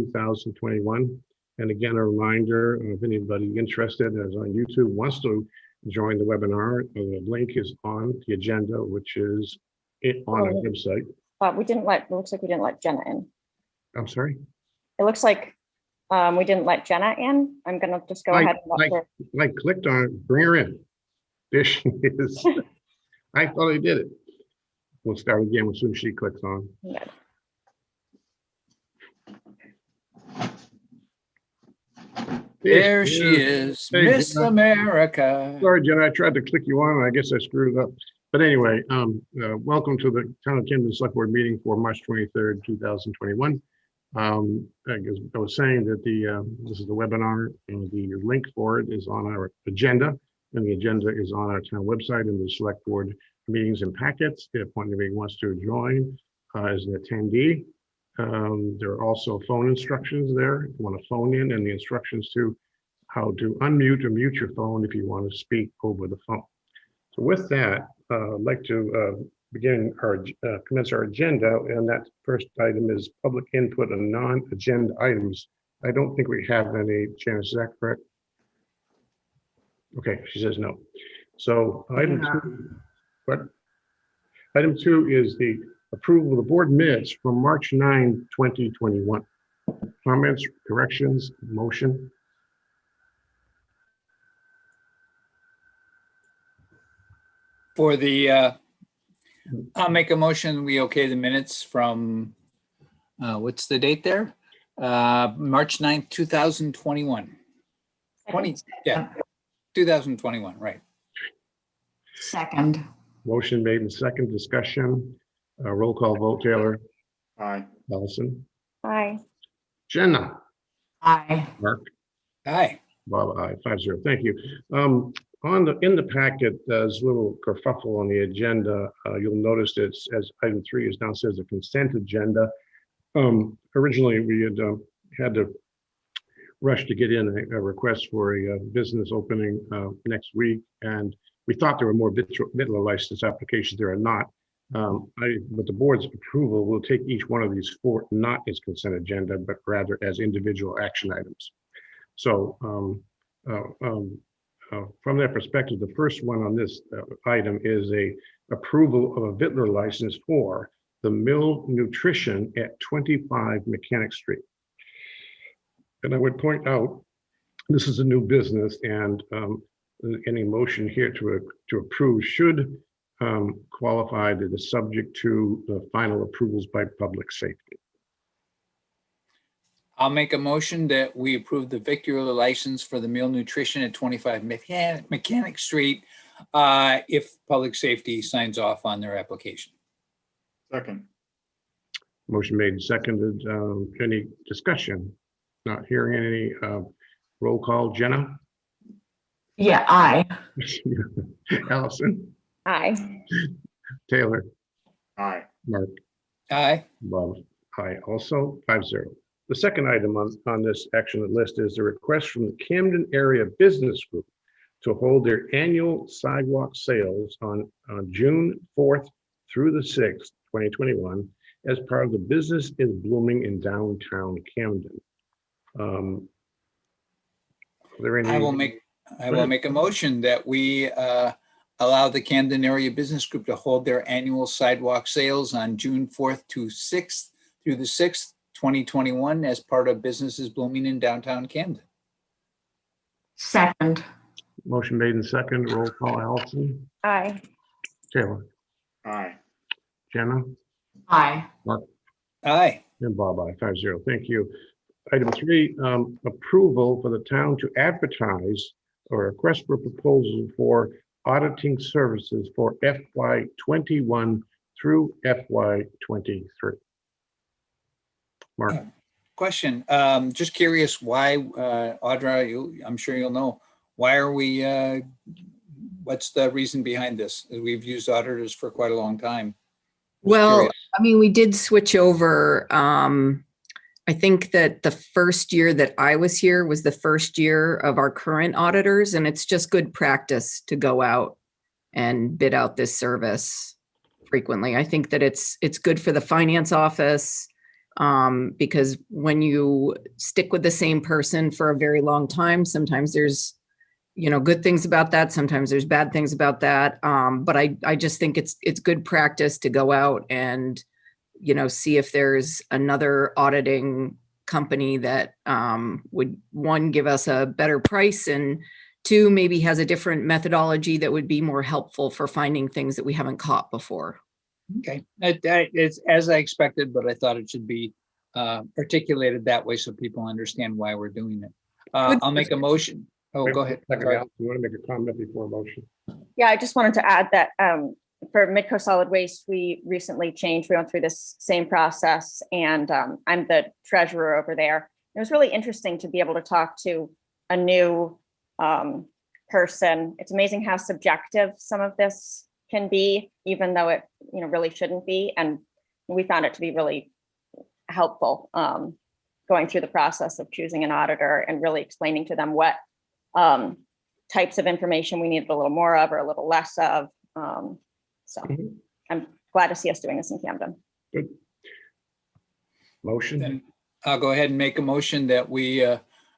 2021. And again, a reminder, if anybody interested is on YouTube wants to join the webinar, the link is on the agenda, which is on our website. It looks like we didn't let Jenna in. I'm sorry? It looks like we didn't let Jenna in. I'm gonna just go ahead and let her. I clicked on it, bring her in. There she is. I thought I did it. We'll start again as soon as she clicks on. Good. There she is, Hey, Miss Jenna. America. Sorry, Jenna, I tried to click you on, and I guess I screwed it up. But anyway, welcome to the Town of Camden Select Board meeting for March 23rd, 2021. I was saying that this is the webinar, and the link for it is on our agenda, and the agenda is on our town website in the Select Board meetings and packets. If anybody wants to join as an attendee, there are also phone instructions there if you want to phone in, and the instructions to how to unmute or mute your phone if you want to speak over the phone. So with that, I'd like to commence our agenda, and that first item is public input on non-agenda items. I don't think we have any. Janice, is that correct? Okay, she says no. So item two is the approval of the board minutes from March 9, 2021. Comments, corrections, motion? For the, I'll make a motion, we okay the minutes from, what's the date there? March 9th, 2021. 2021, right. Second. Motion made and second, discussion. Roll call vote, Taylor. Aye. Allison. Hi. Jenna. Aye. Mark. Aye. Bob, aye, 5-0. Thank you. In the packet, there's a little kerfuffle on the agenda. You'll notice that as item 3 is now says a consent agenda. Originally, we had to rush to get in a request for a business opening next week, and we thought there were more Vittler license applications. There are not. With the board's approval, we'll take each one of these 4 not as consent agenda, but rather as individual action items. So from that perspective, the first one on this item is a approval of a Vittler license for the Mill Nutrition at 25 Mechanic Street. And I would point out, this is a new business, and any motion here to approve should qualify that is subject to the final approvals by public safety. I'll make a motion that we approve the victular license for the meal nutrition at 25 Mechanic Street if public safety signs off on their application. Second. Motion made and seconded. Any discussion? Not hearing any. Roll call. Jenna? Yeah, aye. Allison? Hi. Taylor? Aye. Mark? Aye. Bob? Aye. Also 5-0. The second item on this action list is a request from the Camden Area Business Group to hold their annual sidewalk sales on June 4th through the 6th, 2021, as part of the Business is Blooming in downtown Camden. Are there any? I will make a motion that we allow the Camden Area Business Group to hold their annual sidewalk sales on June 4th to 6th through the 6th, 2021, as part of Businesses Blooming in downtown Camden. Second. Motion made and second. Roll call. Allison? Hi. Taylor? Aye. Jenna? Aye. Mark? Aye. And Bob, aye. 5-0. Thank you. Item 3, approval for the town to advertise or request for proposal for auditing services for FY21 through FY23. Mark. Question. Just curious why, Audra, I'm sure you'll know, why are we, what's the reason behind this? We've used auditors for quite a long time. Well, I mean, we did switch over. I think that the first year that I was here was the first year of our current auditors, and it's just good practice to go out and bid out this service frequently. I think that it's good for the finance office. Because when you stick with the same person for a very long time, sometimes there's, good things about that. Sometimes there's bad things about that. But I just think it's good practice to go out and, see if there's another auditing company that would, one, give us a better price, and two, maybe has a different methodology that would be more helpful for finding things that we haven't caught before. Okay, it's as I expected, but I thought it should be articulated that way so people understand why we're doing it. I'll make a motion. Oh, go ahead. Second, Sorry. Al, you want to make a comment before a motion? Yeah, I just wanted to add that for Midco Solid Waste, we recently changed. We went through this same process, and I'm the treasurer over there. It was really interesting to be able to talk to a new person. It's amazing how subjective some of this can be, even though it really shouldn't be. And we found it to be really helpful going through the process of choosing an auditor and really explaining to them what types of information we needed a little more of or a little less of. So I'm glad to see us doing this in Camden. Good. Motion? Then I'll go ahead and make a motion that we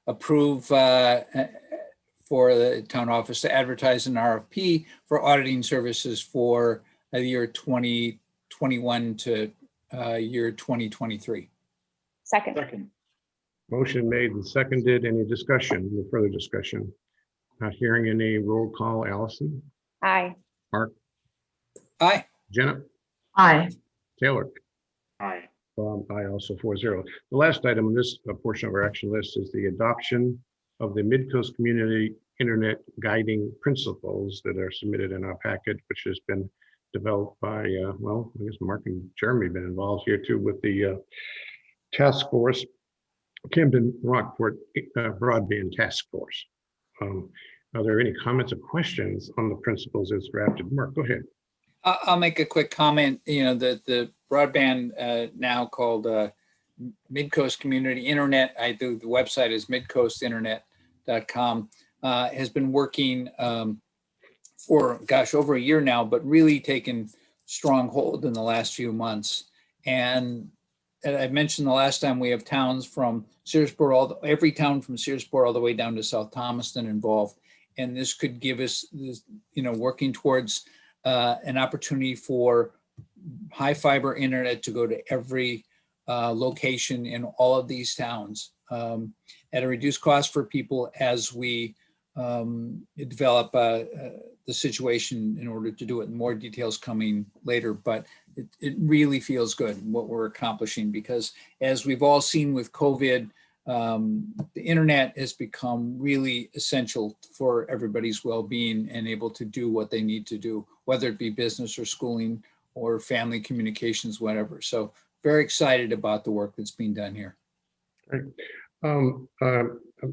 approve for the town office to advertise an RFP for auditing services for the year 2021 to year 2023. Second. Second. Motion made and seconded. Any discussion, any further discussion? Not hearing any. Roll call. Allison? Aye. Mark? Aye. Jenna? Aye. Taylor? Aye. I also 4-0. The last item on this portion of our action list is the adoption of the Midcoast Community Internet Guiding Principles that are submitted in our packet, which has been developed by, well, I guess Mark and Jeremy have been involved here too with the task force, Camden Rockport Broadband Task Force. Are there any comments or questions on the principles as drafted? Mark, go ahead. I'll make a quick comment. The broadband now called Midcoast Community Internet. The website is midcoastinternet.com. Has been working for, over a year now, but really taken strong hold in the last few months. And I mentioned the last time, we have towns from Searsport, every town from Searsport all the way down to South Thomaston involved. And this could give us, working towards an opportunity for high fiber internet to go to every location in all of these towns at a reduced cost for people as we develop the situation in order to do it. More details coming later, but it really feels good what we're accomplishing, because as we've all seen with COVID, the internet has become really essential for everybody's well-being and able to do what they need to do, whether it be business or schooling or family communications, whatever. So very excited about the work that's being done here. Great.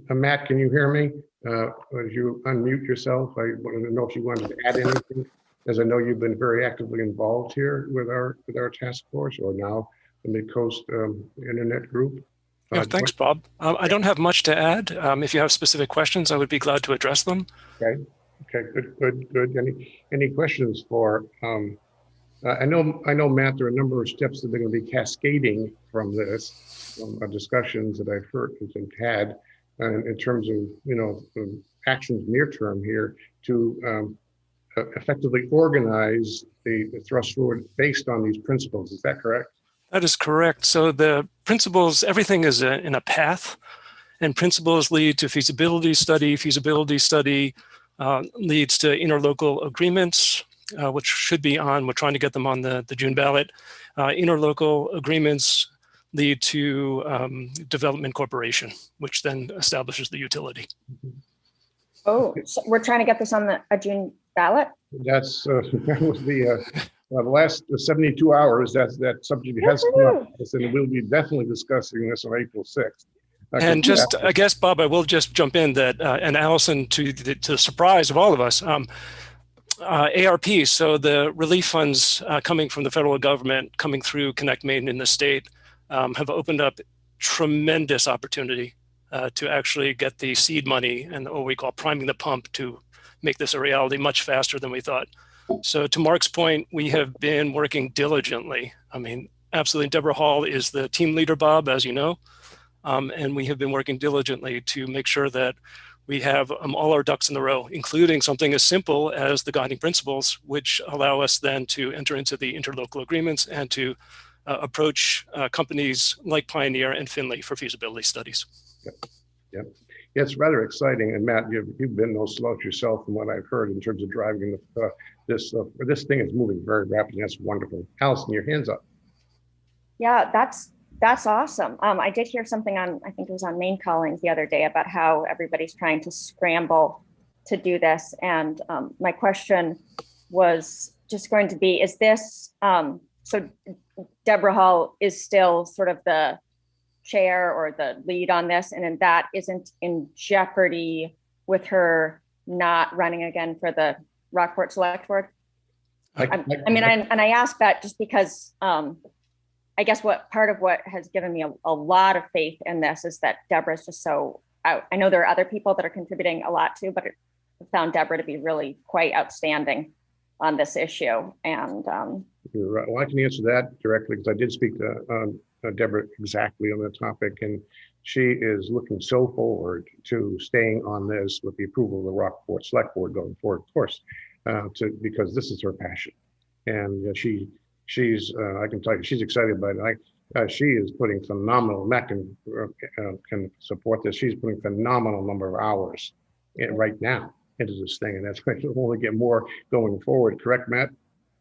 Matt, can you hear me? As you unmute yourself, I wanted to know if you wanted to add anything, as I know you've been very actively involved here with our task force, or now the Midcoast Internet Group. Yeah, thanks, Bob. I don't have much to add. If you have specific questions, I would be glad to address them. Okay, good. Any questions for, I know, Matt, there are a number of steps that are going to be cascading from this, discussions that I've heard and had in terms of, actions near term here to effectively organize the thrust forward based on these principles. Is that correct? That is correct. So the principles, everything is in a path, and principles lead to feasibility study. Feasibility study leads to interlocal agreements, which should be on, we're trying to get them on the June ballot. Interlocal agreements lead to development corporation, which then establishes the utility. Oh, so we're trying to get this on a June ballot? That was the last 72 hours. That subject has come up, and we'll be definitely discussing this on April 6th. And just, I guess, Bob, I will just jump in that, and Allison, to the surprise of all of us, ARP, so the relief funds coming from the federal government, coming through Connect Maine in the state, have opened up tremendous opportunity to actually get the seed money and what we call priming the pump to make this a reality much faster than we thought. So to Mark's point, we have been working diligently. I mean, Absolutely. Deborah Hall is the team leader, Bob, as you know. And we have been working diligently to make sure that we have all our ducks in the row, including something as simple as the guiding principles, which allow us then to enter into the interlocal agreements and to approach companies like Pioneer and Finley for feasibility studies. Yep. Yeah, it's rather exciting. And Matt, you've been no slouch yourself from what I've heard in terms of driving this. This thing is moving very rapidly. That's wonderful. Allison, your hands up. Yeah, that's awesome. I did hear something on, I think it was on Main Callings the other day about how everybody's trying to scramble to do this. And my question was just going to be, is this, so Deborah Hall is still sort of the chair or the lead on this, and that isn't in jeopardy with her not running again for the Rockport Select Board? I ask that just because I guess part of what has given me a lot of faith in this is that Deborah's just so out. I know there are other people that are contributing a lot too, but I found Deborah to be really quite outstanding on this issue. And You're right. Well, I can answer that directly because I did speak to Deborah exactly on that topic, and she is looking so forward to staying on this with the approval of the Rockport Select Board going forward, of course, because this is her passion, and she's I can tell you she's excited about it. She is putting phenomenal. Matt can support this. She's putting phenomenal number of hours right now into this thing, and that's going to only get more going forward. Correct, Matt?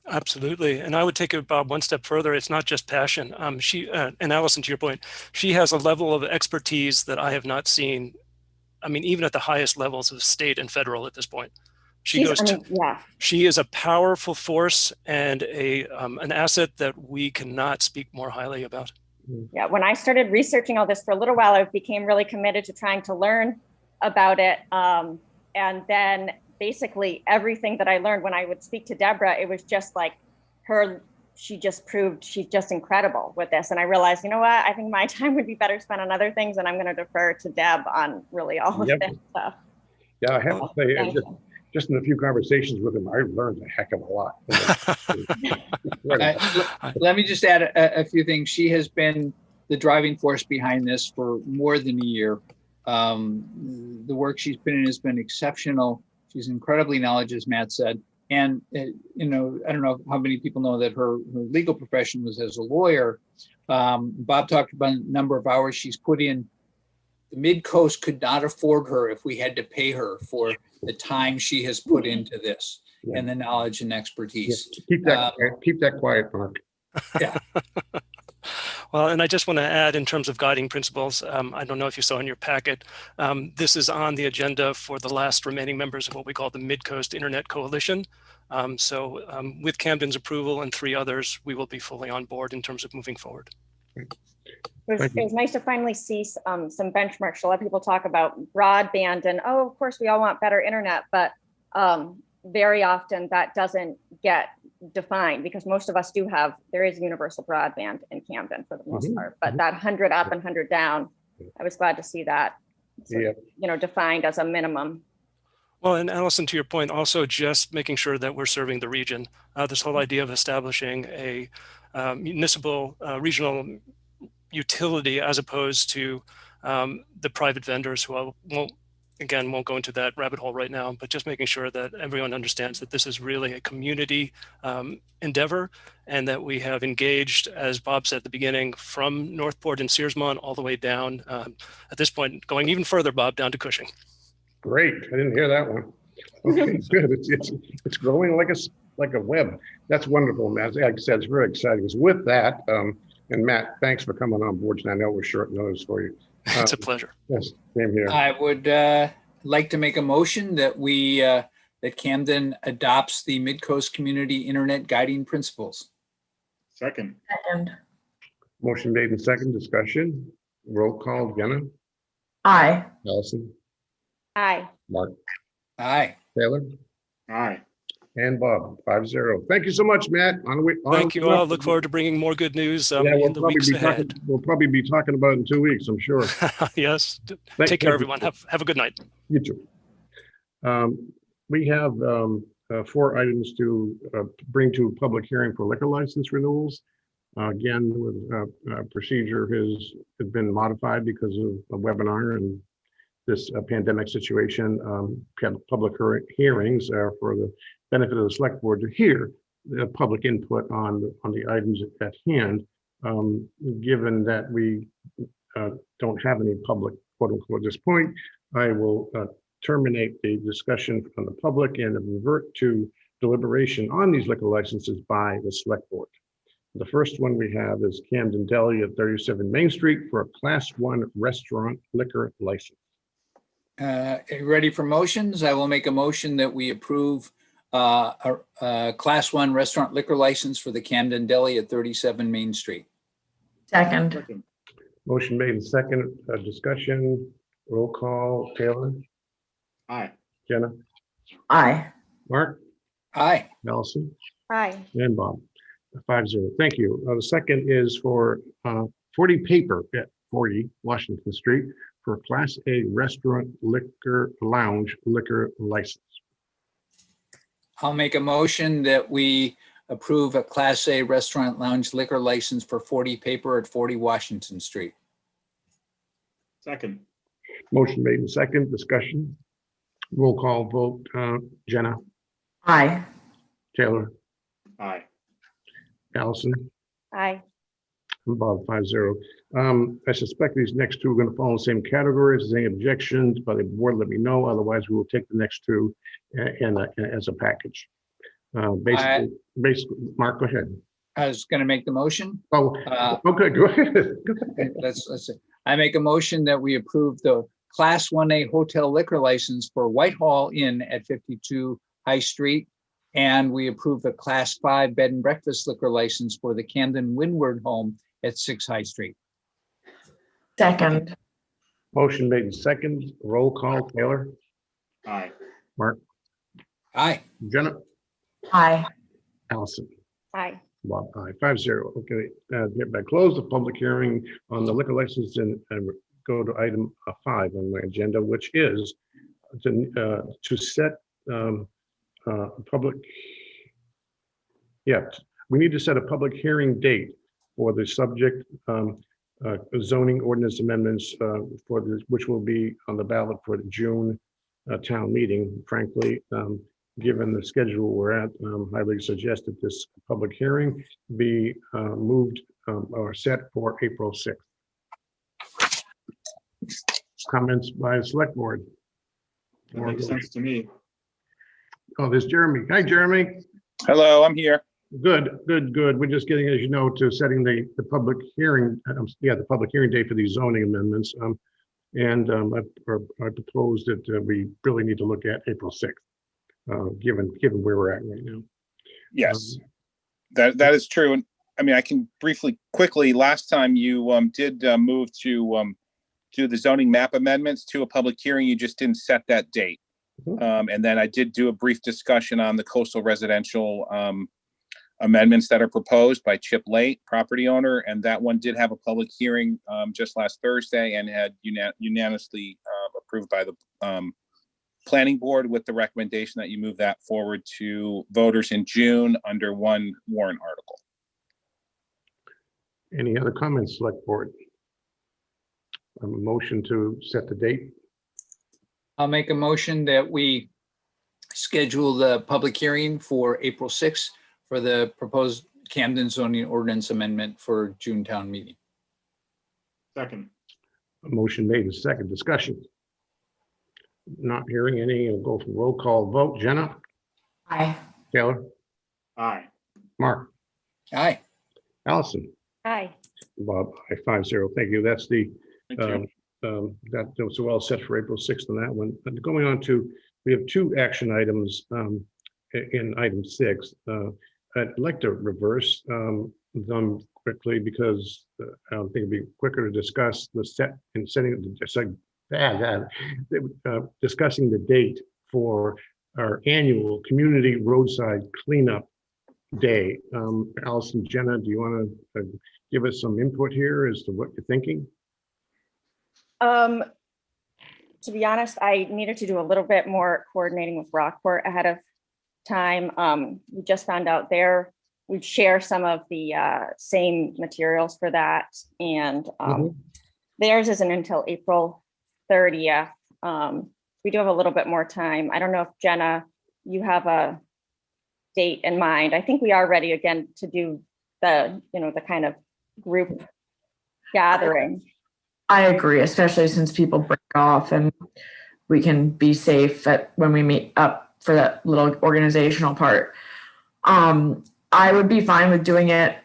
Absolutely. And I would take it, Bob, one step further. It's not just passion. She and Allison, to your point, she has a level of expertise that I have not seen. I mean, even at the highest levels of state and federal at this point. She is a powerful force and an asset that we cannot speak more highly about. Yeah, when I started researching all this for a little while, I became really committed to trying to learn about it. And then basically everything that I learned when I would speak to Deborah, it was just like she just proved she's just incredible with this. And I realized, you know what, I think my time would be better spent on other things, and I'm going to defer to Deb on really all of this stuff. Yeah, I have to say, just in a few conversations with him, I've learned a heck of a lot. Let me just add a few things. She has been the driving force behind this for more than a year. The work she's been in has been exceptional. She's incredibly knowledgeable, as Matt said. And, I don't know how many people know that her legal profession was as a lawyer. Bob talked about the number of hours she's put in. The Mid-Coast could not afford her if we had to pay her for the time she has put into this and the knowledge and expertise. Yeah, keep that quiet, Mark. Yeah. Well, and I just want to add in terms of guiding principles, I don't know if you saw in your packet, this is on the agenda for the last remaining members of what we call the Mid-Coast Internet Coalition. With Camden's approval and 3 others, we will be fully on board in terms of moving forward. It was nice to finally see some benchmarks. A lot of people talk about broadband and, oh, of course, we all want better internet, but very often that doesn't get defined because most of us there is universal broadband in Camden for the most part, but that 100 up and 100 down, I was glad to see that defined as a minimum. Well, and Allison, to your point, also just making sure that we're serving the region. This whole idea of establishing a municipal regional utility as opposed to the private vendors who won't go into that rabbit hole right now, but just making sure that everyone understands that this is really a community endeavor and that we have engaged, as Bob said at the beginning, from Northport and Searsmont all the way down, at this point, going even further, Bob, down to Cushing. Great. I didn't hear that one. Okay, good. It's growing like a web. That's wonderful, Matt. Like I said, it's very exciting. So with that, and Matt, thanks for coming on board. And I know it was short notice for you. It's a pleasure. Yes, same here. I would like to make a motion that that Camden adopts the Mid-Coast Community Internet Guiding Principles. Second. Motion made in second. Discussion. Roll call. Jenna. Aye. Allison. Aye. Mark. Aye. Taylor. Aye. And Bob. 5-0. Thank you so much, Matt. Thank you all. Look forward to bringing more good news in the weeks ahead. We'll probably be talking about it in 2 weeks, I'm sure. Yes. Take care, everyone. Have a good night. You too. We have 4 items to bring to a public hearing for liquor license renewals. Again, with procedure has been modified because of a webinar and this pandemic situation. Public hearings are for the benefit of the select board to hear the public input on the items at hand. Given that we don't have any public quote unquote at this point, I will terminate the discussion from the public and revert to deliberation on these liquor licenses by the select board. The first one we have is Camden Deli at 37 Main Street for a Class 1 restaurant liquor license. Are you ready for motions? I will make a motion that we approve a Class 1 restaurant liquor license for the Camden Deli at 37 Main Street. Second. Second. Motion made and second, discussion, roll call, Taylor, Aye. Jenna, Aye. Mark, Aye. Allison, Hi. and Bob. 5-0. Thank you. The second is for 40 Paper at 40 Washington Street for Class A restaurant liquor lounge liquor license. I'll make a motion that we approve a Class A restaurant lounge liquor license for 40 Paper at 40 Washington Street. Second. Motion made and second, discussion. Roll call vote, Jenna, Aye. Taylor, Aye. Allison, Hi. and Bob. 5-0. I suspect these next two are going to fall in the same categories. If there's any objections by the board, let me know. Otherwise, we will take the next two as a package. Basically, Mark, go ahead. I was going to make the motion. Oh, okay, go ahead. Go ahead. Let's see. I make a motion that we approve the Class 1A hotel liquor license for Whitehall Inn at 52 High Street. And we approve the Class 5 bed and breakfast liquor license for the Camden Windward Home at 6 High Street. Second. Motion made in second. Roll call, Taylor, Aye. Mark, Aye. Jenna, Aye. Allison. Hi. Bob, aye. 5-0. Okay, hereby close the public hearing on the liquor license and go to item 5 on my agenda, which is to set public. Yeah, we need to set a public hearing date for the subject zoning ordinance amendments which will be on the ballot for the June town meeting. Frankly, given the schedule we're at, highly suggest that this public hearing be moved or set for April 6th. Comments by the select board? That makes sense to me. Oh, there's Jeremy. Hi, Jeremy. Hello, I'm here. Good. We're just getting, as you know, to setting the public hearing, the public hearing date for these zoning amendments. I propose that we really need to look at April 6th, given where we're at right now. Yes, that is true. And I mean, I can quickly, last time you did move to do the zoning map amendments to a public hearing, you just didn't set that date. And then I did do a brief discussion on the coastal residential amendments that are proposed by Chip Late, property owner, and that one did have a public hearing just last Thursday and had unanimously approved by the planning board with the recommendation that you move that forward to voters in June under one warrant article. Any other comments, select board? A motion to set the date. I'll make a motion that we schedule the public hearing for April 6th for the proposed Camden zoning ordinance amendment for June town meeting. Second. A motion made and second, discussion. Not hearing any, we'll go for roll call vote. Jenna, Aye. Taylor, Aye. Mark, Aye. Allison, Hi. Bob. 5-0. Thank you. That's the Thank you. that was well set for April 6th on that one. And going on to, we have two action items in item 6. I'd like to reverse them quickly because I think it'd be quicker to discuss the discussing the date for our annual community roadside cleanup day. Allison, Jenna, do you want to give us some input here as to what you're thinking? To be honest, I needed to do a little bit more coordinating with Rockport ahead of time. We just found out their we'd share some of the same materials for that. And theirs isn't until April 30th. We do have a little bit more time. I don't know if Jenna, you have a date in mind. I think we are ready again to do the, the kind of group gathering. I agree, especially since people break off and we can be safe when we meet up for that little organizational part. I would be fine with doing it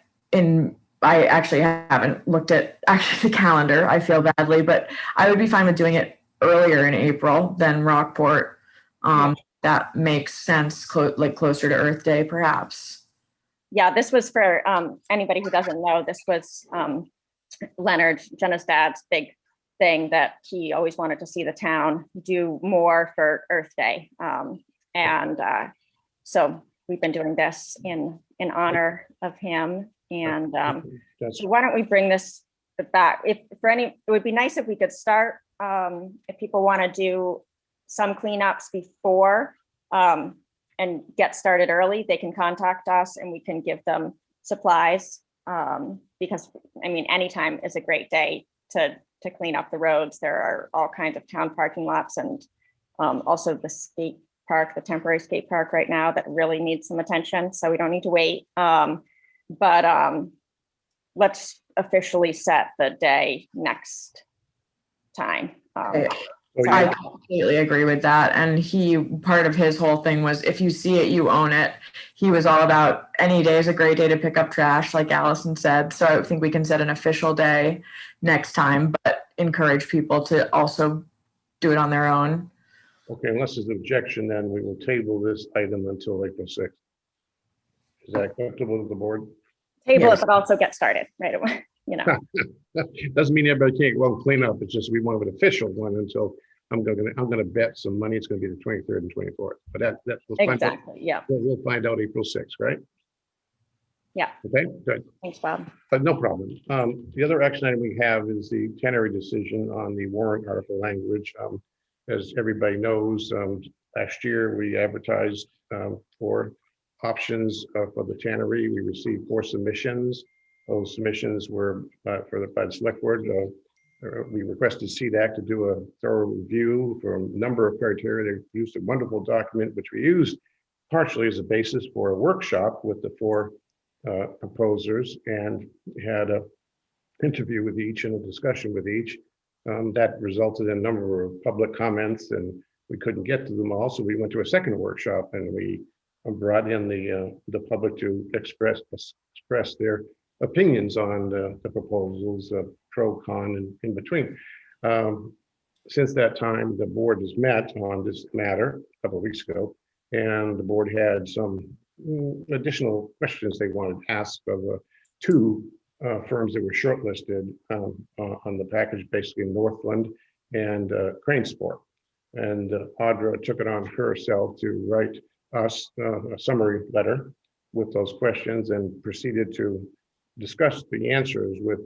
I actually haven't looked at the calendar. I feel badly, but I would be fine with doing it earlier in April than Rockport. That makes sense, closer to Earth Day, perhaps. Yeah, this was for anybody who doesn't know, this was Leonard, Jenna's dad's big thing that he always wanted to see the town do more for Earth Day. So we've been doing this in honor of him. And so why don't we bring this back? It would be nice if we could start, if people want to do some cleanups before and get started early, they can contact us and we can give them supplies. Because I mean, anytime is a great day to clean up the roads. There are all kinds of town parking lots and also the skate park, the temporary skate park right now that really needs some attention. So we don't need to wait. But let's officially set the day next time. I completely agree with that. And part of his whole thing was, if you see it, you own it. He was all about any day is a great day to pick up trash, like Allison said. So I think we can set an official day next time, but encourage people to also do it on their own. Okay, unless there's an objection, then we will table this item until April 6th. Is that acceptable to the board? Table Yes. it, but also get started right away, Doesn't mean everybody can't go and clean up. It's just we want an official one until I'm gonna bet some money. It's gonna be the 23rd and 24th. But that we'll find out. Exactly, yeah. We'll find out April 6th, right? Yeah. Okay, good. Thanks, Bob. But no problem. The other action item we have is the tannery decision on the warrant article language. As everybody knows, last year we advertised for options for the tannery. We received 4 submissions. Those submissions were by the select board. We requested CDAC to do a thorough review for a number of criteria. They used a wonderful document, which we used partially as a basis for a workshop with the 4 proposers, and had an interview with each and a discussion with each. That resulted in a number of public comments, and we couldn't get to them all. So we went to a second workshop and we brought in the public to express their opinions on the proposals, pro, con, and in between. Since that time, the board has met on this matter a couple of weeks ago, and the board had some additional questions they wanted to ask of 2 firms that were shortlisted on the package, basically Northland and greensport. And Audra took it on herself to write us a summary letter with those questions and proceeded to discuss the answers with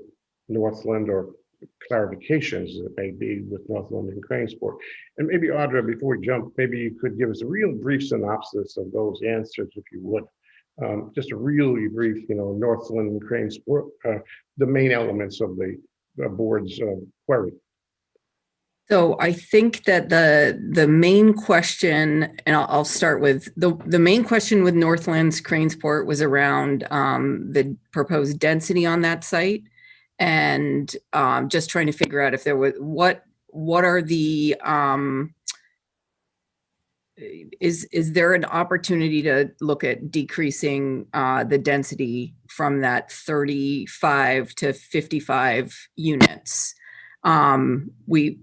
Northland, or clarifications that may be with Northland and greensport. And maybe Audra, before we jump, maybe you could give us a real brief synopsis of those answers, if you would. Just a really brief, Northland and greensport, the main elements of the board's query. So I think that the main question, and I'll start with the main question with Northland's greensport was around the proposed density on that site, and just trying to figure out if there was what are the is there an opportunity to look at decreasing the density from that 35 to 55 units? We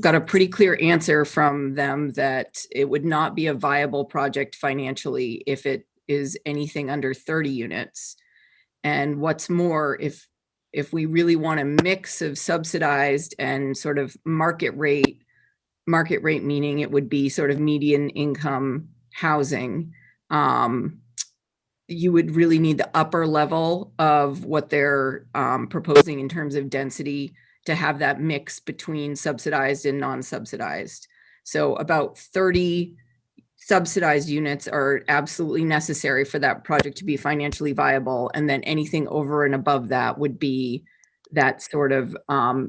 got a pretty clear answer from them that it would not be a viable project financially if it is anything under 30 units. And what's more, if we really want a mix of subsidized and sort of market rate meaning it would be sort of median income housing, you would really need the upper level of what they're proposing in terms of density to have that mix between subsidized and non-subsidized. So about 30 subsidized units are absolutely necessary for that project to be financially viable. And then anything over and above that would be that sort of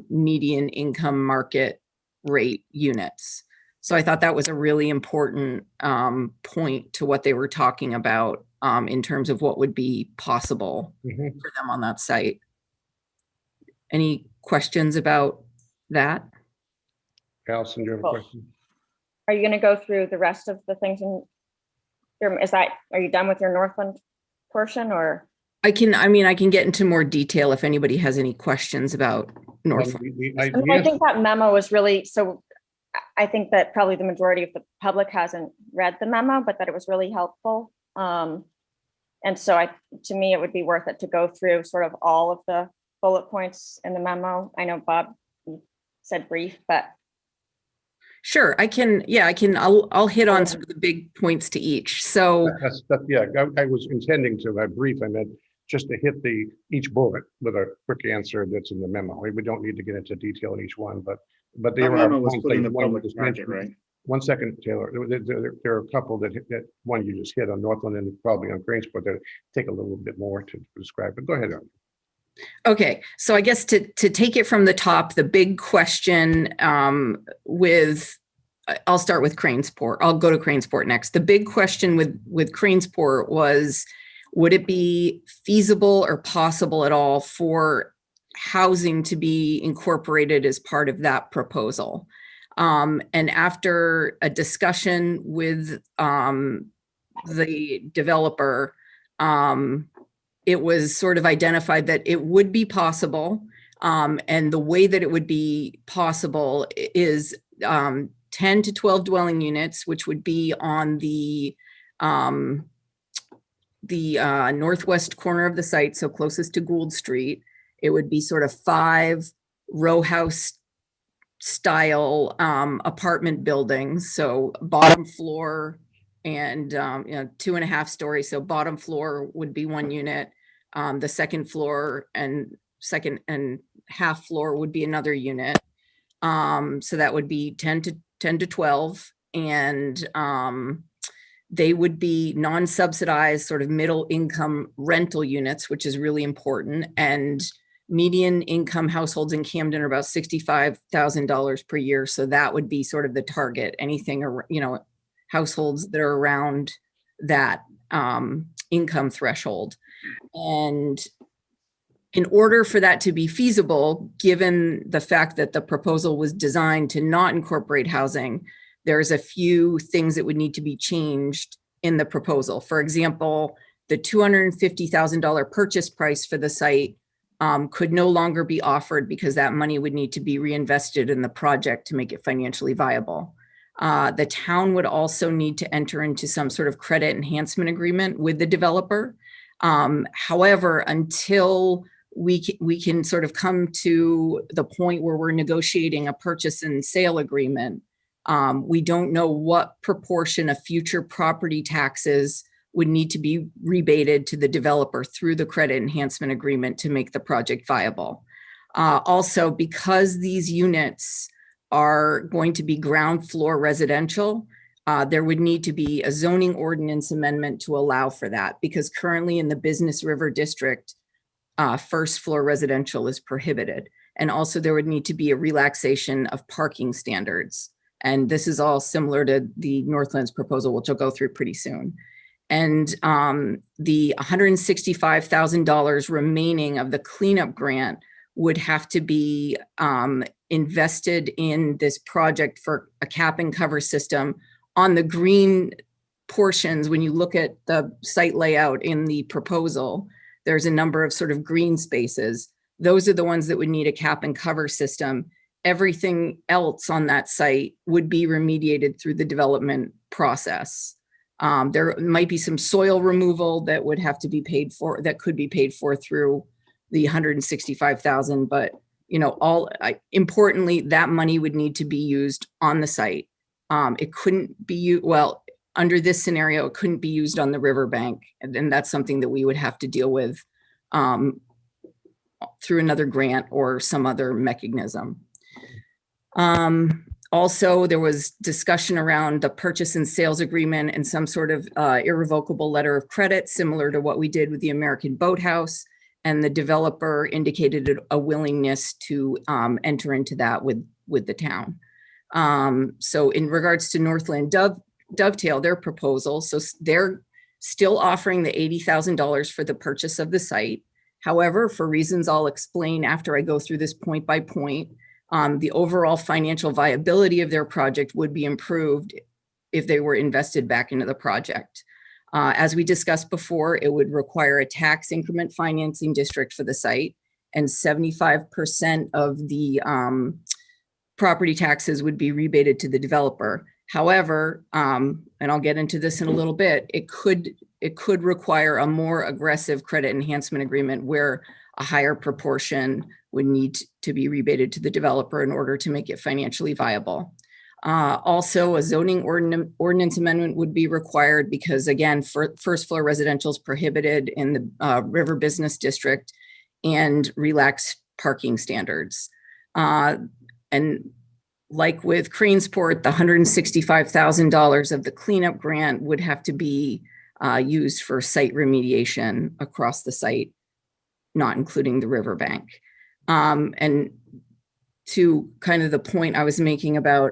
median income market rate units. So I thought that was a really important point to what they were talking about in terms of what would be possible Mhm. for them on that site. Any questions about that? Allison, do you have a Well, question? Are you gonna go through the rest of the things in are you done with your Northland portion or? I can get into more detail if anybody has any questions about Northland. I mean, I think that memo was really, so I think that probably the majority of the public hasn't read the memo, but that it was really helpful. And so to me, it would be worth it to go through sort of all of the bullet points in the memo. I know Bob said brief, but. Sure, I'll hit on some of the big points to each. So, Yeah, I was intending to, by brief, I meant just to hit each bullet with a quick answer that's in the memo. We don't need to get into detail in each one, but That there are memo was ones put in that the one public just market, mentioned. right? 1 second, Taylor. There are a couple that one you just hit on Northland and probably on greensport that take a little bit more to describe, but go ahead. okay, so I guess to take it from the top, the big question I'll start with Cranesport. I'll go to Cranesport next. The big question with Cranesport was, would it be feasible or possible at all for housing to be incorporated as part of that proposal? And after a discussion with the developer, it was sort of identified that it would be possible. And the way that it would be possible is 10 to 12 dwelling units, which would be on the northwest corner of the site, so closest to Gould Street. It would be sort of 5 row house style apartment buildings, so bottom floor and 2.5 stories. So bottom floor would be 1 unit, the second floor and second and half floor would be another unit. So that would be 10 to 12, and they would be non-subsidized sort of middle income rental units, which is really important. And median income households in Camden are about $65,000 per year. So that would be sort of the target, anything, households that are around that income threshold. And in order for that to be feasible, given the fact that the proposal was designed to not incorporate housing, there's a few things that would need to be changed in the proposal. For example, the $250,000 purchase price for the site could no longer be offered because that money would need to be reinvested in the project to make it financially viable. The town would also need to enter into some sort of credit enhancement agreement with the developer. However, until we can sort of come to the point where we're negotiating a purchase and sale agreement, we don't know what proportion of future property taxes would need to be rebated to the developer through the credit enhancement agreement to make the project viable. Also, because these units are going to be ground floor residential, there would need to be a zoning ordinance amendment to allow for that, because currently in the Business River District, first floor residential is prohibited. And also there would need to be a relaxation of parking standards. And this is all similar to the Northlands proposal, which I'll go through pretty soon. And the $165,000 remaining of the cleanup grant would have to be invested in this project for a cap and cover system on the green portions. When you look at the site layout in the proposal, there's a number of sort of green spaces. Those are the ones that would need a cap and cover system. Everything else on that site would be remediated through the development process. There might be some soil removal that would have to be paid for, that could be paid for through the $165,000, but importantly, that money would need to be used on the site. It couldn't be under this scenario, it couldn't be used on the riverbank, and that's something that we would have to deal with through another grant or some other mechanism. Also, there was discussion around the purchase and sales agreement and some sort of irrevocable letter of credit, similar to what we did with the American Boathouse. And the developer indicated a willingness to enter into that with the town. So in regards to Northland Dovetail, their proposal, so they're still offering the $80,000 for the purchase of the site. However, for reasons I'll explain after I go through this point by point, the overall financial viability of their project would be improved if they were invested back into the project. As we discussed before, it would require a tax increment financing district for the site, and 75% of the property taxes would be rebated to the developer. However, and I'll get into this in a little bit, it could require a more aggressive credit enhancement agreement where a higher proportion would need to be rebated to the developer in order to make it financially viable. Also, a zoning ordinance amendment would be required because, again, first floor residential is prohibited in the River Business District and relaxed parking standards. And like with greensport, the $165,000 of the cleanup grant would have to be used for site remediation across the site, not including the riverbank. And to kind of the point I was making about,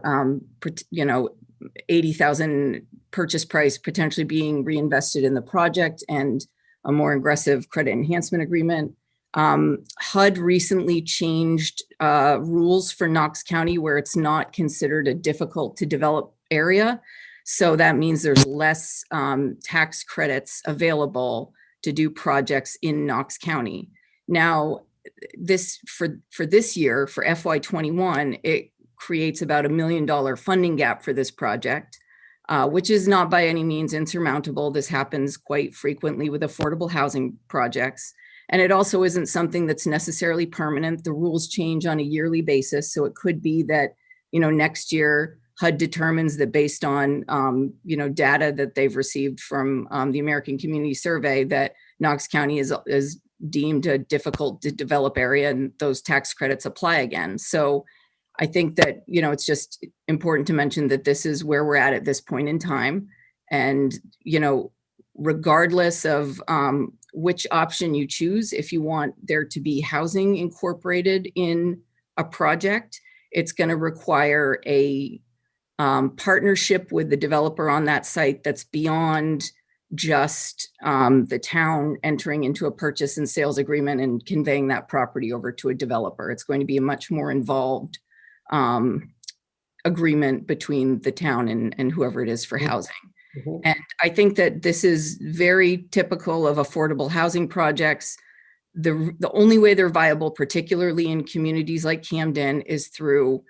80,000 purchase price potentially being reinvested in the project and a more aggressive credit enhancement agreement. HUD recently changed rules for Knox County where it's not considered a difficult to develop area. So that means there's less tax credits available to do projects in Knox County. Now, this for this year, for FY21, it creates about $1 million funding gap for this project, which is not by any means insurmountable. This happens quite frequently with affordable housing projects. And it also isn't something that's necessarily permanent. The rules change on a yearly basis. So it could be that, next year HUD determines that based on, data that they've received from the American Community Survey that Knox County is deemed a difficult to develop area and those tax credits apply again. So I think that, it's just important to mention that this is where we're at this point in time. And, regardless of which option you choose, if you want there to be housing incorporated in a project, it's going to require a partnership with the developer on that site that's beyond just the town entering into a purchase and sales agreement and conveying that property over to a developer. It's going to be a much more involved agreement between the town and whoever it is for housing. Mm-hmm. And I think that this is very typical of affordable housing projects. The only way they're viable, particularly in communities like Camden, is through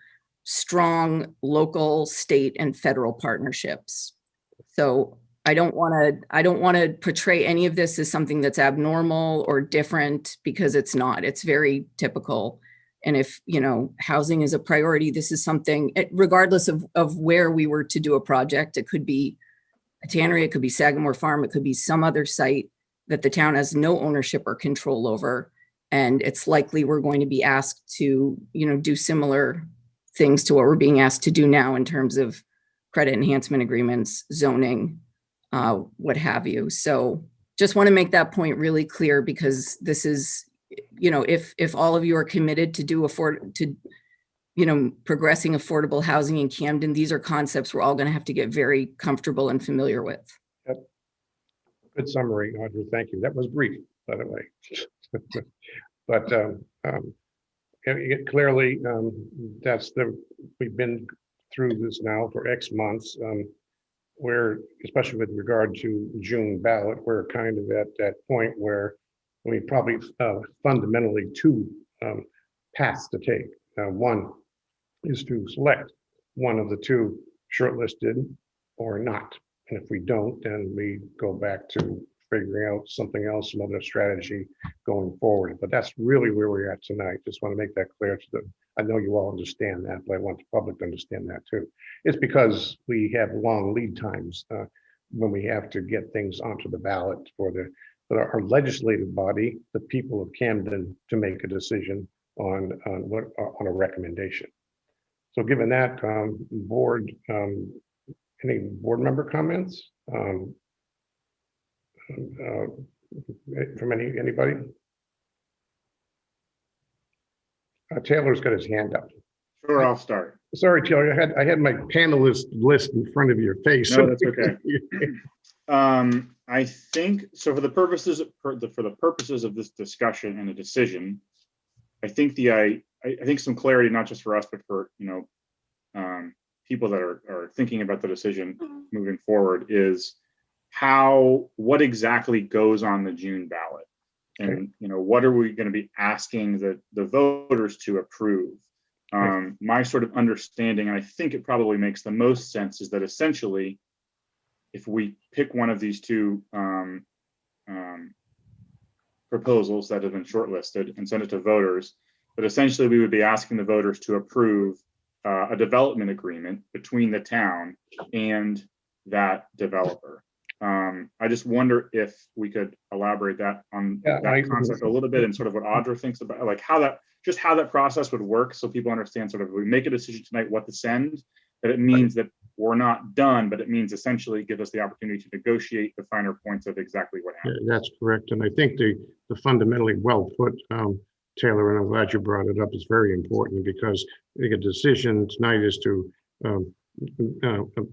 strong local, state, and federal partnerships. So I don't want to portray any of this as something that's abnormal or different, because it's not. It's very typical. And if, housing is a priority, this is something, regardless of where we were to do a project, it could be a tannery, it could be Sagamore Farm, it could be some other site that the town has no ownership or control over. And it's likely we're going to be asked to, do similar things to what we're being asked to do now in terms of credit enhancement agreements, zoning, what have you. So just want to make that point really clear, because this is, if all of you are committed to progressing affordable housing in Camden, these are concepts we're all going to have to get very comfortable and familiar with. Yep. Good summary, Audrey. Thank you. That was brief, by the way. But clearly, we've been through this now for X months. Where, especially with regard to June ballot, we're kind of at that point where we probably fundamentally two paths to take. One is to select one of the two shortlisted or not. And if we don't, then we go back to figuring out something else, some other strategy going forward. But that's really where we're at tonight. Just want to make that clear to them. I know you all understand that, but I want the public to understand that too. It's because we have long lead times when we have to get things onto the ballot for our legislative body, the people of Camden, to make a decision on a recommendation. So given that, board, any board member comments? From anybody? Taylor's got his hand up. Sure, I'll start. Sorry, Taylor, I had my panelist list in front of your face. No, that's okay. I think, so for the purposes of this discussion and a decision, I think I think some clarity, not just for us, but for, people that are thinking about the decision moving forward, is what exactly goes on the June ballot, and what are we going to be asking the voters to approve. My sort of understanding, and I think it probably makes the most sense, is that essentially, if we pick one of these two proposals that have been shortlisted and send it to voters, but essentially we would be asking the voters to approve a development agreement between the town and that developer. I just wonder if we could elaborate on that concept a little bit, and sort of what Audra thinks about, like how that process would work, so people understand sort of, we make a decision tonight what to send, that it means that we're not done, but it means essentially give us the opportunity to negotiate the finer points of exactly what happened. Yeah, that's correct. And I think the fundamentally well put, Taylor, and I'm glad you brought it up, is very important, because I think a decision tonight is to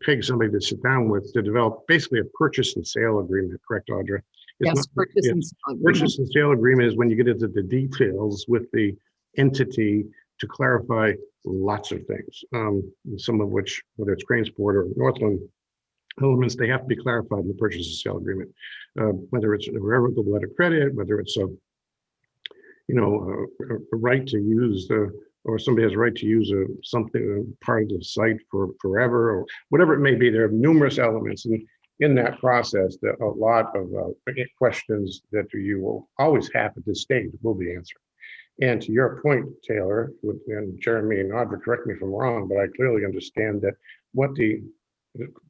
peg somebody to sit down with to develop basically a purchase and sale agreement, correct, Audra? Yes, purchase and sale agreement. Purchase and sale agreement is when you get into the details with the entity to clarify lots of things, some of which, whether it's greensport or Northland elements, they have to be clarified in the purchase and sale agreement, whether it's a revocable letter of credit, whether it's a right to use or somebody has a right to use something, part of the site for forever, or whatever it may be. There are numerous elements, and in that process, that a lot of questions that you will always have at this stage will be answered. And to your point, Taylor, and Jeremy and Audra, correct me if I'm wrong, but I clearly understand that what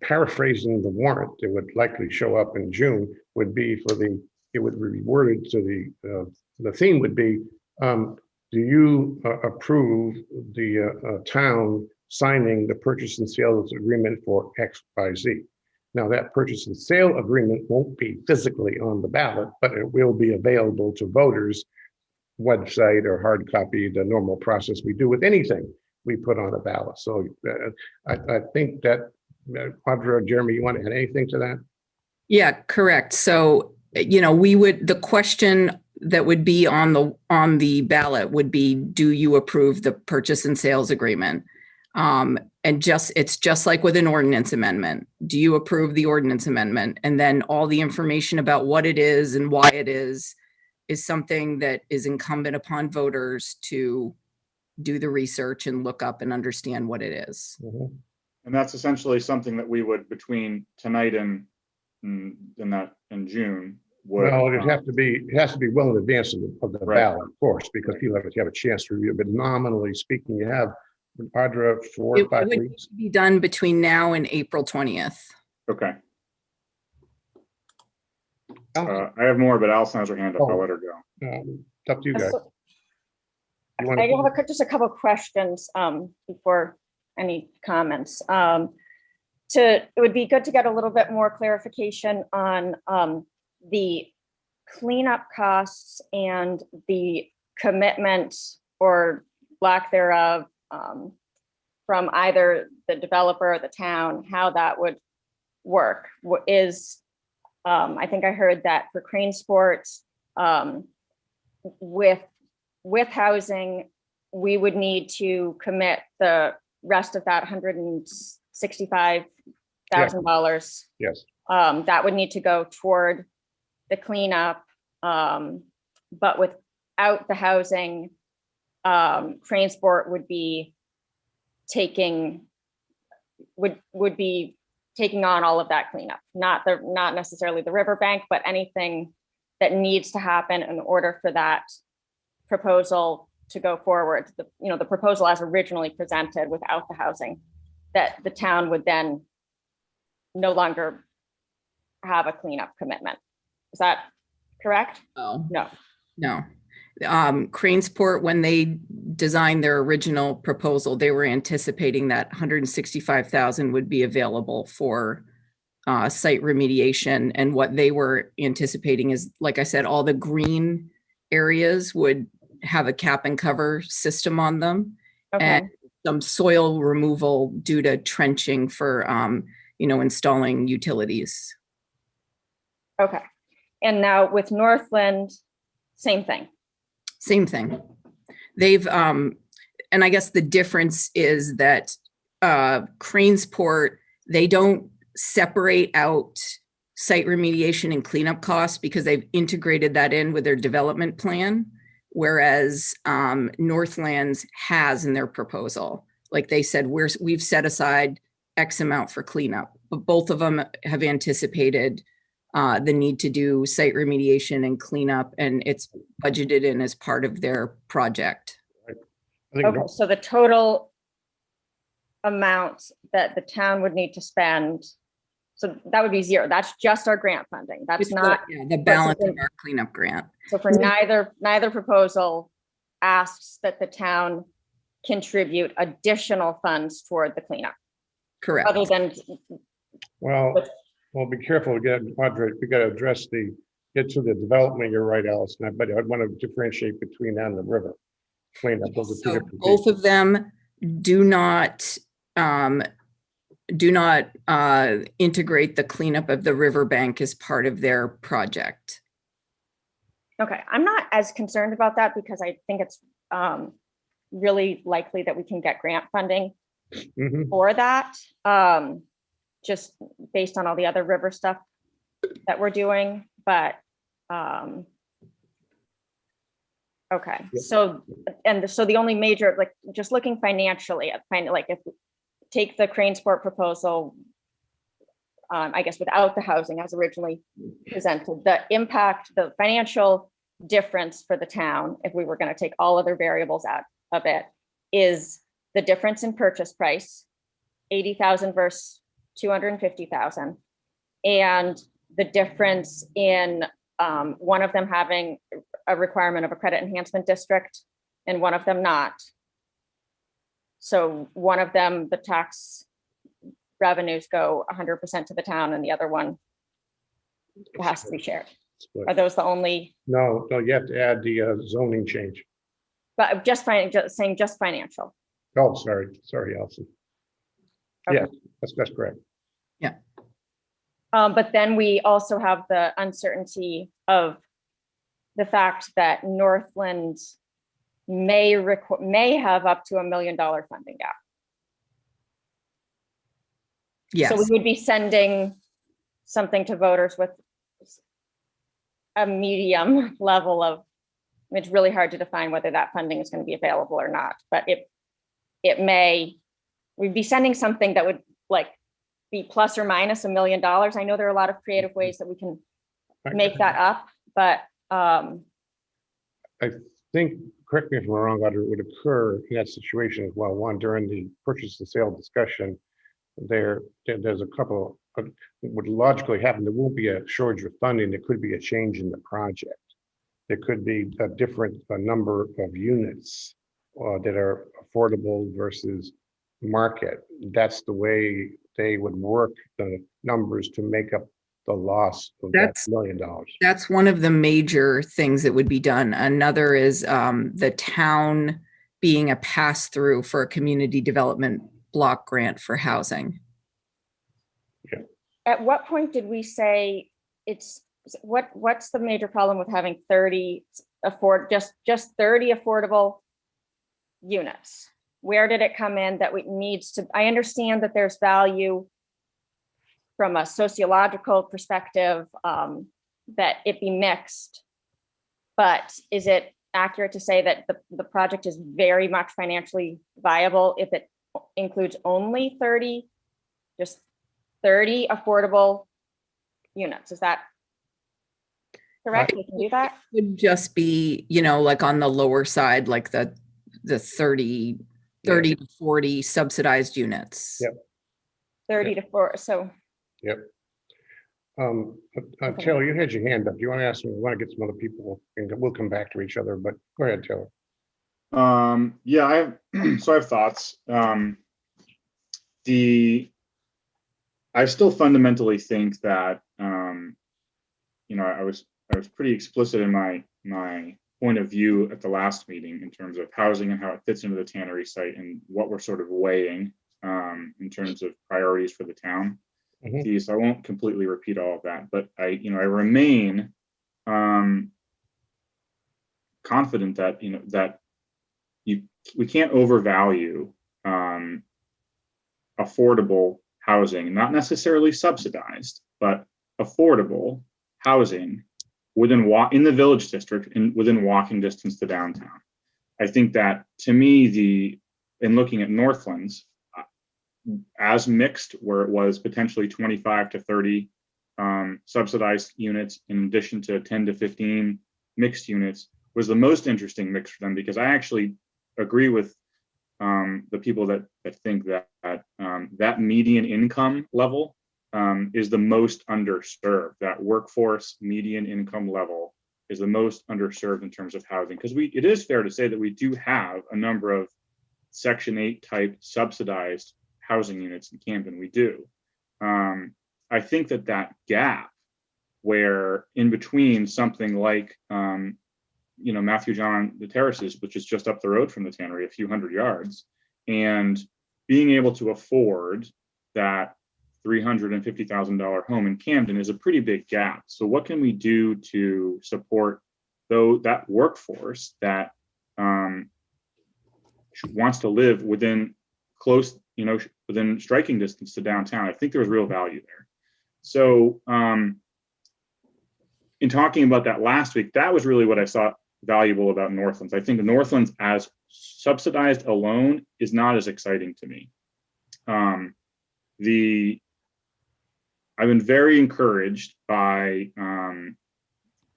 paraphrasing the warrant that would likely show up in June would be it would be worded to the theme would be, do you approve the town signing the purchase and sales agreement for X, Y, Z? Now, that purchase and sale agreement won't be physically on the ballot, but it will be available to voters, website or hard copy, the normal process we do with anything we put on a ballot. So I think that, Audra, Jeremy, you want to add anything to that? Yeah, correct. So, the question that would be on the ballot would be, do you approve the purchase and sales agreement? And it's just like with an ordinance amendment. Do you approve the ordinance amendment? And then all the information about what it is and why it is something that is incumbent upon voters to do the research and look up and understand what it is. Mm-hmm. And that's essentially something that we would, between tonight and June. Well, it has to be well in advance of the ballot, of course, because people have to have a chance to review it. But nominally speaking, you have, Audra, 4 or 5 weeks. It would be done between now and April 20th. Okay. I have more, but Allison has her hand up. I'll let her go. It's up to you guys. I have just a couple of questions before any comments. It would be good to get a little bit more clarification on the cleanup costs and the commitment or lack thereof from either the developer or the town, how that would work. I think I heard that for greensport, with housing, we would need to commit the rest of that $165,000. Yes. That would need to go toward the cleanup, but without the housing, greensport would be taking on all of that cleanup, not necessarily the riverbank, but anything that needs to happen in order for that proposal to go forward. The proposal as originally presented without the housing, that the town would then no longer have a cleanup commitment. Is that correct? No. Cranesport, when they designed their original proposal, they were anticipating that 165,000 would be available for site remediation. And what they were anticipating is, like I said, all the green areas would have a cap and cover system on them. Okay, And some soil removal due to trenching for, installing utilities. okay. And now with Northland, same thing. Same thing. They've, and I guess the difference is that Cranesport, they don't separate out site remediation and cleanup costs because they've integrated that in with their development plan. Whereas Northlands has in their proposal, like they said, we've set aside X amount for cleanup, but both of them have anticipated the need to do site remediation and cleanup, and it's budgeted in as part of their project. I think Okay, so the total amount that the town would need to spend, so that would be zero. That's just our grant funding. That's It's not, the balance of our cleanup grant. so for neither proposal asks that the town contribute additional funds toward the cleanup, Correct. other than, well, be careful, we gotta address get to the development, you're right, Allison, but I'd want to differentiate between that and the river cleanup. Those are two So different both things. of them do not integrate the cleanup of the riverbank as part of their project. okay, I'm not as concerned about that because I think it's really likely that we can get grant funding Mhm. for that, just based on all the other river stuff that we're doing, but, okay, Yep. so, so the only major, like, just looking financially, like, if we take the Cranesport proposal, I guess without the housing as originally presented, the impact, the financial difference for the town, if we were gonna take all other variables out of it, is the difference in purchase price, 80,000 versus 250,000. And the difference in one of them having a requirement of a credit enhancement district and one of them not. So one of them, the tax revenues go 100% to the town and the other one has to be shared. Split. Are those the only, No, you have to add the zoning change. but saying just financial? Oh, sorry, Allison. Okay. Yeah, that's correct. But then we also have the uncertainty of the fact that Northland may have up to $1 million funding gap. So we Yes, would be sending something to voters with a medium level of, it's really hard to define whether that funding is going to be available or not, but we'd be sending something that would be plus or minus $1 million. I know there are a lot of creative ways that we can make that up, but I think, correct me if I'm wrong, but it would occur in that situation as well. One, during the purchase and sale discussion, there's a couple of, would logically happen. There won't be a shortage of funding. There could be a change in the project. There could be a different number of units that are affordable versus market. That's the way they would work the numbers to make up the loss of that $1 million. that's one of the major things that would be done. Another is the town being a pass-through for a community development block grant for housing. at what point did we say what's the major problem with having 30 just 30 affordable units? Where did it come in that I understand that there's value from a sociological perspective, that it be mixed, but is it accurate to say that the project is very much financially viable if it includes only 30 affordable units? Is that correct? We can do that? Would just be, like on the lower side, like the 30 to 40 subsidized units. Yep. 30 to 4, so. Yep. Taylor, you had your hand up. Do you want to ask me? I want to get some other people, and we'll come back to each other, but go ahead, Taylor. Yeah, I have, so I have thoughts. I still fundamentally think that, you know, I was pretty explicit in my point of view at the last meeting in terms of housing and how it fits into the tannery site and what we're sort of weighing in terms of priorities for the town. So I won't completely repeat all of that, but I remain confident that, you know, that we can't overvalue affordable housing, not necessarily subsidized, but affordable housing in the village district and within walking distance to downtown. I think that, to me, in looking at Northlands, as mixed, where it was potentially 25 to 30 subsidized units in addition to 10 to 15 mixed units, was the most interesting mix for them, because I actually agree with the people that think that that median income level is the most underserved. That workforce median income level is the most underserved in terms of housing, because it is fair to say that we do have a number of Section 8 type subsidized housing units in Camden. We do. I think that gap, where in between something like you know, Matthew John the Terraces, which is just up the road from the tannery, a few hundred yards, and being able to afford that $350,000 home in Camden is a pretty big gap. So what can we do to support that workforce that wants to live within within striking distance to downtown? I think there's real value there. So in talking about that last week, that was really what I saw valuable about Northlands. I think the Northlands as subsidized alone is not as exciting to me. I've been very encouraged by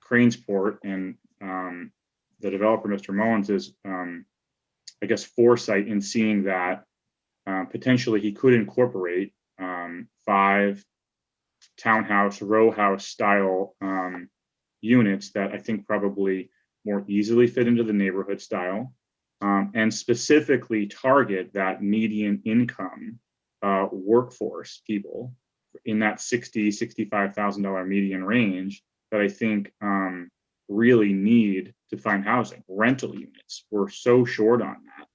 Greensport and the developer, Mr. Mullins's, I guess, foresight in seeing that potentially he could incorporate 5 townhouse, row house style units that I think probably more easily fit into the neighborhood style, and specifically target that median income workforce people in that $60,000-$65,000 median range that I think really need to find housing. Rental units, we're so short on that.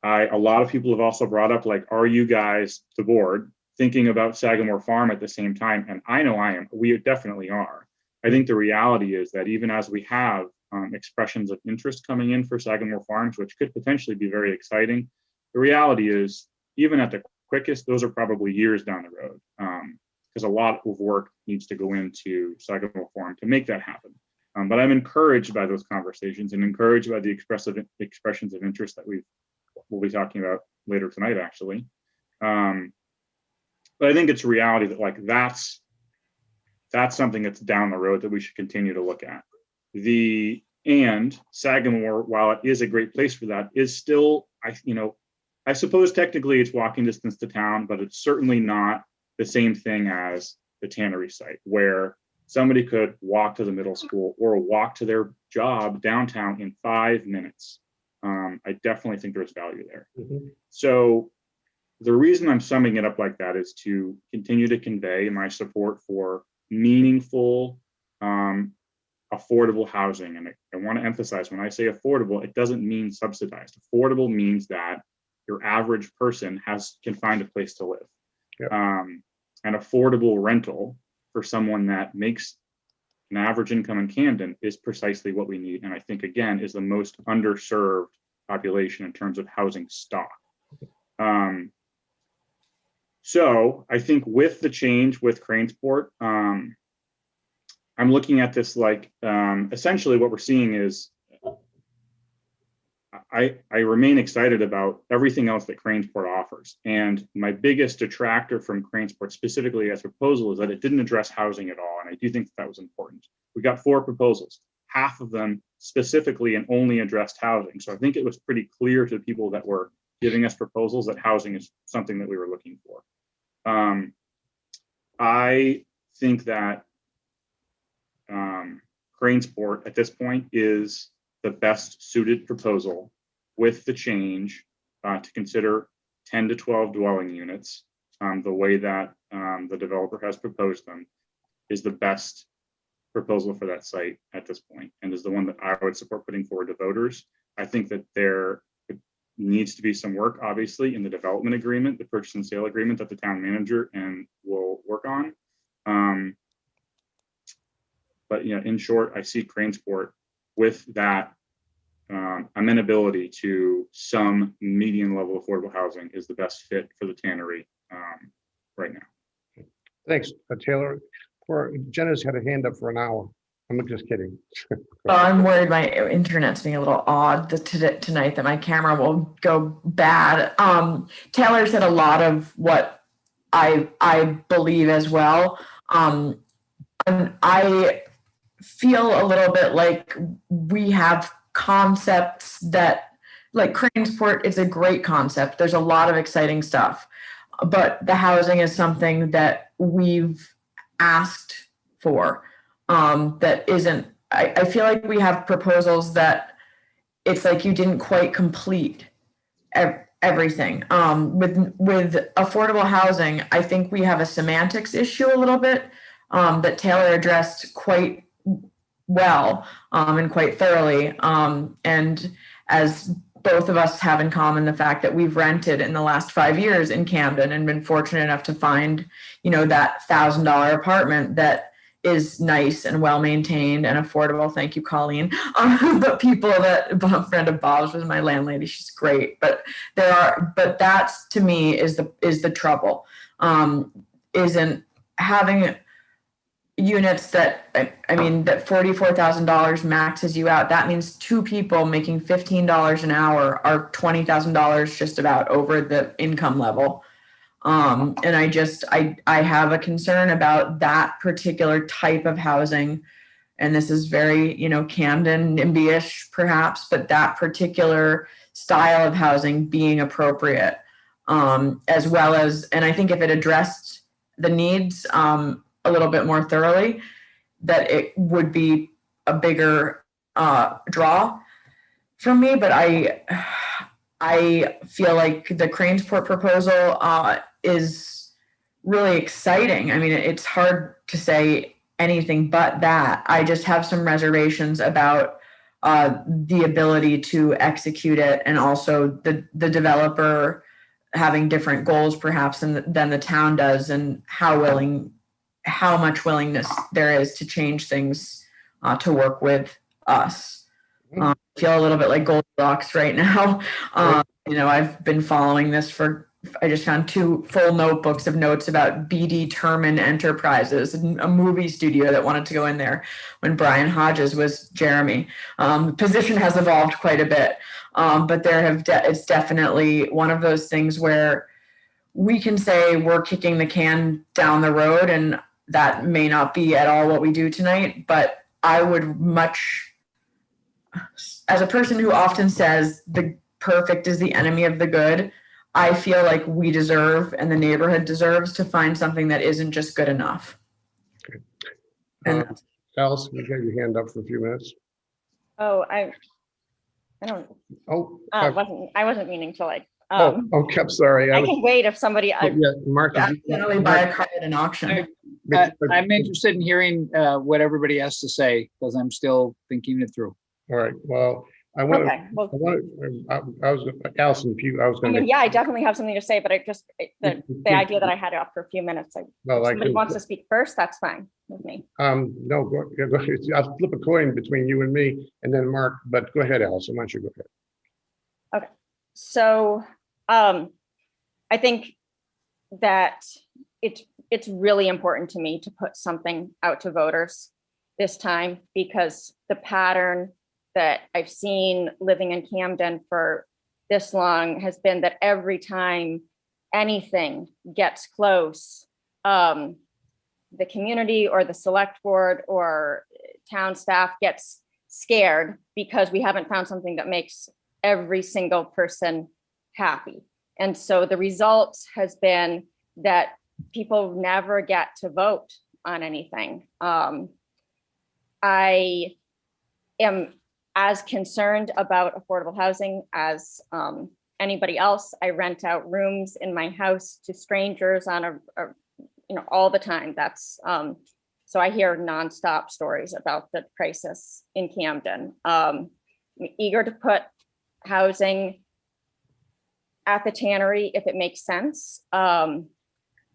A lot of people have also brought up, like, are you guys, the board, thinking about Sagamore Farm at the same time? And I know I am. We definitely are. I think the reality is that even as we have expressions of interest coming in for Sagamore Farms, which could potentially be very exciting, the reality is, even at the quickest, those are probably years down the road, because a lot of work needs to go into Sagamore Farm to make that happen. But I'm encouraged by those conversations and encouraged by the expressions of interest that we'll be talking about later tonight, actually. But I think it's a reality that, like, that's something that's down the road that we should continue to look at. And Sagamore, while it is a great place for that, is still, I suppose technically it's walking distance to town, but it's certainly not the same thing as the tannery site, where somebody could walk to the middle school or walk to their job downtown in 5 minutes. I definitely think there's value there. So the reason I'm summing it up like that is to continue to convey my support for meaningful, affordable housing. And I want to emphasize, when I say affordable, it doesn't mean subsidized. Affordable means that your average person can find a place to live. Yep. An affordable rental for someone that makes an average income in Camden is precisely what we need. And I think, again, is the most underserved population in terms of housing stock. So I think with the change with Greensport, I'm looking at this like, essentially what we're seeing is, I remain excited about everything else that Greensport offers. And my biggest detractor from Greensport, specifically as a proposal, is that it didn't address housing at all. And I do think that was important. We got 4 proposals, half of them specifically and only addressed housing. So I think it was pretty clear to the people that were giving us proposals that housing is something that we were looking for. I think that greensport at this point is the best suited proposal with the change to consider 10 to 12 dwelling units. The way that the developer has proposed them is the best proposal for that site at this point, and is the one that I would support putting forward to voters. I think that there needs to be some work, obviously, in the development agreement, the purchase and sale agreement that the town manager and will work on. But in short, I see greensport with that amenability to some median level affordable housing is the best fit for the tannery right now. Thanks, Taylor. Jenna's had a hand up for an hour. I'm just kidding. Well, I'm worried my internet's being a little odd tonight, that my camera will go bad. Taylor said a lot of what I believe as well. And I feel a little bit like we have concepts that, like greensport is a great concept. There's a lot of exciting stuff, but the housing is something that we've asked for. That isn't, I feel like we have proposals that it's like you didn't quite complete everything. With affordable housing, I think we have a semantics issue a little bit that Taylor addressed quite well and quite thoroughly. And as both of us have in common the fact that we've rented in the last 5 years in Camden and been fortunate enough to find, that $1,000 apartment that is nice and well maintained and affordable. Thank you, Colleen. But people a friend of Bob's was my landlady. She's great. But that's to me is the trouble. Isn't having units that that $44,000 maxes you out. That means two people making $15 an hour are $20,000 just about over the income level. And I have a concern about that particular type of housing. And this is very, Camden NIMBY-ish perhaps, but that particular style of housing being appropriate, as well as, and I think if it addressed the needs a little bit more thoroughly, that it would be a bigger draw for me. But I feel like the greensport proposal is really exciting. I mean, it's hard to say anything but that. I just have some reservations about the ability to execute it, and also the developer having different goals perhaps than the town does, and how much willingness there is to change things to work with us. I feel a little bit like Goldilocks right now. I've been following this I just found 2 full notebooks of notes about BD Terman Enterprises, a movie studio that wanted to go in there when Brian Hodges was Jeremy. The position has evolved quite a bit, but it's definitely one of those things where we can say we're kicking the can down the road, and that may not be at all what we do tonight, but I would as a person who often says the perfect is the enemy of the good, I feel like we deserve, and the neighborhood deserves, to find something that isn't just good enough. Okay. Alice, you got your hand up for a few minutes. Oh, I don't. Oh, I wasn't meaning to like. okay, I'm sorry. I can wait if somebody. Mark. Generally buy a car at an auction. I'm interested in hearing what everybody has to say, because I'm still thinking it through. All right. Well, Allison, I definitely have something to say, but the idea that I had it up for a few minutes. If somebody wants to speak first, that's fine with me. No, go ahead. I'll flip a coin between you and me, and then Mark. But go ahead, Allison. Why don't you go ahead? Okay. So, I think that it's really important to me to put something out to voters this time, because the pattern that I've seen living in Camden for this long has been that every time anything gets close, the community or the select board or town staff gets scared because we haven't found something that makes every single person happy. And so the result has been that people never get to vote on anything. I am as concerned about affordable housing as anybody else. I rent out rooms in my house to strangers on all the time. That's so I hear nonstop stories about the crisis in Camden. I'm eager to put housing at the tannery if it makes sense. A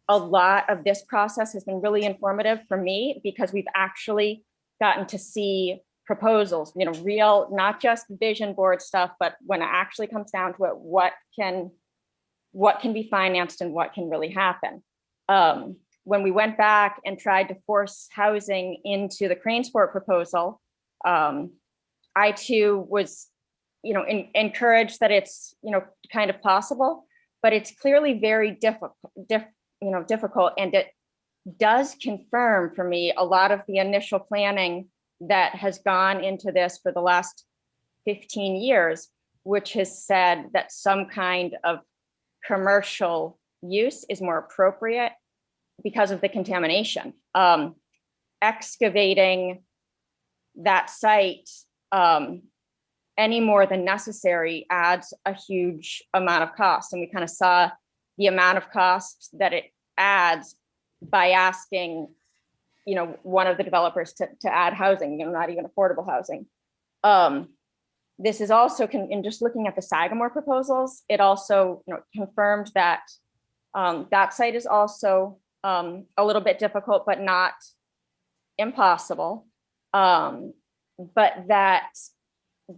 lot of this process has been really informative for me because we've actually gotten to see proposals, real, not just vision board stuff, but when it actually comes down to it, what can be financed and what can really happen. When we went back and tried to force housing into the greensport proposal, I too was, encouraged that it's, kind of possible, but it's clearly very difficult, and it does confirm for me a lot of the initial planning that has gone into this for the last 15 years, which has said that some kind of commercial use is more appropriate because of the contamination. Excavating that site any more than necessary adds a huge amount of cost. And we kind of saw the amount of cost that it adds by asking, one of the developers to add housing, not even affordable housing. This is also, in just looking at the Sagamore proposals, it also confirmed that that site is also a little bit difficult, but not impossible. But that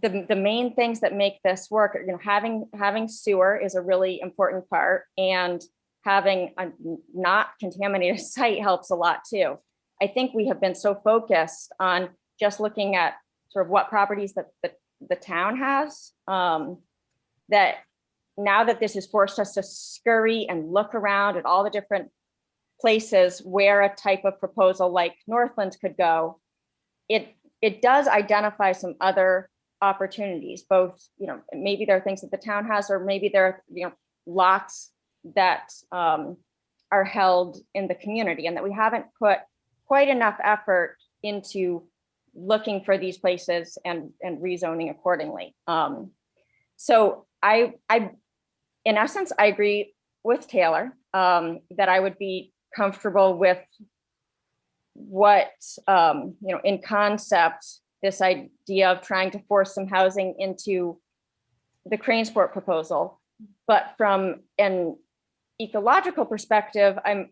the main things that make this work, having sewer is a really important part, and having a not contaminated site helps a lot too. I think we have been so focused on just looking at sort of what properties that the town has, that now that this has forced us to scurry and look around at all the different places where a type of proposal like Northlands could go, it does identify some other opportunities, both, maybe there are things that the town has, or maybe there are, lots that are held in the community, and that we haven't put quite enough effort into looking for these places and rezoning accordingly. So I, in essence, I agree with Taylor that I would be comfortable with what, in concept, this idea of trying to force some housing into the greensport proposal. But from an ecological perspective, I'm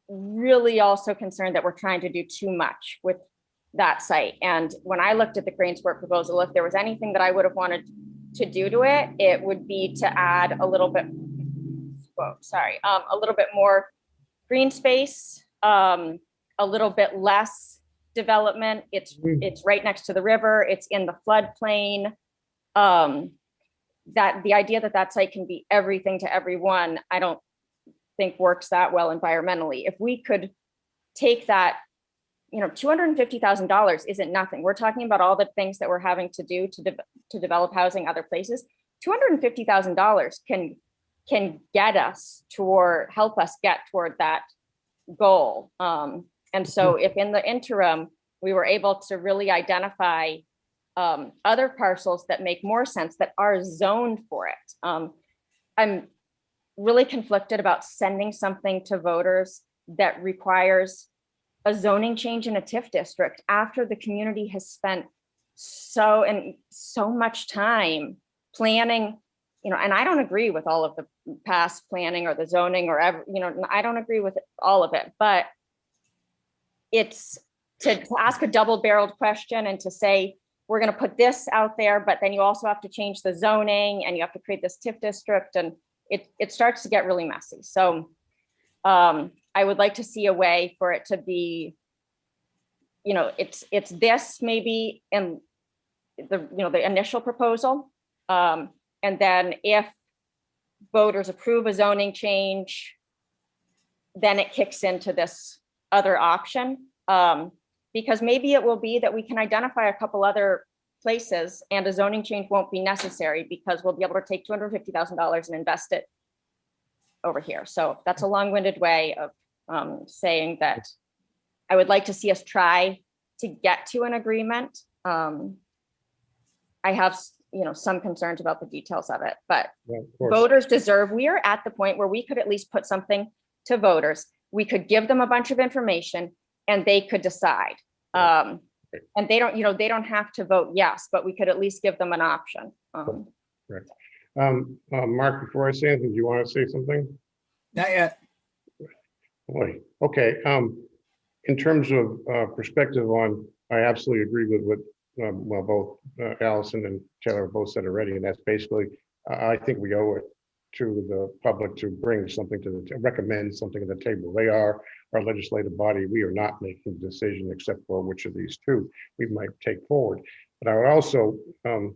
really also concerned that we're trying to do too much with that site. And when I looked at the greensport proposal, if there was anything that I would have wanted to do to it, it would be to add a little bit, a little bit more green space, a little bit less development. It's right next to the river. It's in the floodplain. That the idea that site can be everything to everyone, I don't think works that well environmentally. If we could take that, $250,000 isn't nothing. We're talking about all the things that we're having to do to develop housing other places. $250,000 can get us help us get toward that goal. And so if in the interim, we were able to really identify other parcels that make more sense, that are zoned for it. I'm really conflicted about sending something to voters that requires a zoning change in a TIF district after the community has spent so much time planning, and I don't agree with all of the past planning or the zoning or I don't agree with all of it, but it's to ask a double-barreled question and to say, we're going to put this out there, but then you also have to change the zoning and you have to create this TIF district, and it starts to get really messy. So I would like to see a way for it to be, it's this maybe in the initial proposal. And then if voters approve a zoning change, then it kicks into this other option. Because maybe it will be that we can identify a couple other places and a zoning change won't be necessary because we'll be able to take $250,000 and invest it over here. So that's a long-winded way of saying that I would like to see us try to get to an agreement. I have, some concerns about the details of it, but Well, of course. voters deserve, we are at the point where we could at least put something to voters. We could give them a bunch of information and they could decide. And they don't have to vote yes, but we could at least give them an option. Mark, before I say anything, do you want to say something? Not yet. Boy, okay. In terms of perspective on, I absolutely agree with what, both Allison and Taylor both said already, and that's basically, I think we owe it to the public to bring something to recommend something to the table. They are our legislative body. We are not making a decision except for which of these two we might take forward. But I would also, to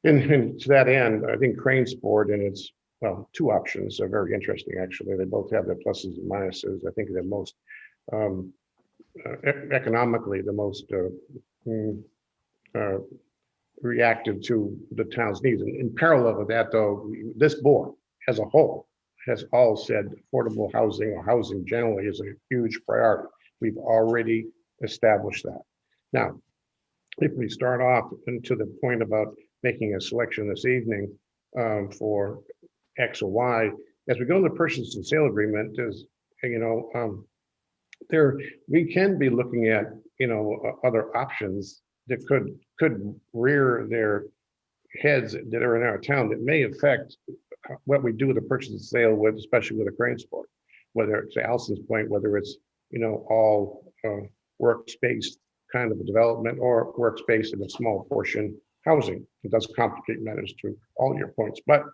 that end, I think greensport and its, two options are very interesting, actually. They both have their pluses and minuses. I think they're most economically the most reactive to the town's needs. And in parallel with that, though, this board as a whole has all said affordable housing or housing generally is a huge priority. We've already established that. Now, if we start off and to the point about making a selection this evening for X or Y, as we go to the purchase and sale agreement, is we can be looking at other options that could rear their heads that are in our town that may affect what we do with the purchase and sale with, especially with a greensport. Whether it's Allison's point, whether it's all workspace kind of a development or workspace in a small portion housing. It does complicate matters to all your points, but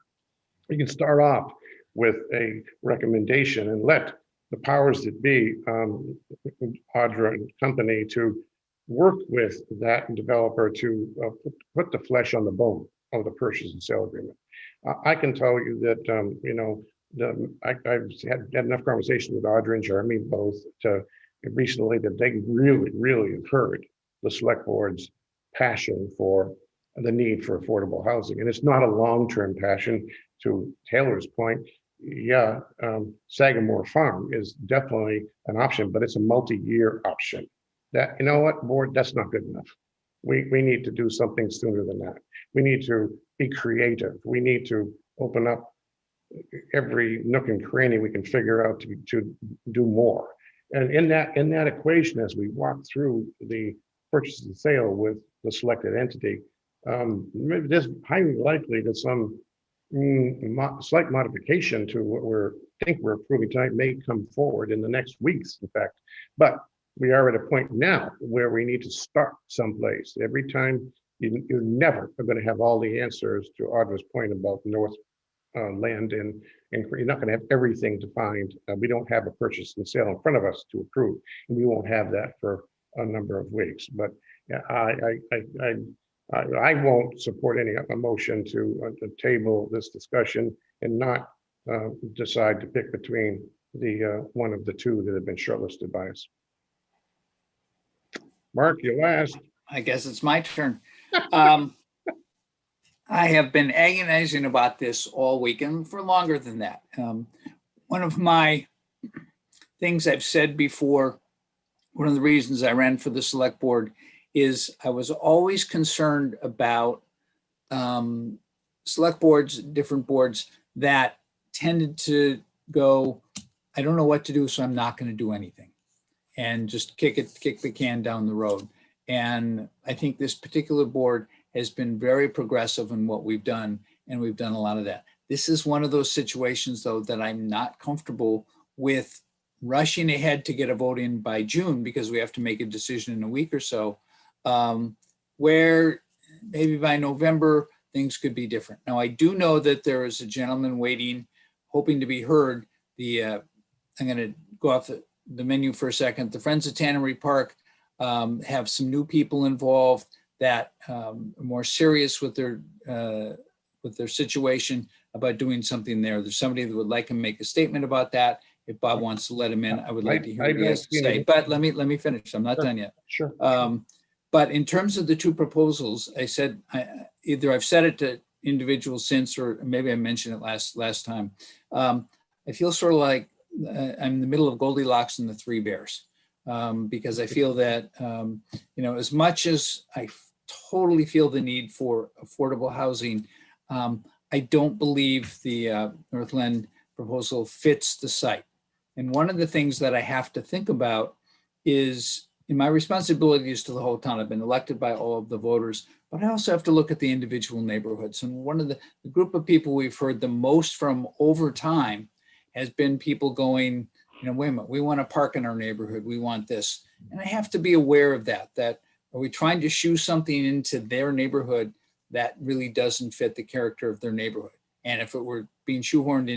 you can start off with a recommendation and let the powers that be, Audra and company, to work with that developer to put the flesh on the bone of the purchase and sale agreement. I can tell you that, I've had enough conversations with Audra and Jeremy both recently that they really, really have heard the select board's passion for the need for affordable housing. And it's not a long-term passion. To Taylor's point, yeah, Sagamore Farm is definitely an option, but it's a multi-year option. That, board, that's not good enough. We need to do something sooner than that. We need to be creative. We need to open up every nook and cranny we can figure out to do more. And in that equation, as we walk through the purchase and sale with the selected entity, there's highly likely that some slight modification to what we're approving tonight may come forward in the next weeks, in fact. But we are at a point now where we need to start someplace. Every time you never are going to have all the answers to Audra's point about North land, and you're not going to have everything defined. We don't have a purchase and sale in front of us to approve, and we won't have that for a number of weeks. But yeah, I won't support any motion to table this discussion and not decide to pick between the one of the two that have been shortlisted by us. Mark, you're last. I guess it's my turn. I have been agonizing about this all weekend for longer than that. One of my things I've said before, one of the reasons I ran for the select board is I was always concerned about select boards, different boards that tended to go, I don't know what to do, so I'm not going to do anything, and just kick the can down the road. And I think this particular board has been very progressive in what we've done, and we've done a lot of that. This is one of those situations, though, that I'm not comfortable with rushing ahead to get a vote in by June, because we have to make a decision in a week or so, where maybe by November, things could be different. Now, I do know that there is a gentleman waiting, hoping to be heard. I'm going to go off the menu for a second. The Friends of Tannery Park have some new people involved that are more serious with their situation about doing something there. There's somebody that would like to make a statement about that. If Bob wants to let him in, I would like to hear what he has to say. But let me finish. I'm not done yet. Sure. But in terms of the two proposals, I said, either I've said it to individuals since, or maybe I mentioned it last time. I feel sort of like I'm in the middle of Goldilocks and the Three Bears. Because I feel that, as much as I totally feel the need for affordable housing, I don't believe the Northland proposal fits the site. And one of the things that I have to think about is in my responsibilities to the whole town. I've been elected by all of the voters, but I also have to look at the individual neighborhoods. And one of the group of people we've heard the most from over time has been people going, wait a minute, we want to park in our neighborhood. We want this. And I have to be aware of that are we trying to shoe something into their neighborhood that really doesn't fit the character of their neighborhood? And if it were being shoehorned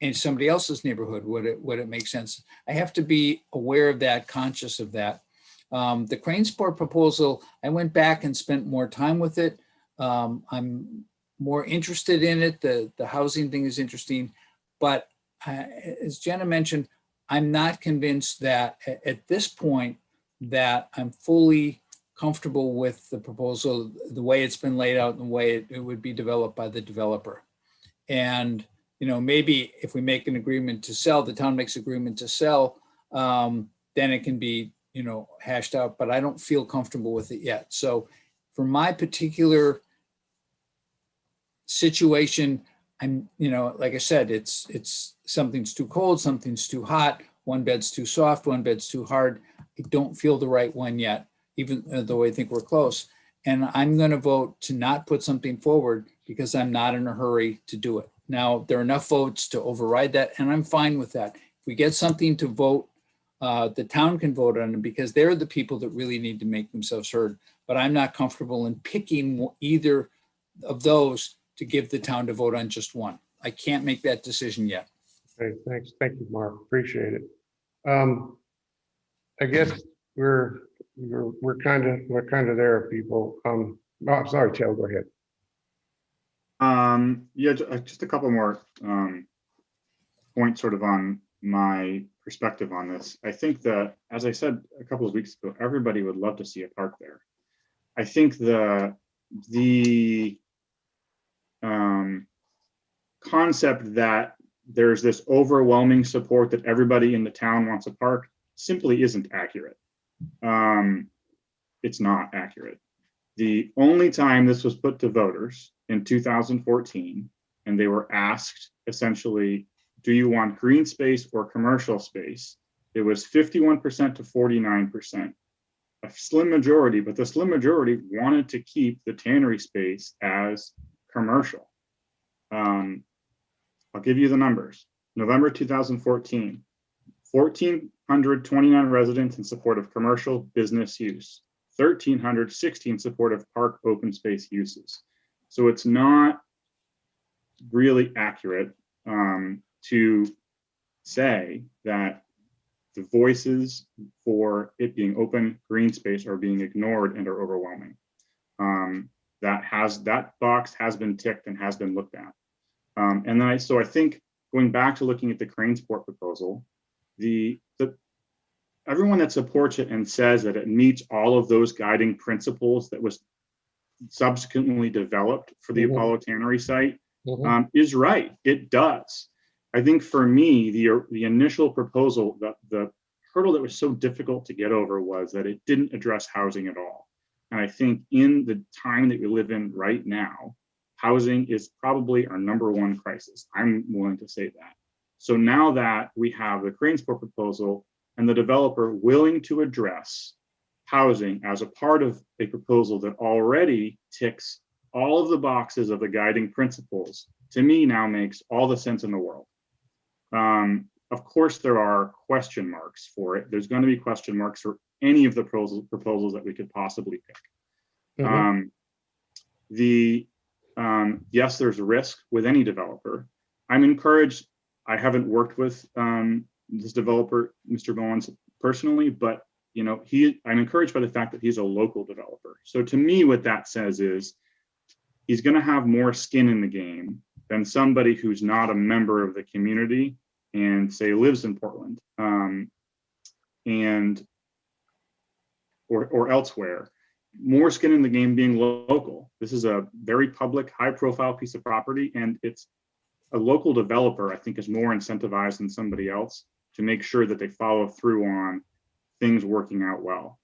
in somebody else's neighborhood, would it make sense? I have to be aware of that, conscious of that. The greensport proposal, I went back and spent more time with it. I'm more interested in it. The housing thing is interesting, but as Jenna mentioned, I'm not convinced that at this point that I'm fully comfortable with the proposal, the way it's been laid out and the way it would be developed by the developer. And, maybe if we make an agreement to sell, the town makes agreement to sell, then it can be, hashed out, but I don't feel comfortable with it yet. So for my particular situation, I'm, like I said, it's something's too cold, something's too hot, one bed's too soft, one bed's too hard. I don't feel the right one yet, even though I think we're close. And I'm going to vote to not put something forward because I'm not in a hurry to do it. Now, there are enough votes to override that, and I'm fine with that. If we get something to vote, the town can vote on it because they're the people that really need to make themselves heard. But I'm not comfortable in picking either of those to give the town to vote on just one. I can't make that decision yet. Okay, thanks. Thank you, Mark. Appreciate it. I guess we're kind of there, people. Oh, I'm sorry, Tail, go ahead. Yeah, just a couple more points sort of on my perspective on this. I think that, as I said a couple of weeks ago, everybody would love to see a park there. I think the concept that there's this overwhelming support that everybody in the town wants a park simply isn't accurate. It's not accurate. The only time this was put to voters in 2014, and they were asked essentially, do you want green space or commercial space? It was 51% to 49%. A slim majority, but the slim majority wanted to keep the tannery space as commercial. I'll give you the numbers. November 2014, 1,429 residents in support of commercial business use, 1,316 support of park open space uses. So it's not really accurate to say that the voices for it being open green space are being ignored and are overwhelming. That box has been ticked and has been looked at. And then I think going back to looking at the greensport proposal, everyone that supports it and says that it meets all of those guiding principles that was subsequently developed for the Apollo Tannery site is right. It does. I think for me, the initial proposal, the hurdle that was so difficult to get over was that it didn't address housing at all. And I think in the time that we live in right now, housing is probably our #1 crisis. I'm willing to say that. So now that we have the greensport proposal and the developer willing to address housing as a part of a proposal that already ticks all of the boxes of the guiding principles, to me now makes all the sense in the world. Of course, there are question marks for it. There's going to be question marks for any of the proposals that we could possibly pick. Yes, there's risk with any developer. I'm encouraged. I haven't worked with this developer, Mr. Bowens, personally, but I'm encouraged by the fact that he's a local developer. So to me, what that says is he's going to have more skin in the game than somebody who's not a member of the community and say lives in Portland or elsewhere. More skin in the game being local. This is a very public, high-profile piece of property, and it's a local developer, I think, is more incentivized than somebody else to make sure that they follow through on things working out well.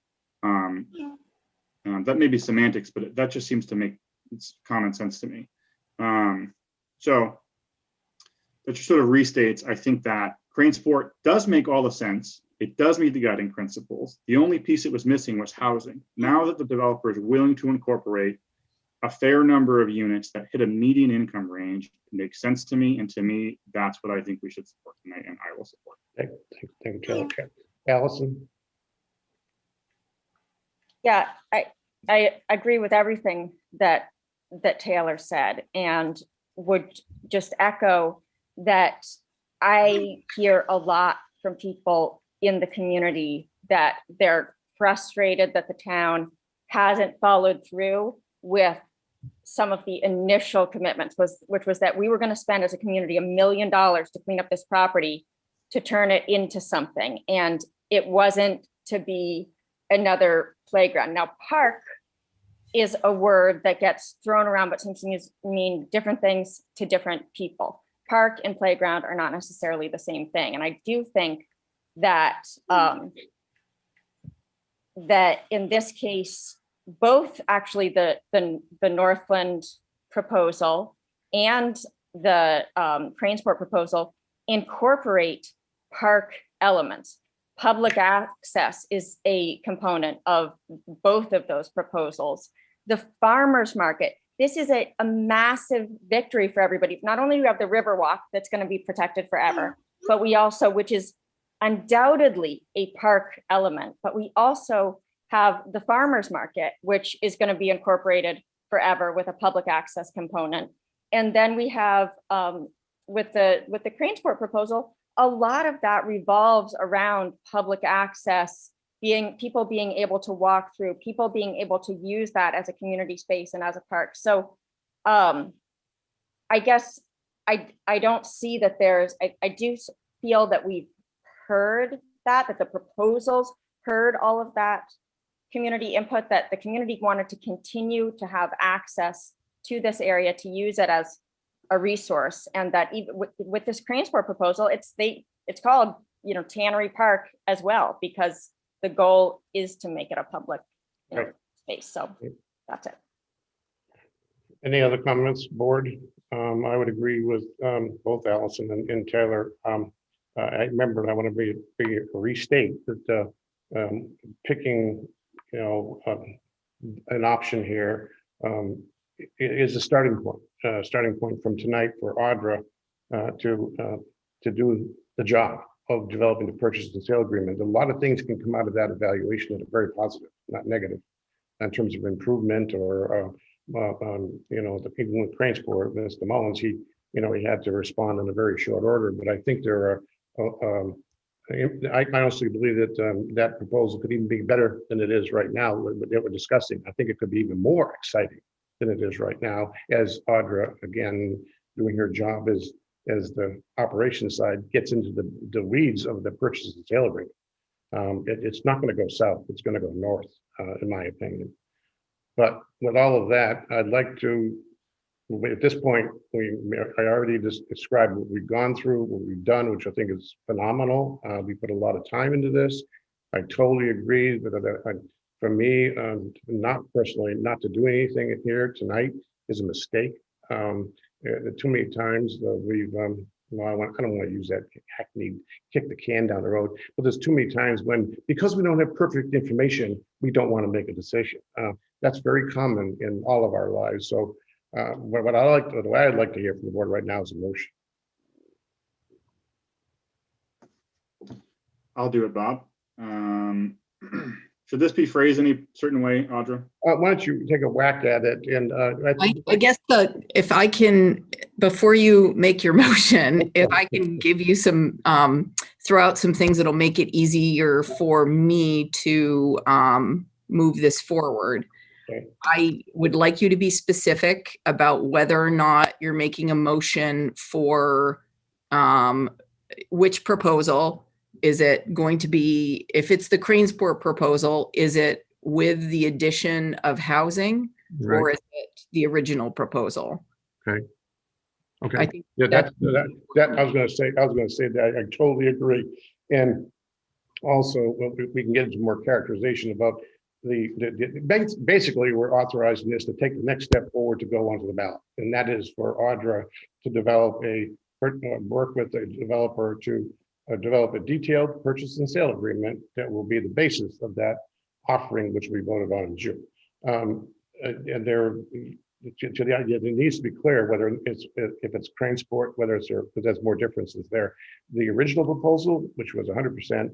That may be semantics, but that just seems to make common sense to me. So that just sort of restates, I think that greensport does make all the sense. It does meet the guiding principles. The only piece it was missing was housing. Now that the developer is willing to incorporate a fair number of units that hit a median income range, it makes sense to me. And to me, that's what I think we should support tonight, and I will support. Thank you, Taylor. Allison? Yeah, I agree with everything that Taylor said, and would just echo that I hear a lot from people in the community that they're frustrated that the town hasn't followed through with some of the initial commitments, which was that we were going to spend as a community $1 million to clean up this property, to turn it into something. And it wasn't to be another playground. Now, park is a word that gets thrown around, but seems to mean different things to different people. Park and playground are not necessarily the same thing. And I do think that that in this case, both actually the Northland proposal and the Cranesport proposal incorporate park elements. Public access is a component of both of those proposals. The farmers market, this is a massive victory for everybody. Not only do we have the Riverwalk that's going to be protected forever, but we also, which is undoubtedly a park element, but we also have the farmers market, which is going to be incorporated forever with a public access component. And then we have with the Cranesport proposal, a lot of that revolves around public access, people being able to walk through, people being able to use that as a community space and as a park. So I guess I don't see that I do feel that we've heard that the proposals heard all of that community input, that the community wanted to continue to have access to this area, to use it as a resource, and that even with this Cranesport proposal, it's called, Tannery Park as well, because the goal is to make it a public space. So that's it. Any other comments, board? I would agree with both Allison and Taylor. I remember, I want to restate that picking, an option here is a starting point from tonight for Audra to do the job of developing the purchase and sale agreement. A lot of things can come out of that evaluation that are very positive, not negative, in terms of improvement or the people with Cranesport, Mr. Mullins, he had to respond in a very short order. But I think there are, I honestly believe that that proposal could even be better than it is right now that we're discussing. I think it could be even more exciting than it is right now, as Audra, again, doing her job as the operations side gets into the weeds of the purchase and sale agreement. It's not going to go south, it's going to go north, in my opinion. But with all of that, I'd like to, at this point, I already just described what we've gone through, what we've done, which I think is phenomenal. We put a lot of time into this. I totally agree that for me, not personally, not to do anything here tonight is a mistake. Too many times we've, I don't want to use that hackneyed kick the can down the road, but there's too many times when, because we don't have perfect information, we don't want to make a decision. That's very common in all of our lives. So the way I'd like to hear from the board right now is a motion. I'll do it, Bob. Should this be phrased any certain way, Audra? Why don't you take a whack at it? And I guess if I can, before you make your motion, if I can give you some, throw out some things that'll make it easier for me to move this forward. Okay. I would like you to be specific about whether or not you're making a motion for which proposal. Is it going to be, if it's the Cranesport proposal, is it with the addition of housing, Right. or is it the original proposal? Okay. Okay. I think Yeah, that- I was gonna say that I totally agree. And also, well, we can get into more characterization about basically, we're authorizing this to take the next step forward to go onto the ballot. And that is for Audra to develop work with the developer to develop a detailed purchase and sale agreement that will be the basis of that offering, which we voted on in June. And there, to the idea, it needs to be clear whether if it's CraneSport, whether it's there, because there's more differences there. The original proposal, which was 100%,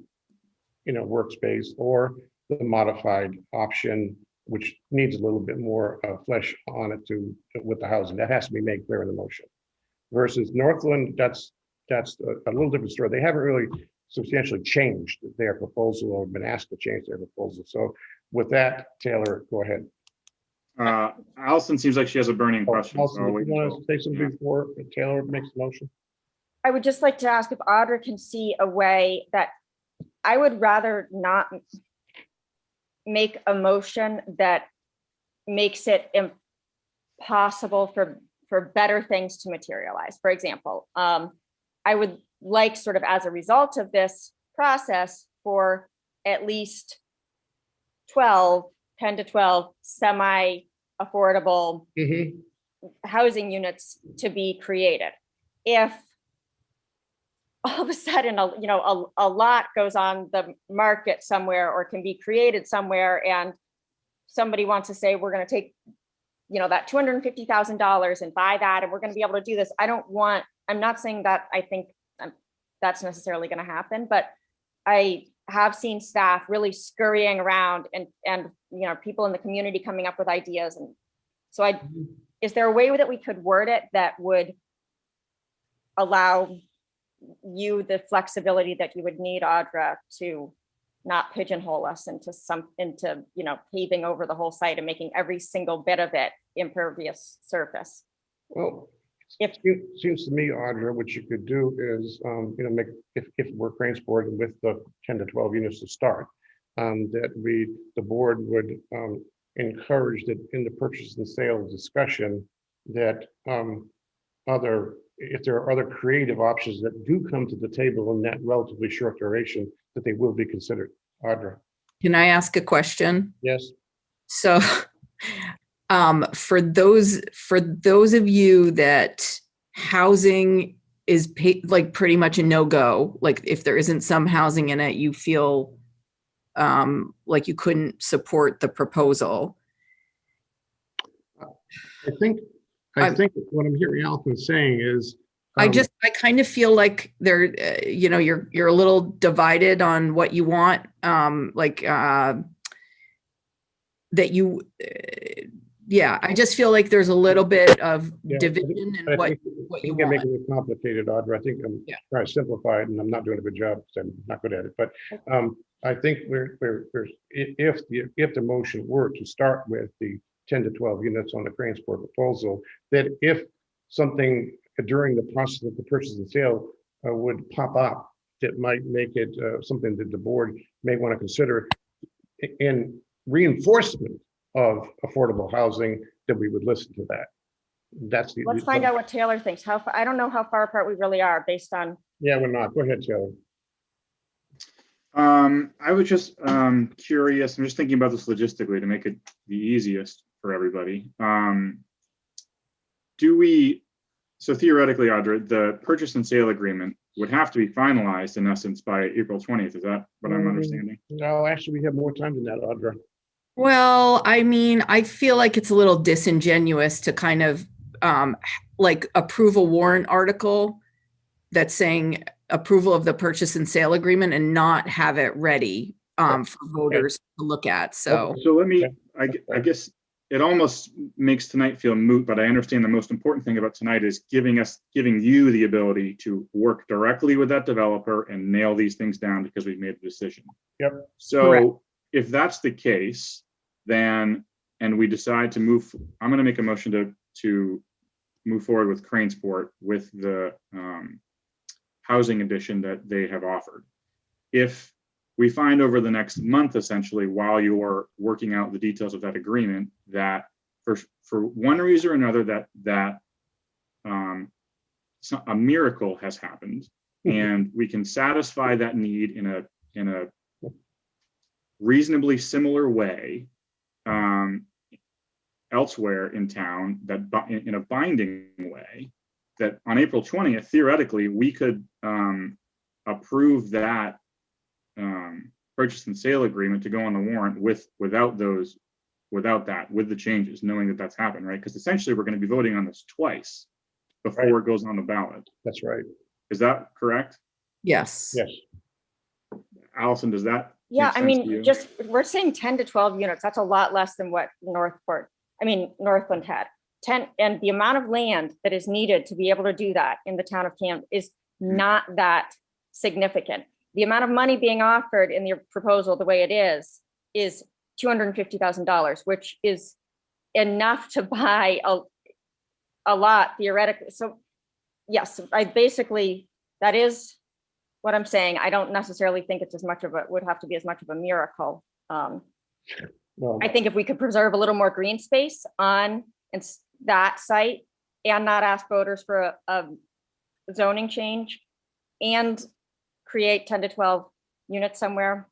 workspace, or the modified option, which needs a little bit more flesh on it with the housing. That has to be made clear in the motion. Versus Northland, that's a little different story. They haven't really substantially changed their proposal or been asked to change their proposal. So with that, Taylor, go ahead. Allison seems like she has a burning question. Also, So you want to say something before Taylor makes the motion? I would just like to ask if Audra can see a way that I would rather not make a motion that makes it impossible for better things to materialize. For example, I would like, sort of as a result of this process, for at least 10 to 12 semi-affordable housing units to be created. If all of a sudden, a lot goes on the market somewhere or can be created somewhere, and somebody wants to say, we're going to take, that $250,000 and buy that, and we're going to be able to do this. I'm not saying that I think that's necessarily going to happen, but I have seen staff really scurrying around and people in the community coming up with ideas. And so is there a way that we could word it that would allow you the flexibility that you would need, Audra, to not pigeonhole us into paving over the whole site and making every single bit of it impervious surface? Well, it seems to me, Audra, what you could do is, make, if we're CraneSport with the 10 to 12 units to start, that the board would encourage that in the purchase and sale discussion that if there are other creative options that do come to the table in that relatively short duration, that they will be considered. Audra. Can I ask a question? Yes. So for those of you that housing is like pretty much a no-go, like if there isn't some housing in it, you feel like you couldn't support the proposal. I think what I'm hearing Alvin saying is, I kind of feel like you're a little divided on what you want, I just feel like there's a little bit of division in what you want. Making it complicated, Audra. I think I'm trying to simplify it, and I'm not doing a good job because I'm not good at it. But I think if the motion were to start with the 10 to 12 units on the CraneSport proposal, that if something during the process of the purchase and sale would pop up that might make it something that the board may want to consider in reinforcement of affordable housing, that we would listen to that. Let's find out what Taylor thinks. I don't know how far apart we really are based on. Yeah, we're not. Go ahead, Taylor. I was just curious. I'm just thinking about this logistically to make it the easiest for everybody. So theoretically, Audra, the purchase and sale agreement would have to be finalized in essence by April 20th. Is that what I'm understanding? No, actually, we have more time than that, Audra. Well, I mean, I feel like it's a little disingenuous to kind of approve a warrant article that's saying approval of the purchase and sale agreement and not have it ready for voters to look at. So let me, I guess it almost makes tonight feel moot, but I understand the most important thing about tonight is giving you the ability to work directly with that developer and nail these things down because we've made a decision. Yep. So correct. If that's the case, then, and we decide to move, I'm going to make a motion to move forward with CraneSport with the housing addition that they have offered. If we find over the next month, essentially, while you're working out the details of that agreement, that for one reason or another, that a miracle has happened and we can satisfy that need in a reasonably similar way elsewhere in town, that in a binding way, that on April 20th, theoretically, we could approve that purchase and sale agreement to go on the warrant without the changes, knowing that that's happened, right? Because essentially we're going to be voting on this twice before it goes on the ballot. That's right. Is that correct? Yes. Yes. Allison, does that Yeah, make I sense to mean, you? just, we're saying 10 to 12 units. That's a lot less than what Northland had. 10, and the amount of land that is needed to be able to do that in the town of Camden is not that significant. The amount of money being offered in the proposal, the way it is $250,000, which is enough to buy a lot theoretically. So yes, that is what I'm saying. I don't necessarily think it's would have to be as much of a miracle. Well, I think if we could preserve a little more green space on that site and not ask voters for a zoning change and create 10 to 12 units somewhere,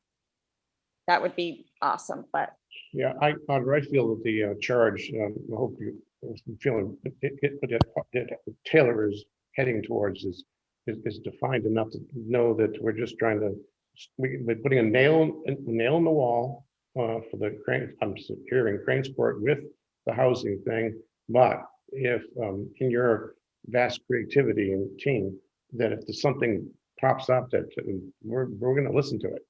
that would be awesome. But yeah, I feel that the charge, I hope you feeling that Taylor is heading towards is defined enough to know that we're just trying to, we're putting a nail in the wall for the I'm securing greensport with the housing thing. But if in your vast creativity and team, that if there's something pops up that we're going to listen to it,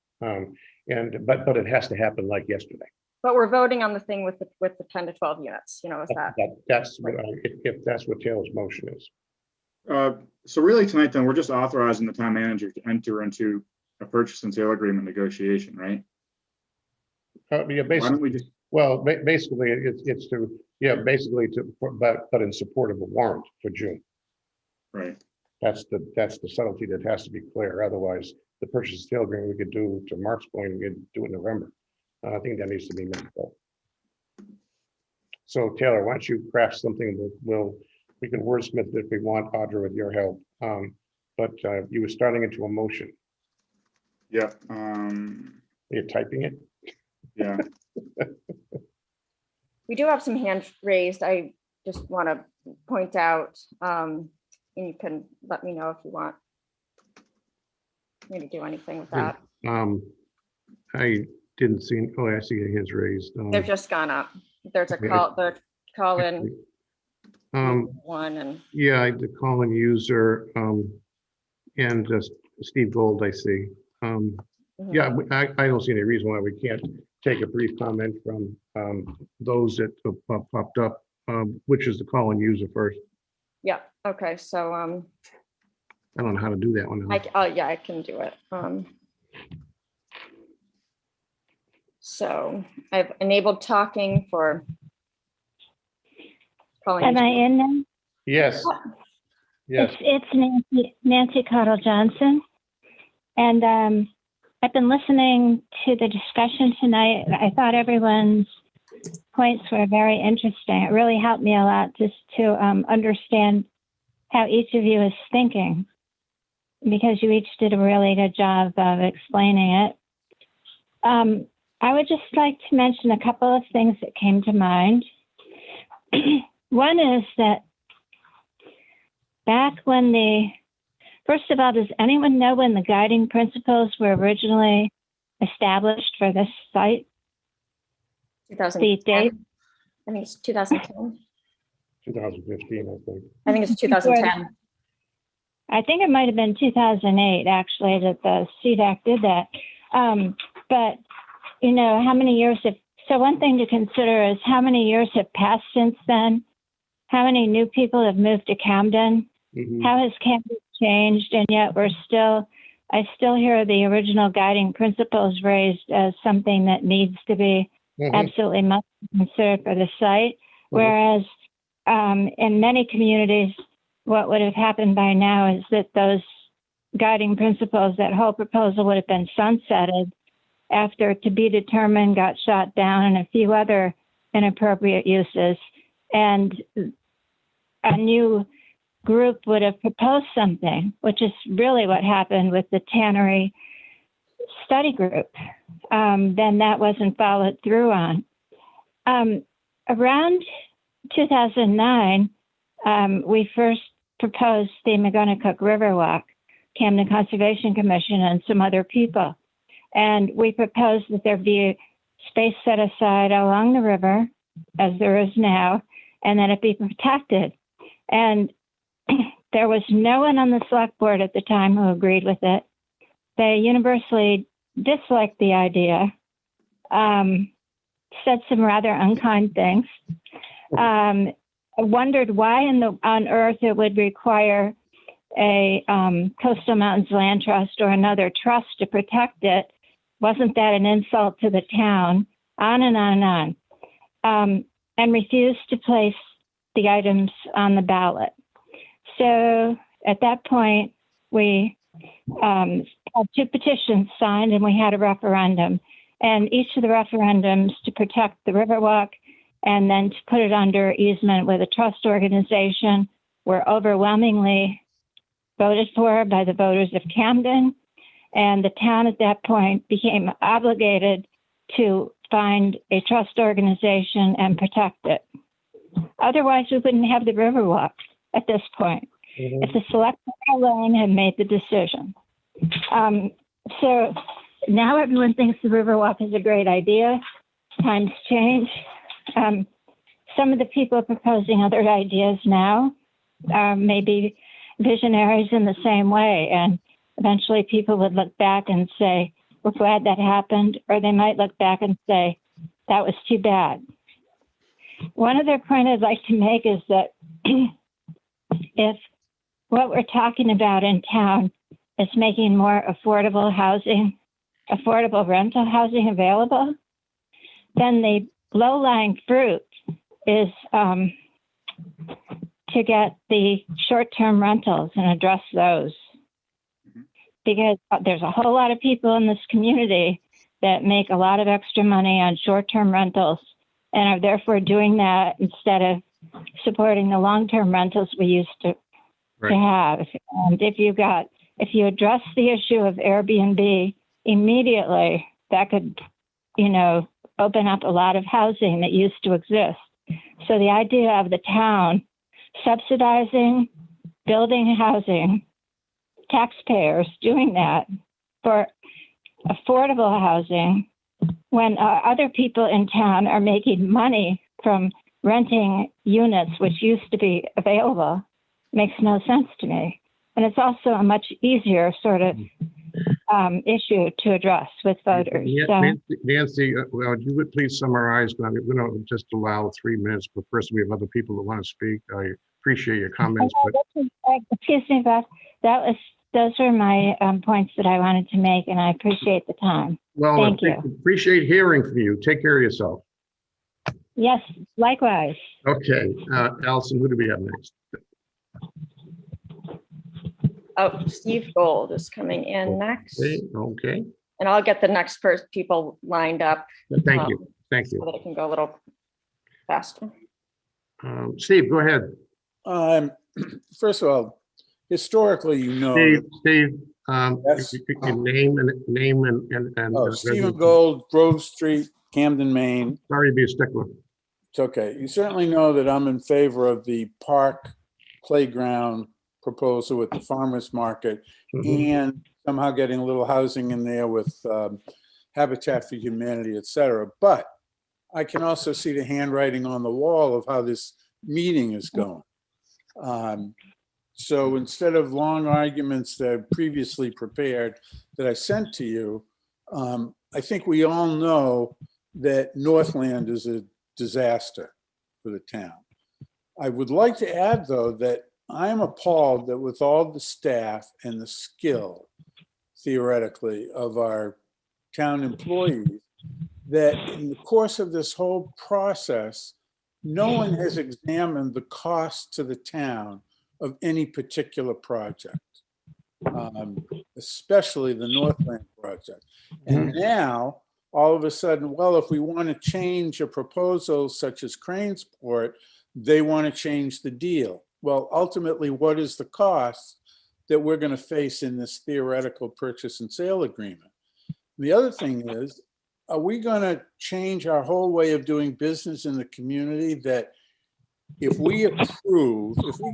but it has to happen like yesterday. But we're voting on the thing with the 10 to 12 units, is that? That's what if that's what Taylor's motion is. So really tonight, then, we're just authorizing the town manager to enter into a purchase and sale agreement negotiation, right? Yeah, Why basically. don't we just, Well, basically, it's to, but in support of a warrant for June. right? That's the subtlety that has to be clear. Otherwise, the purchase and sale agreement we could do, to Mark's point, we could do it in November. I think that needs to be met. So Taylor, why don't you craft something that we can wordsmith it if we want, Audra, with your help. But you were starting into a motion. Yeah. You're typing it? Yeah. We do have some hands raised. I just want to point out, and you can let me know if you want me to do anything with that. I didn't see, I see your hands raised. They've just gone up. There's a call in one and Yeah, the call-in user and just Steve Gold, I see. Yeah, I don't see any reason why we can't take a brief comment from those that popped up, which is the call-in user first. yeah, okay, so I don't know how to do that one. yeah, I can do it. So I've enabled talking for calling. Am I in now? Yes. Yes. It's Nancy Cottle Johnson. And I've been listening to the discussion tonight. I thought everyone's points were very interesting. It really helped me a lot just to understand how each of you is thinking, because you each did a really good job of explaining it. I would just like to mention a couple of things that came to mind. One is that back when first of all, does anyone know when the guiding principles were originally established for this site? 2010. The date? I think it's 2010. 2015, I think. I think it's 2010. I think it might have been 2008, actually, that the CDAC did that. But, how many years so one thing to consider is how many years have passed since then? How many new people have moved to Camden? Mhm. How has Camden changed? And yet I still hear the original guiding principles raised as something that needs to be Mhm. absolutely must be considered for the site. Whereas in many communities, what would have happened by now is that those guiding principles, that whole proposal would have been sunsetted after to be determined got shot down and a few other inappropriate uses. And a new group would have proposed something, which is really what happened with the tannery study group, then that wasn't followed through on. Around 2009, we first proposed the McGonagall Riverwalk, Camden Conservation Commission, and some other people. And we proposed that there be space set aside along the river, as there is now, and that it be protected. And there was no one on the select board at the time who agreed with it. They universally disliked the idea, said some rather unkind things. I wondered why on earth it would require a Coastal Mountains Land Trust or another trust to protect it. Wasn't that an insult to the town? On and on and on. And refused to place the items on the ballot. So at that point, we had 2 petitions signed and we had a referendum. And each of the referendums to protect the Riverwalk and then to put it under easement with a trust organization were overwhelmingly voted for by the voters of Camden. And the town at that point became obligated to find a trust organization and protect it. Otherwise, we wouldn't have the Riverwalk at this point, if the select board alone had made the decision. So now everyone thinks the Riverwalk is a great idea. Times change. Some of the people proposing other ideas now may be visionaries in the same way. And eventually people would look back and say, we're glad that happened. Or they might look back and say, that was too bad. One other point I'd like to make is that if what we're talking about in town is making more affordable housing, affordable rental housing available, then the low-lying fruit is to get the short-term rentals and address those. Because there's a whole lot of people in this community that make a lot of extra money on short-term rentals and are therefore doing that instead of supporting the long-term rentals we used to have. And if you address the issue of Airbnb immediately, that could, open up a lot of housing that used to exist. So the idea of the town subsidizing, building housing, taxpayers doing that for affordable housing when other people in town are making money from renting units which used to be available makes no sense to me. And it's also a much easier sort of issue to address with voters. Nancy, well, you would please summarize, but we don't just allow 3 minutes, but first we have other people that want to speak. I appreciate your comments. Excuse me, Beth. Those are my points that I wanted to make, and I appreciate the time. Well, Thank you. Appreciate hearing from you. Take care of yourself. Yes, likewise. Okay, Allison, who do we have next? Oh, Steve Gold is coming in next. Okay. And I'll get the next people lined up. Thank you. Thank you. So that it can go a little faster. Steve, go ahead. First of all, historically, Steve, Yes. your name and Stephen Gold, Grove Street, Camden, Maine. Sorry to be a stickler. It's okay. You certainly know that I'm in favor of the park playground proposal with the farmers market and somehow getting a little housing in there with Habitat for Humanity, et cetera. But I can also see the handwriting on the wall of how this meeting is going. So instead of long arguments that I previously prepared that I sent to you, I think we all know that Northland is a disaster for the town. I would like to add, though, that I am appalled that with all the staff and the skill, theoretically, of our town employees, that in the course of this whole process, no one has examined the cost to the town of any particular project, especially the Northland project. And now, all of a sudden, well, if we want to change a proposal such as greensport, they want to change the deal. well, ultimately, what is the cost that we're going to face in this theoretical purchase and sale agreement? The other thing is, are we going to change our whole way of doing business in the community that if we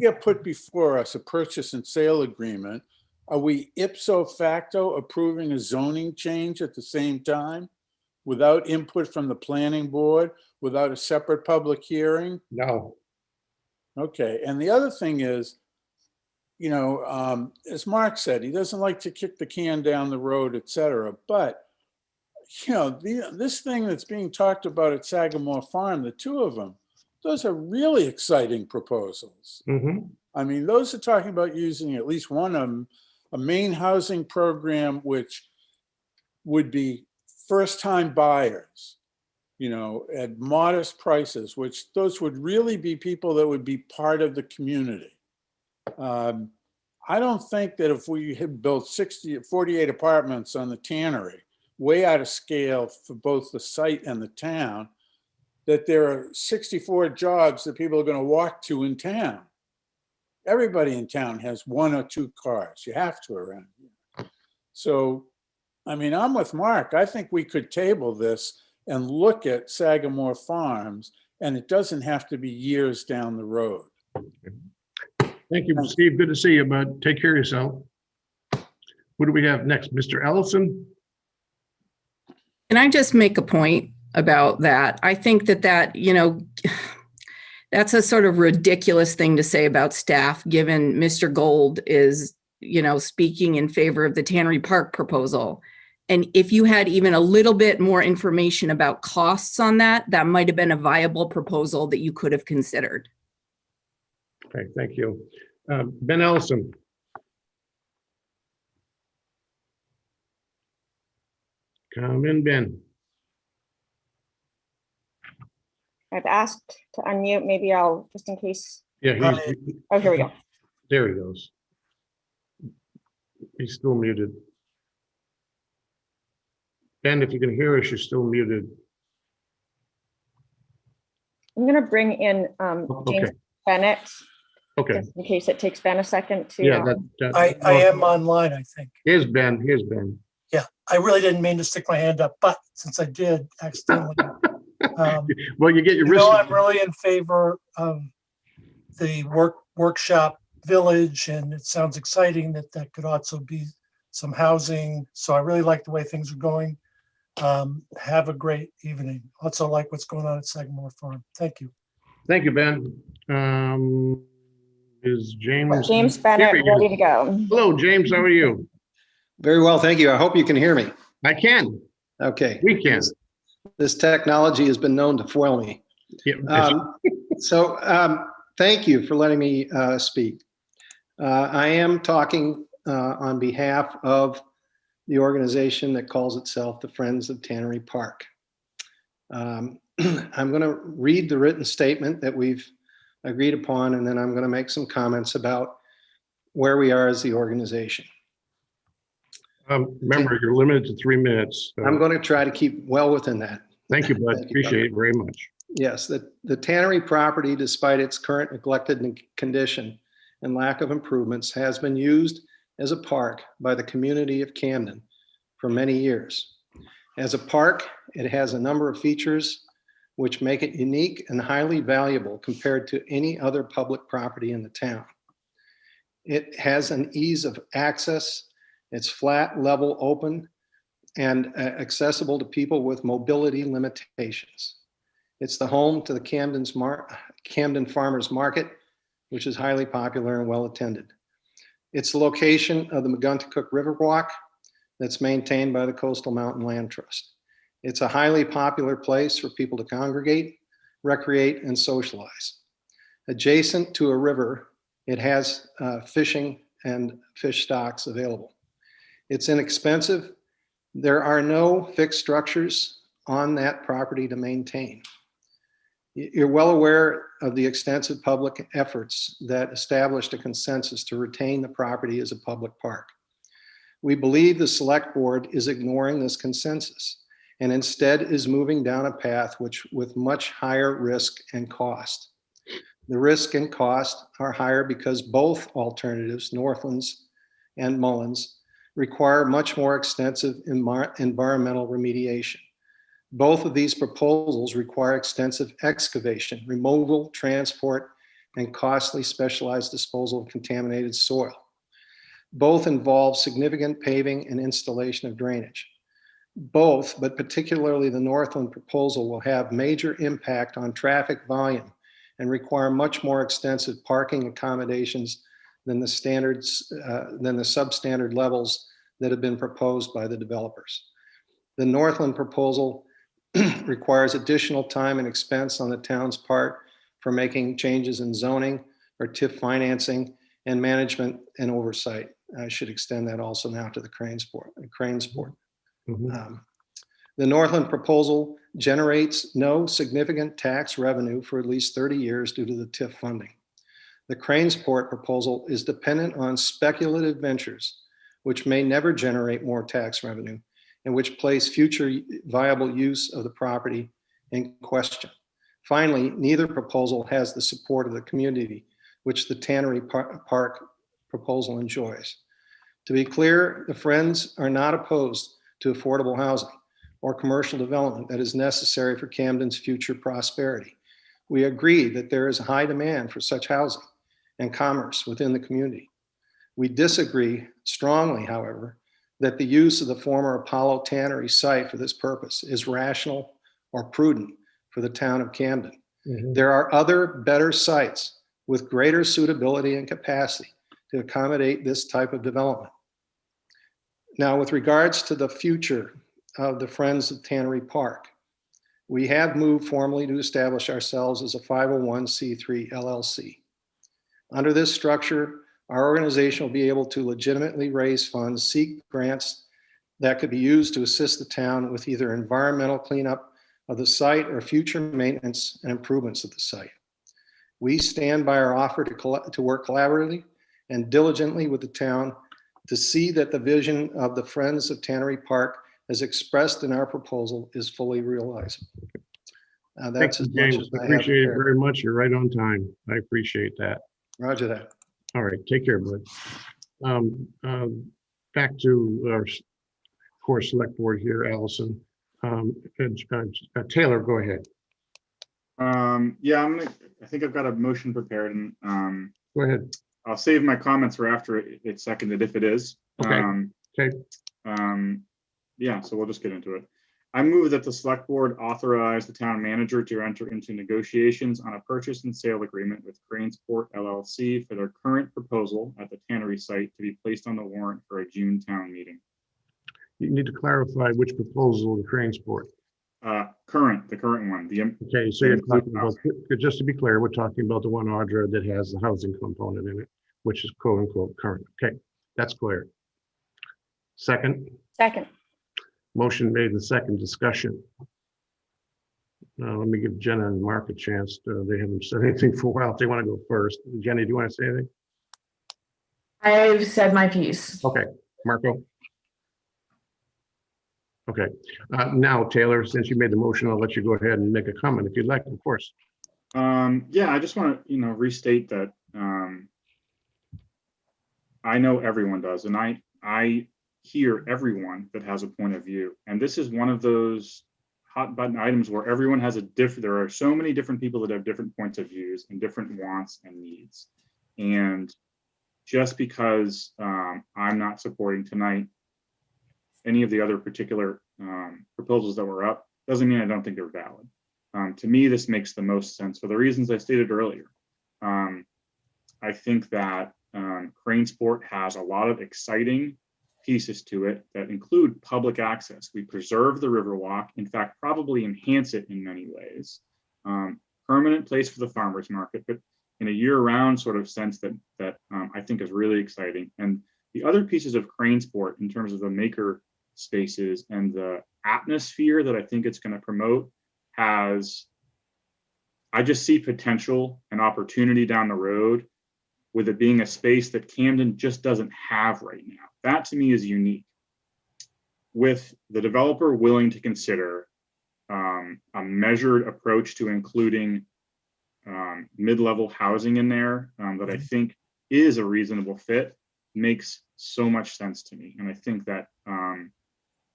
get put before us a purchase and sale agreement, are we ipso facto approving a zoning change at the same time without input from the planning board, without a separate public hearing? No. Okay, and the other thing is, as Mark said, he doesn't like to kick the can down the road, et cetera. But, this thing that's being talked about at Sagamore Farm, the two of them, those are really exciting proposals. Mhm. I mean, those are talking about using at least one of them, a main housing program, which would be first-time buyers, at modest prices, which those would really be people that would be part of the community. I don't think that if we had built 48 apartments on the tannery, way out of scale for both the site and the town, that there are 64 jobs that people are going to walk to in town. Everybody in town has one or two cars. You have to around here. So, I mean, I'm with Mark. I think we could table this and look at Sagamore Farms, and it doesn't have to be years down the road. Thank you, Steve. Good to see you, bud. Take care of yourself. What do we have next? Mr. Ellison? Can I just make a point about that? I think that that's a sort of ridiculous thing to say about staff, given Mr. Gold is, speaking in favor of the Tannery Park proposal. And if you had even a little bit more information about costs on that, that might have been a viable proposal that you could have considered. Okay, thank you. Ben Ellison. Come in, Ben. I've asked to unmute. Maybe I'll, just in case. Yeah, Oh, here we go. there he goes. He's still muted. Ben, if you can hear us, you're still muted. I'm going to bring in James Okay. Bennett, Okay. just in case it takes Ben a second to. Yeah, I am online, I think. Here's Ben. Here's Ben. Yeah, I really didn't mean to stick my hand up, but since I did accidentally. Well, you get your You wrist. know, I'm really in favor of the workshop village, and it sounds exciting that could also be some housing. So I really like the way things are going. Have a great evening. Also like what's going on at Sagamore Farm. Thank you. Thank you, Ben. Is James? James Bennett, Here he ready is. to go. Hello, James. How are you? Very well, thank you. I hope you can hear me. I can. Okay. We can. This technology has been known to foil me. Yeah. Thank you for letting me speak. I am talking on behalf of the organization that calls itself the Friends of Tannery Park. I'm going to read the written statement that we've agreed upon, and then I'm going to make some comments about where we are as the organization. Remember, you're limited to 3 minutes. So. I'm going to try to keep well within that. Thank you, bud. Appreciate it very much. Yes, the tannery property, despite its current neglected condition and lack of improvements, has been used as a park by the community of Camden for many years. As a park, it has a number of features which make it unique and highly valuable compared to any other public property in the town. It has an ease of access. It's flat, level, open, and accessible to people with mobility limitations. It's the home to the Camden Farmers Market, which is highly popular and well attended. It's the location of the McGuntacook Riverwalk that's maintained by the Coastal Mountain Land Trust. It's a highly popular place for people to congregate, recreate, and socialize. Adjacent to a river, it has fishing and fish stocks available. It's inexpensive. There are no fixed structures on that property to maintain. You're well aware of the extensive public efforts that established a consensus to retain the property as a public park. We believe the select board is ignoring this consensus and instead is moving down a path with much higher risk and cost. The risk and cost are higher because both alternatives, Northlands and Mullins, require much more extensive environmental remediation. Both of these proposals require extensive excavation, removal, transport, and costly specialized disposal of contaminated soil. Both involve significant paving and installation of drainage. Both, but particularly the Northland proposal, will have major impact on traffic volume and require much more extensive parking accommodations than the substandard levels that have been proposed by the developers. The Northland proposal requires additional time and expense on the town's part for making changes in zoning or TIF financing and management and oversight. I should extend that also now to the Cranesport. The Northland proposal generates no significant tax revenue for at least 30 years due to the TIF funding. The Cranesport proposal is dependent on speculative ventures, which may never generate more tax revenue and which place future viable use of the property in question. Finally, neither proposal has the support of the community, which the Tannery Park proposal enjoys. To be clear, the Friends are not opposed to affordable housing or commercial development that is necessary for Camden's future prosperity. We agree that there is a high demand for such housing and commerce within the community. We disagree strongly, however, that the use of the former Apollo Tannery site for this purpose is rational or prudent for the town of Camden. There are other better sites with greater suitability and capacity to accommodate this type of development. Now, with regards to the future of the Friends of Tannery Park, we have moved formally to establish ourselves as a 501c3 LLC. Under this structure, our organization will be able to legitimately raise funds, seek grants that could be used to assist the town with either environmental cleanup of the site or future maintenance and improvements of the site. We stand by our offer to work collaboratively and diligently with the town to see that the vision of the Friends of Tannery Park as expressed in our proposal is fully realized. That's as much as I have. Appreciate it very much. You're right on time. I appreciate that. Roger that. All right, take care, bud. Back to our core select board here, Allison. Taylor, go ahead. Yeah, I think I've got a motion prepared, and Go ahead. I'll save my comments for after it's seconded if it is. Okay. Okay. Yeah, so we'll just get into it. I move that the select board authorize the town manager to enter into negotiations on a purchase and sale agreement with Greensport LLC for their current proposal at the Tannery site to be placed on the warrant for a June town meeting. You need to clarify which proposal in Cranesport. The current one. Okay, so you're talking about, just to be clear, we're talking about the one, Audra, that has the housing component in it, which is quote unquote current. Okay, that's clear. Second. Second. Motion made and second. Discussion. Let me give Jenna and Mark a chance. They haven't said anything for a while. If they want to go first. Jenny, do you want to say anything? I've said my piece. Okay, Marco. Okay, now Taylor, since you made the motion, I'll let you go ahead and make a comment if you'd like, of course. Yeah, I just want to, restate that I know everyone does, and I hear everyone that has a point of view, and this is one of those hot button items where everyone has a different. There are so many different people that have different points of views and different wants and needs, and just because I'm not supporting tonight any of the other particular proposals that were up doesn't mean I don't think they're valid. To me, this makes the most sense for the reasons I stated earlier. I think that Cranesport has a lot of exciting pieces to it that include public access. We preserve the Riverwalk, in fact, probably enhance it in many ways. Permanent place for the farmers market, but in a year-round sort of sense that I think is really exciting. And the other pieces of Cranesport in terms of the maker spaces and the atmosphere that I think it's going to promote I just see potential and opportunity down the road with it being a space that Camden just doesn't have right now. That to me is unique. With the developer willing to consider a measured approach to including mid-level housing in there that I think is a reasonable fit makes so much sense to me. And I think that,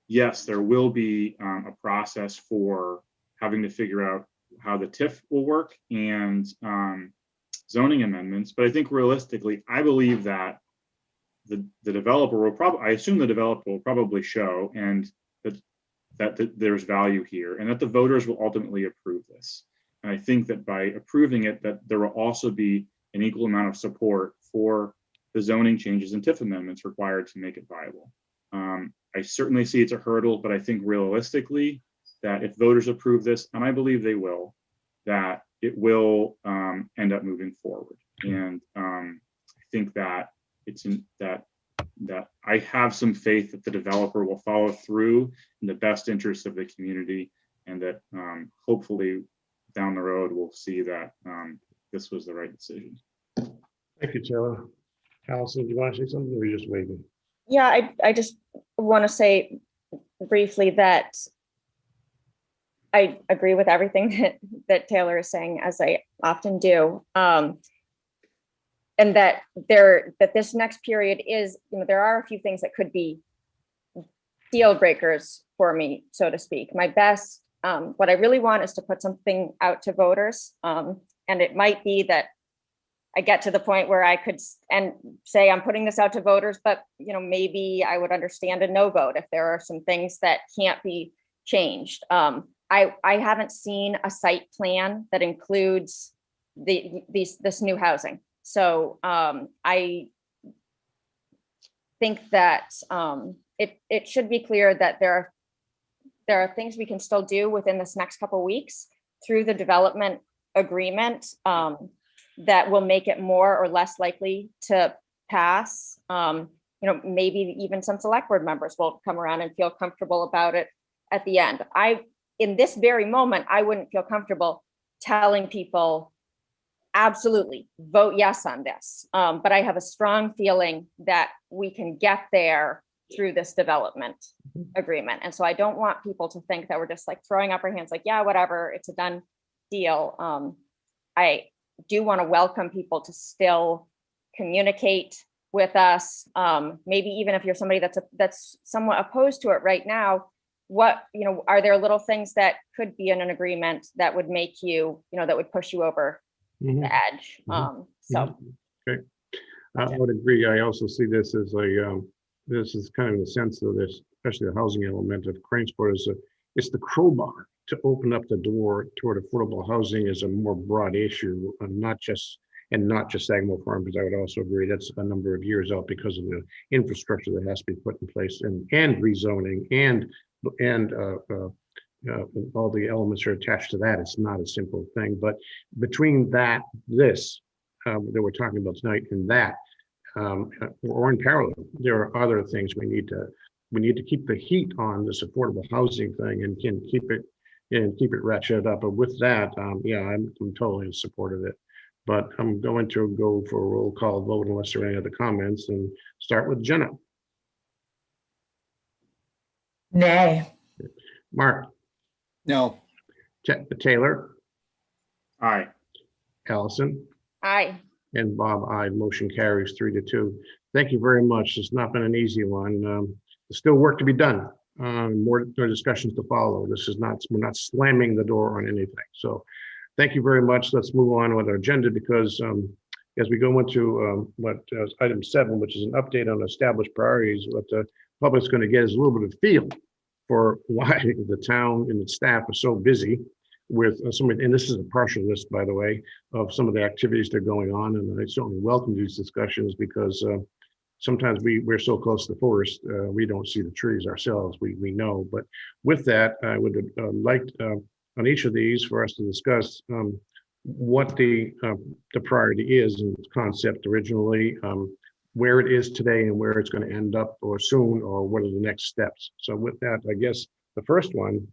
yes, there will be a process for having to figure out how the TIF will work and zoning amendments. But I think realistically, I believe that the developer will probably, I assume the developer will probably show and that there's value here and that the voters will ultimately approve this. And I think that by approving it, that there will also be an equal amount of support for the zoning changes and TIF amendments required to make it viable. I certainly see it's a hurdle, but I think realistically that if voters approve this, and I believe they will, that it will end up moving forward. And I think that it's in that I have some faith that the developer will follow through in the best interest of the community, and that hopefully down the road we'll see that this was the right decision. Thank you, Taylor. Allison, do you want to say something, or are you just waving? Yeah, I just want to say briefly that I agree with everything that Taylor is saying, as I often do. And that this next period is, there are a few things that could be deal breakers for me, so to speak. My best, what I really want is to put something out to voters. And it might be that I get to the point where I could say I'm putting this out to voters, but maybe I would understand a no vote if there are some things that can't be changed. I haven't seen a site plan that includes this new housing. So I think that it should be clear that there are things we can still do within this next couple of weeks through the development agreement that will make it more or less likely to pass. Maybe even some select board members will come around and feel comfortable about it at the end. In this very moment, I wouldn't feel comfortable telling people, absolutely, vote yes on this. But I have a strong feeling that we can get there through this development agreement. And so I don't want people to think that we're just like throwing up our hands like, yeah, whatever, it's a done deal. I do want to welcome people to still communicate with us. Maybe even if you're somebody that's somewhat opposed to it right now, are there little things that could be in an agreement that would make you, that would push you over the edge? Okay, I would agree. I also see this as this is kind of the sense of this, especially the housing element of greensport, it's the crowbar to open up the door toward affordable housing is a more broad issue, not just Sagamore Farm, because I would also agree that's a number of years out because of the infrastructure that has to be put in place and rezoning and all the elements are attached to that. It's not a simple thing, but between this that we're talking about tonight and that, or in parallel, there are other things we need to keep the heat on this affordable housing thing and can keep it ratcheted up. But with that, yeah, I'm totally in support of it. But I'm going to go for a roll call vote unless there are any other comments, and start with Jenna. Nay. Mark. No. Taylor. Aye. Allison. Aye. And Bob, aye. Motion carries 3-2. Thank you very much. It's not been an easy one. There's still work to be done. More discussions to follow. We're not slamming the door on anything. So thank you very much. Let's move on with our agenda, because as we go into item 7, which is an update on established priorities, what the public's going to get is a little bit of feel for why the town and its staff are so busy with and this is a partial list, by the way, of some of the activities that are going on. And I certainly welcome these discussions, because sometimes we're so close to the forest, we don't see the trees ourselves. We know. But with that, I would like on each of these for us to discuss what the priority is and concept originally, where it is today and where it's going to end up or soon, or what are the next steps. So with that, I guess the first one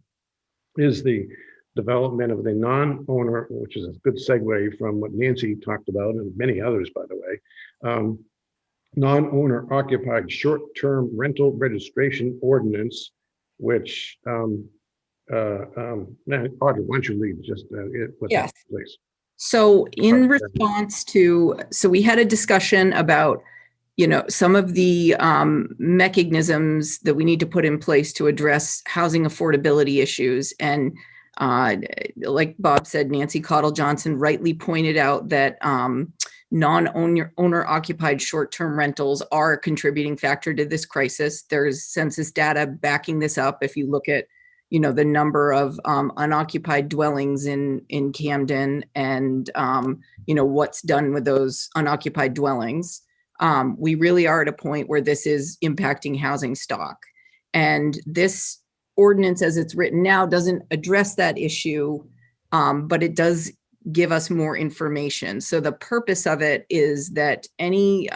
is the development of the non-owner, which is a good segue from what Nancy talked about and many others, by the way, non-owner occupied short-term rental registration ordinance, which Audrey, why don't you lead just Yes. please? So in response to, so we had a discussion about, some of the mechanisms that we need to put in place to address housing affordability issues. And like Bob said, Nancy Cottle Johnson rightly pointed out that non-owner occupied short-term rentals are a contributing factor to this crisis. There's census data backing this up. If you look at the number of unoccupied dwellings in Camden and, what's done with those unoccupied dwellings, we really are at a point where this is impacting housing stock. And this ordinance as it's written now doesn't address that issue, but it does give us more information. So the purpose of it is that any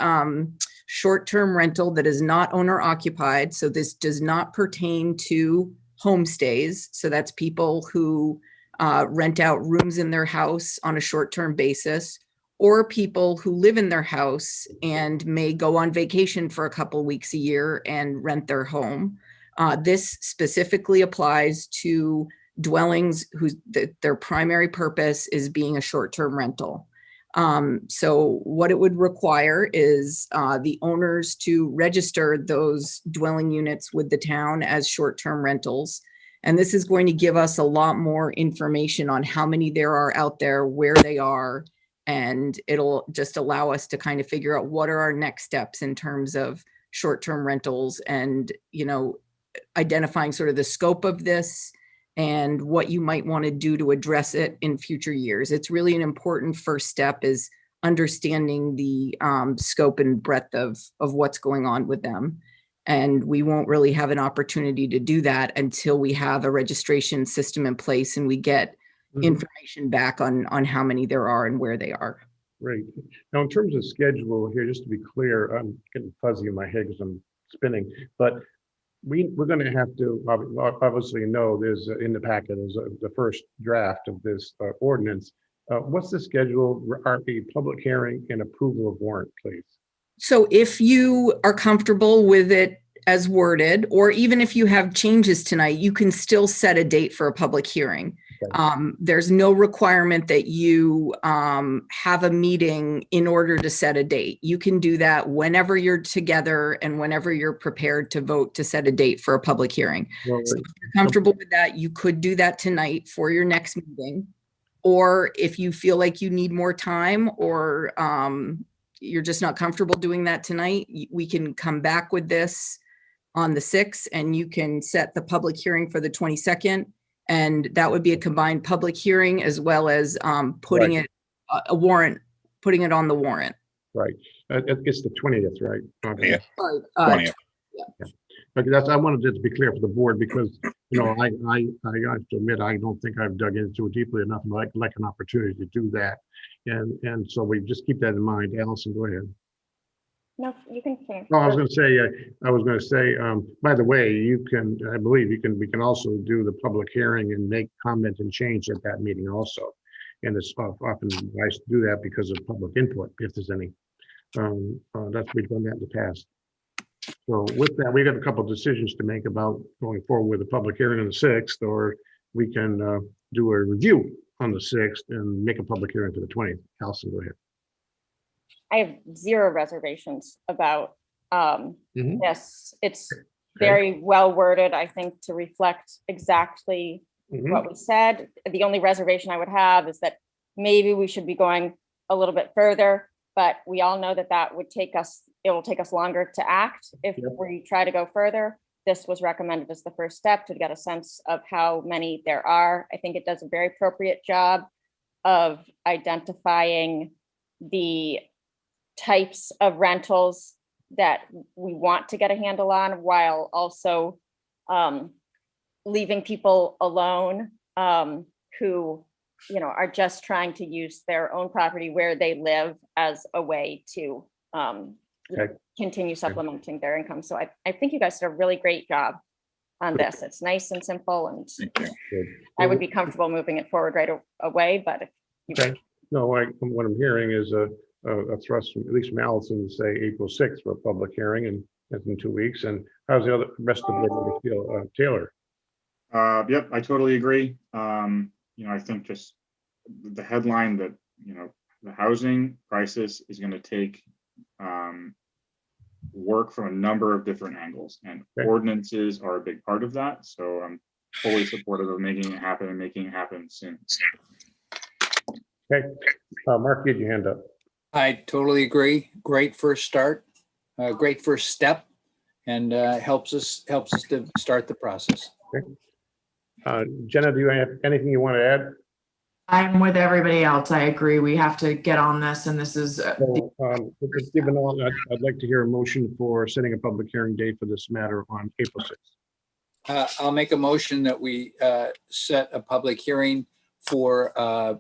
short-term rental that is not owner occupied, so this does not pertain to homestays. So that's people who rent out rooms in their house on a short-term basis, or people who live in their house and may go on vacation for a couple weeks a year and rent their home. This specifically applies to dwellings their primary purpose is being a short-term rental. So what it would require is the owners to register those dwelling units with the town as short-term rentals. And this is going to give us a lot more information on how many there are out there, where they are, and it'll just allow us to kind of figure out what are our next steps in terms of short-term rentals and, identifying sort of the scope of this and what you might want to do to address it in future years. It's really an important first step is understanding the scope and breadth of what's going on with them. And we won't really have an opportunity to do that until we have a registration system in place and we get information back on how many there are and where they are. Great. Now, in terms of schedule here, just to be clear, I'm getting fuzzy in my head because I'm spinning, but we're going to have to obviously know there's in the packet is the first draft of this ordinance. What's the schedule? A public hearing and approval of warrant, please. So if you are comfortable with it as worded, or even if you have changes tonight, you can still set a date for a public hearing. Okay. There's no requirement that you have a meeting in order to set a date. You can do that whenever you're together and whenever you're prepared to vote to set a date for a public hearing. Well, so if you're comfortable with that, you could do that tonight for your next meeting. Or if you feel like you need more time or you're just not comfortable doing that tonight, we can come back with this on the 6th and you can set the public hearing for the 22nd. And that would be a combined public hearing as well as putting it a warrant, putting it on the warrant. Right. It's the 20th, right? Okay. Yeah. 20th. Yeah. Okay, I wanted it to be clear for the board because I have to admit I don't think I've dug into it deeply enough and like an opportunity to do that, and so we just keep that in mind. Allison, go ahead. No, you can finish. Oh, I was going to say. By the way, I believe we can also do the public hearing and make comment and change at that meeting also, and it's often nice to do that because of public input if there's any. We've done that in the past. So with that, we got a couple of decisions to make about going forward with a public hearing on the 6th, or we can do a review on the 6th and make a public hearing for the 20th. Allison, go ahead. I have zero reservations about this. It's very well worded, I think, to reflect exactly what we said. The only reservation I would have is that maybe we should be going a little bit further, but we all know that would take us, it will take us longer to act if we try to go further. This was recommended as the first step to get a sense of how many there are. I think it does a very appropriate job of identifying the types of rentals that we want to get a handle on while also leaving people alone who are just trying to use their own property where they live as a way to continue supplementing their income. So I think you guys did a really great job on this. It's nice and simple, and I would be comfortable moving it forward right away. But if no, what I'm hearing is a thrust from, at least from Allison, to say April 6th for a public hearing, and that's in 2 weeks. And how's the rest of the board feel? Taylor? Yep, I totally agree. I think just the headline that the housing crisis is going to take work from a number of different angles, and ordinances are a big part of that. So I'm fully supportive of making it happen and making it happen soon. Okay, Mark, you had your hand up. I totally agree. Great first start, great first step, and helps us to start the process. Okay. Jenna, do you have anything you want to add? I'm with everybody else. I agree. We have to get on this, and this is So, given all that, I'd like to hear a motion for setting a public hearing date for this matter on April 6th. I'll make a motion that we set a public hearing for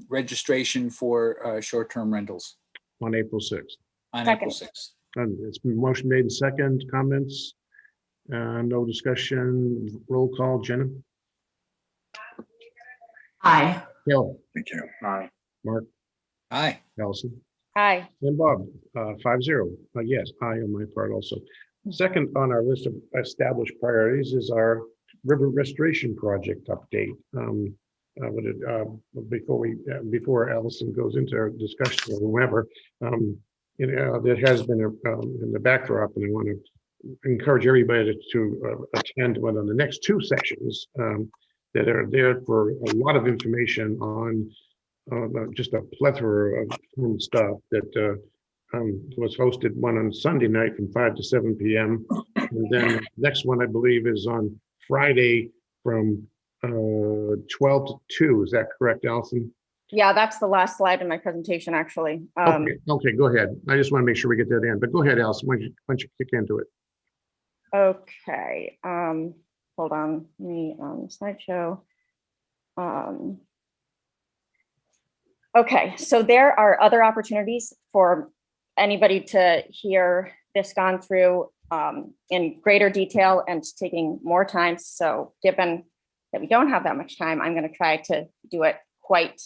registration for short-term rentals On April 6th. on April 6th. And it's been motion made in second. Comments? No discussion. Roll call. Jenna? Aye. Kelly? Thank you. Aye. Mark? Aye. Allison? Hi. And Bob? 5-0. Yes, aye on my part also. Second on our list of established priorities is our river restoration project update. Before Allison goes into our discussion or whoever, there has been in the backdrop, and I want to encourage everybody to attend one of the next two sessions that are there for a lot of information on just a plethora of fun stuff that was hosted, one on Sunday night from 5 to 7 p.m. And then the next one, I believe, is on Friday from 12 to 2. Is that correct, Allison? Yeah, that's the last slide in my presentation, actually. Okay, go ahead. I just want to make sure we get that in, but go ahead, Allison, why don't you kick into it? Okay, hold on, me on slideshow. Okay, so there are other opportunities for anybody to hear this gone through in greater detail and taking more time. So given that we don't have that much time, I'm going to try to do it quite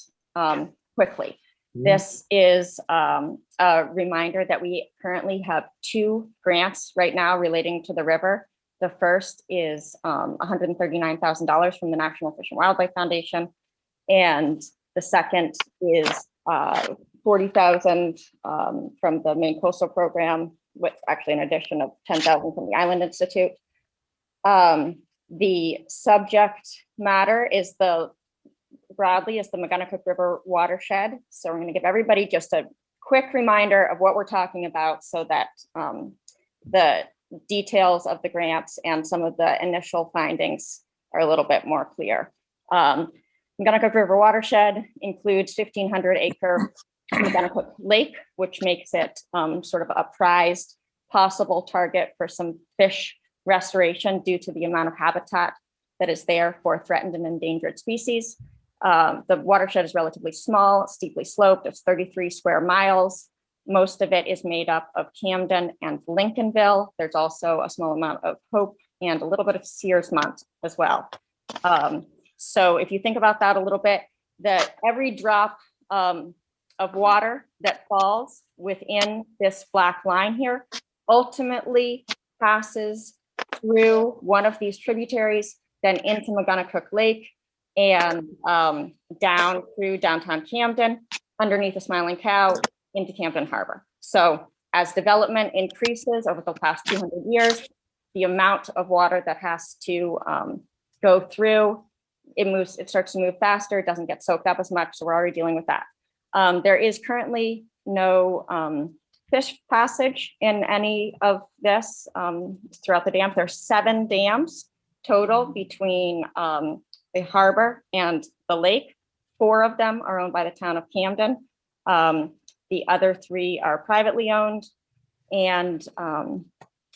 quickly. This is a reminder that we currently have 2 grants right now relating to the river. The first is $139,000 from the National Fish and Wildlife Foundation, and the second is $40,000 from the Maine Coastal Program, with actually an addition of $10,000 from the Island Institute. The subject matter is broadly is the McGonagall River watershed. So we're going to give everybody just a quick reminder of what we're talking about so that the details of the grants and some of the initial findings are a little bit more clear. McGonagall River watershed includes 1,500-acre McGonagall Lake, which makes it sort of a prized possible target for some fish restoration due to the amount of habitat that is there for threatened and endangered species. The watershed is relatively small, steeply sloped. It's 33 square miles. Most of it is made up of Camden and Lincolnville. There's also a small amount of Hope and a little bit of Searsmont as well. So if you think about that a little bit, that every drop of water that falls within this black line here ultimately passes through one of these tributaries, then into McGonagall Lake, and down through downtown Camden, underneath the Smiling Cow, into Camden Harbor. So as development increases over the past 200 years, the amount of water that has to go through, it starts to move faster, it doesn't get soaked up as much, so we're already dealing with that. There is currently no fish passage in any of this throughout the dam. There's 7 dams total between the harbor and the lake. 4 of them are owned by the town of Camden. The other 3 are privately owned. And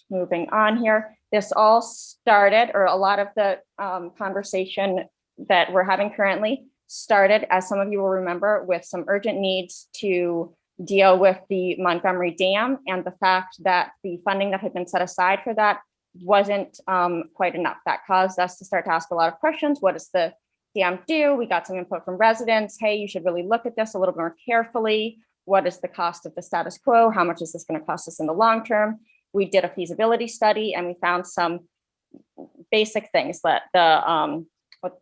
moving on here, this all started, or a lot of the conversation that we're having currently started, as some of you will remember, with some urgent needs to deal with the Montgomery Dam and the fact that the funding that had been set aside for that wasn't quite enough. That caused us to start to ask a lot of questions. What does the dam do? We got some input from residents. Hey, you should really look at this a little more carefully. What is the cost of the status quo? How much is this going to cost us in the long term? We did a feasibility study and we found some basic things that the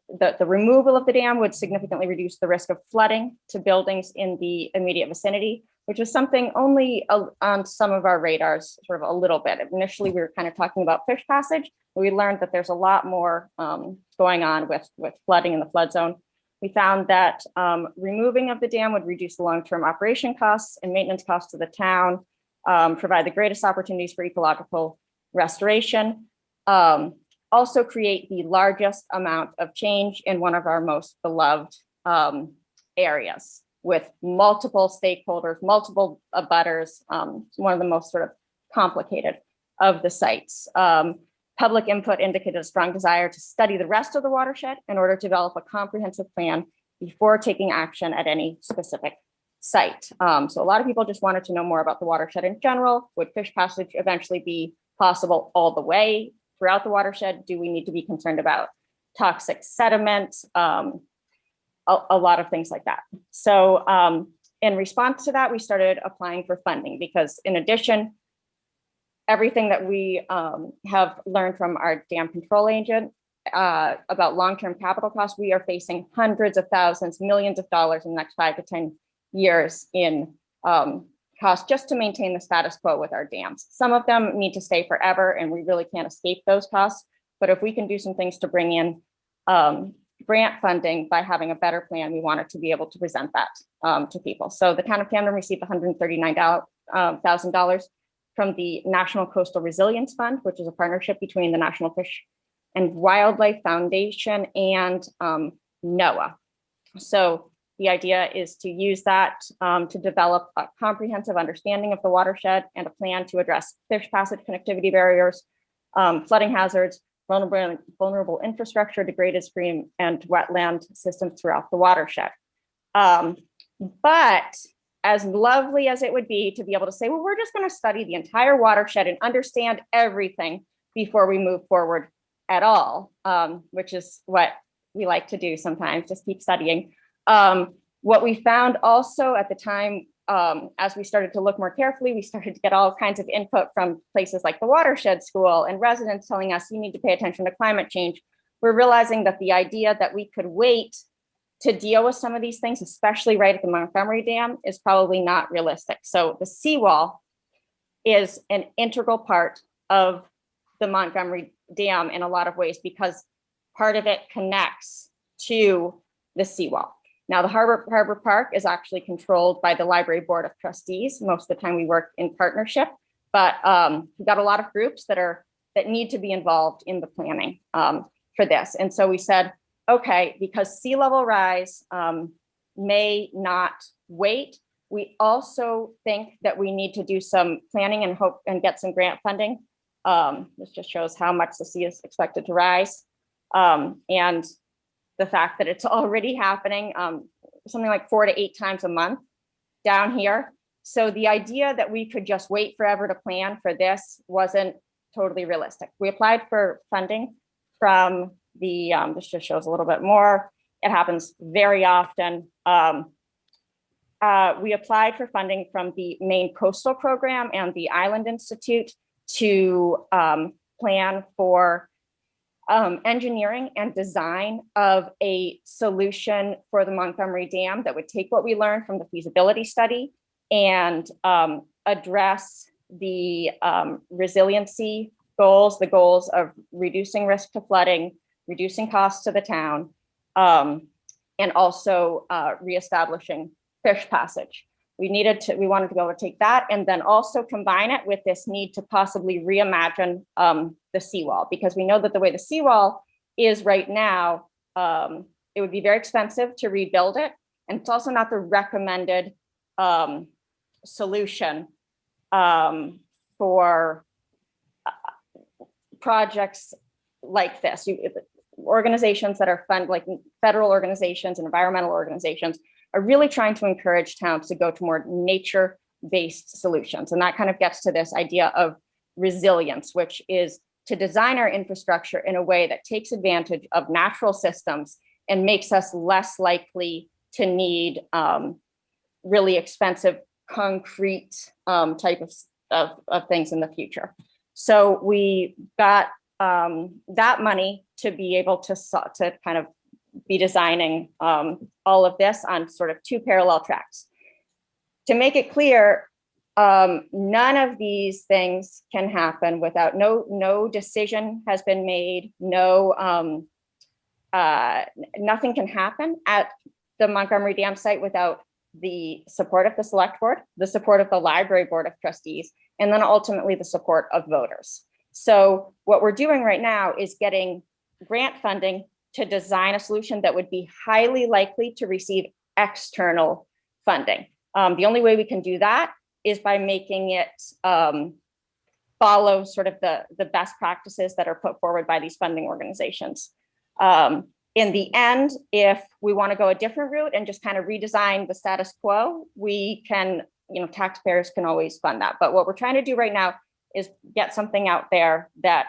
the removal of the dam would significantly reduce the risk of flooding to buildings in the immediate vicinity, which was something only on some of our radars, sort of a little bit. Initially, we were kind of talking about fish passage, but we learned that there's a lot more going on with flooding in the flood zone. We found that removing of the dam would reduce the long-term operation costs and maintenance costs to the town, provide the greatest opportunities for ecological restoration, also create the largest amount of change in one of our most beloved areas with multiple stakeholders, multiple abutters, one of the most sort of complicated of the sites. Public input indicated a strong desire to study the rest of the watershed in order to develop a comprehensive plan before taking action at any specific site. So a lot of people just wanted to know more about the watershed in general. Would fish passage eventually be possible all the way throughout the watershed? Do we need to be concerned about toxic sediment? A lot of things like that. So in response to that, we started applying for funding because in addition, everything that we have learned from our dam control agent about long-term capital costs, we are facing hundreds of thousands, millions of dollars in the next 5 to 10 years in costs just to maintain the status quo with our dams. Some of them need to stay forever and we really can't escape those costs. But if we can do some things to bring in grant funding by having a better plan, we wanted to be able to present that to people. So the town of Camden received $139,000 from the National Coastal Resilience Fund, which is a partnership between the National Fish and Wildlife Foundation and NOAA. So the idea is to use that to develop a comprehensive understanding of the watershed and a plan to address fish passage connectivity barriers, flooding hazards, vulnerable infrastructure, degraded stream and wetland systems throughout the watershed. But as lovely as it would be to be able to say, well, we're just going to study the entire watershed and understand everything before we move forward at all, which is what we like to do sometimes, just keep studying. What we found also at the time, as we started to look more carefully, we started to get all kinds of input from places like the Watershed School and residents telling us you need to pay attention to climate change. We're realizing that the idea that we could wait to deal with some of these things, especially right at the Montgomery Dam, is probably not realistic. So the seawall is an integral part of the Montgomery Dam in a lot of ways because part of it connects to the seawall. Now, the Harbor Park is actually controlled by the Library Board of Trustees. Most of the time we work in partnership, but we've got a lot of groups that need to be involved in the planning for this. And so we said, okay, because sea level rise may not wait, we also think that we need to do some planning and hope and get some grant funding. This just shows how much the sea is expected to rise. And the fact that it's already happening something like 4 to 8 times a month down here. So the idea that we could just wait forever to plan for this wasn't totally realistic. We applied for funding from the, this just shows a little bit more. It happens very often. We applied for funding from the Maine Coastal Program and the Island Institute to plan for engineering and design of a solution for the Montgomery Dam that would take what we learned from the feasibility study and address the resiliency goals, the goals of reducing risk to flooding, reducing costs to the town, and also reestablishing fish passage. We wanted to be able to take that and then also combine it with this need to possibly reimagine the seawall, because we know that the way the seawall is right now, it would be very expensive to rebuild it. And it's also not the recommended solution for projects like this. Organizations that are funded, like federal organizations and environmental organizations, are really trying to encourage towns to go to more nature-based solutions. And that kind of gets to this idea of resilience, which is to design our infrastructure in a way that takes advantage of natural systems and makes us less likely to need really expensive concrete type of things in the future. So we got that money to be able to kind of be designing all of this on sort of two parallel tracks. To make it clear, none of these things can happen without no decision has been made. Nothing can happen at the Montgomery Dam site without the support of the select board, the support of the library board of trustees, and then ultimately the support of voters. So what we're doing right now is getting grant funding to design a solution that would be highly likely to receive external funding. The only way we can do that is by making it follow sort of the best practices that are put forward by these funding organizations. In the end, if we want to go a different route and just kind of redesign the status quo, we can, taxpayers can always fund that. But what we're trying to do right now is get something out there that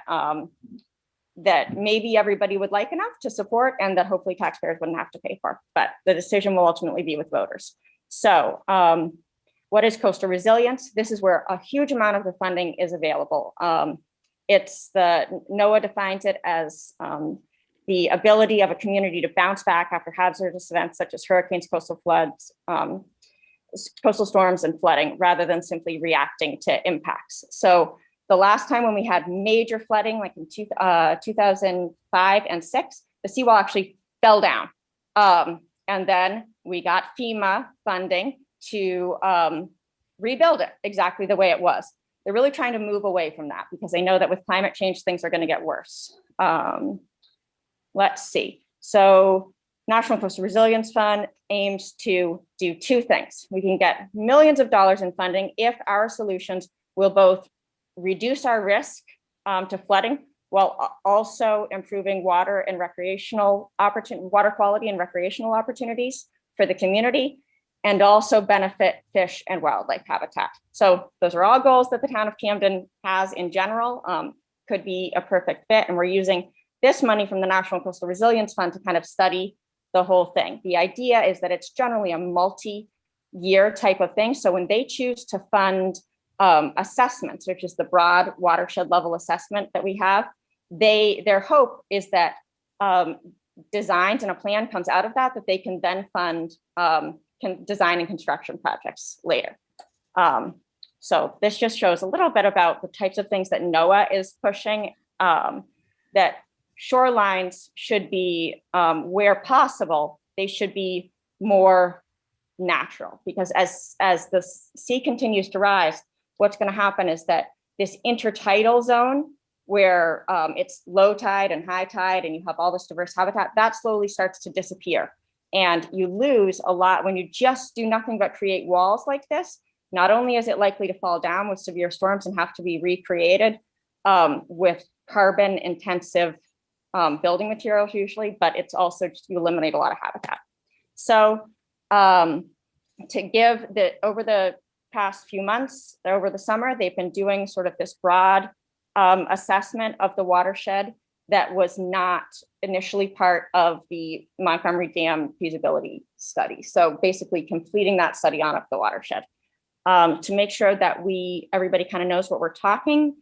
that maybe everybody would like enough to support and that hopefully taxpayers wouldn't have to pay for. But the decision will ultimately be with voters. So what is coastal resilience? This is where a huge amount of the funding is available. NOAA defines it as the ability of a community to bounce back after hazardous events such as hurricanes, coastal floods, coastal storms, and flooding, rather than simply reacting to impacts. So the last time when we had major flooding, like in 2005 and 6, the seawall actually fell down. And then we got FEMA funding to rebuild it exactly the way it was. They're really trying to move away from that because they know that with climate change, things are going to get worse. Let's see. So National Coastal Resilience Fund aims to do two things. We can get millions of dollars in funding if our solutions will both reduce our risk to flooding while also improving water and water quality and recreational opportunities for the community, and also benefit fish and wildlife habitat. So those are all goals that the town of Camden has in general, could be a perfect fit. And we're using this money from the National Coastal Resilience Fund to kind of study the whole thing. The idea is that it's generally a multi-year type of thing. So when they choose to fund assessments, which is the broad watershed level assessment that we have, their hope is that designs and a plan comes out of that they can then fund design and construction projects later. So this just shows a little bit about the types of things that NOAA is pushing, that shorelines should be, where possible, they should be more natural, because as the sea continues to rise, what's going to happen is that this intertidal zone where it's low tide and high tide and you have all this diverse habitat, that slowly starts to disappear. And you lose a lot when you just do nothing but create walls like this. Not only is it likely to fall down with severe storms and have to be recreated with carbon intensive building materials usually, but it's also just you eliminate a lot of habitat. So to give over the past few months, over the summer, they've been doing sort of this broad assessment of the watershed that was not initially part of the Montgomery Dam feasibility study. So basically completing that study on up the watershed to make sure that everybody kind of knows what we're talking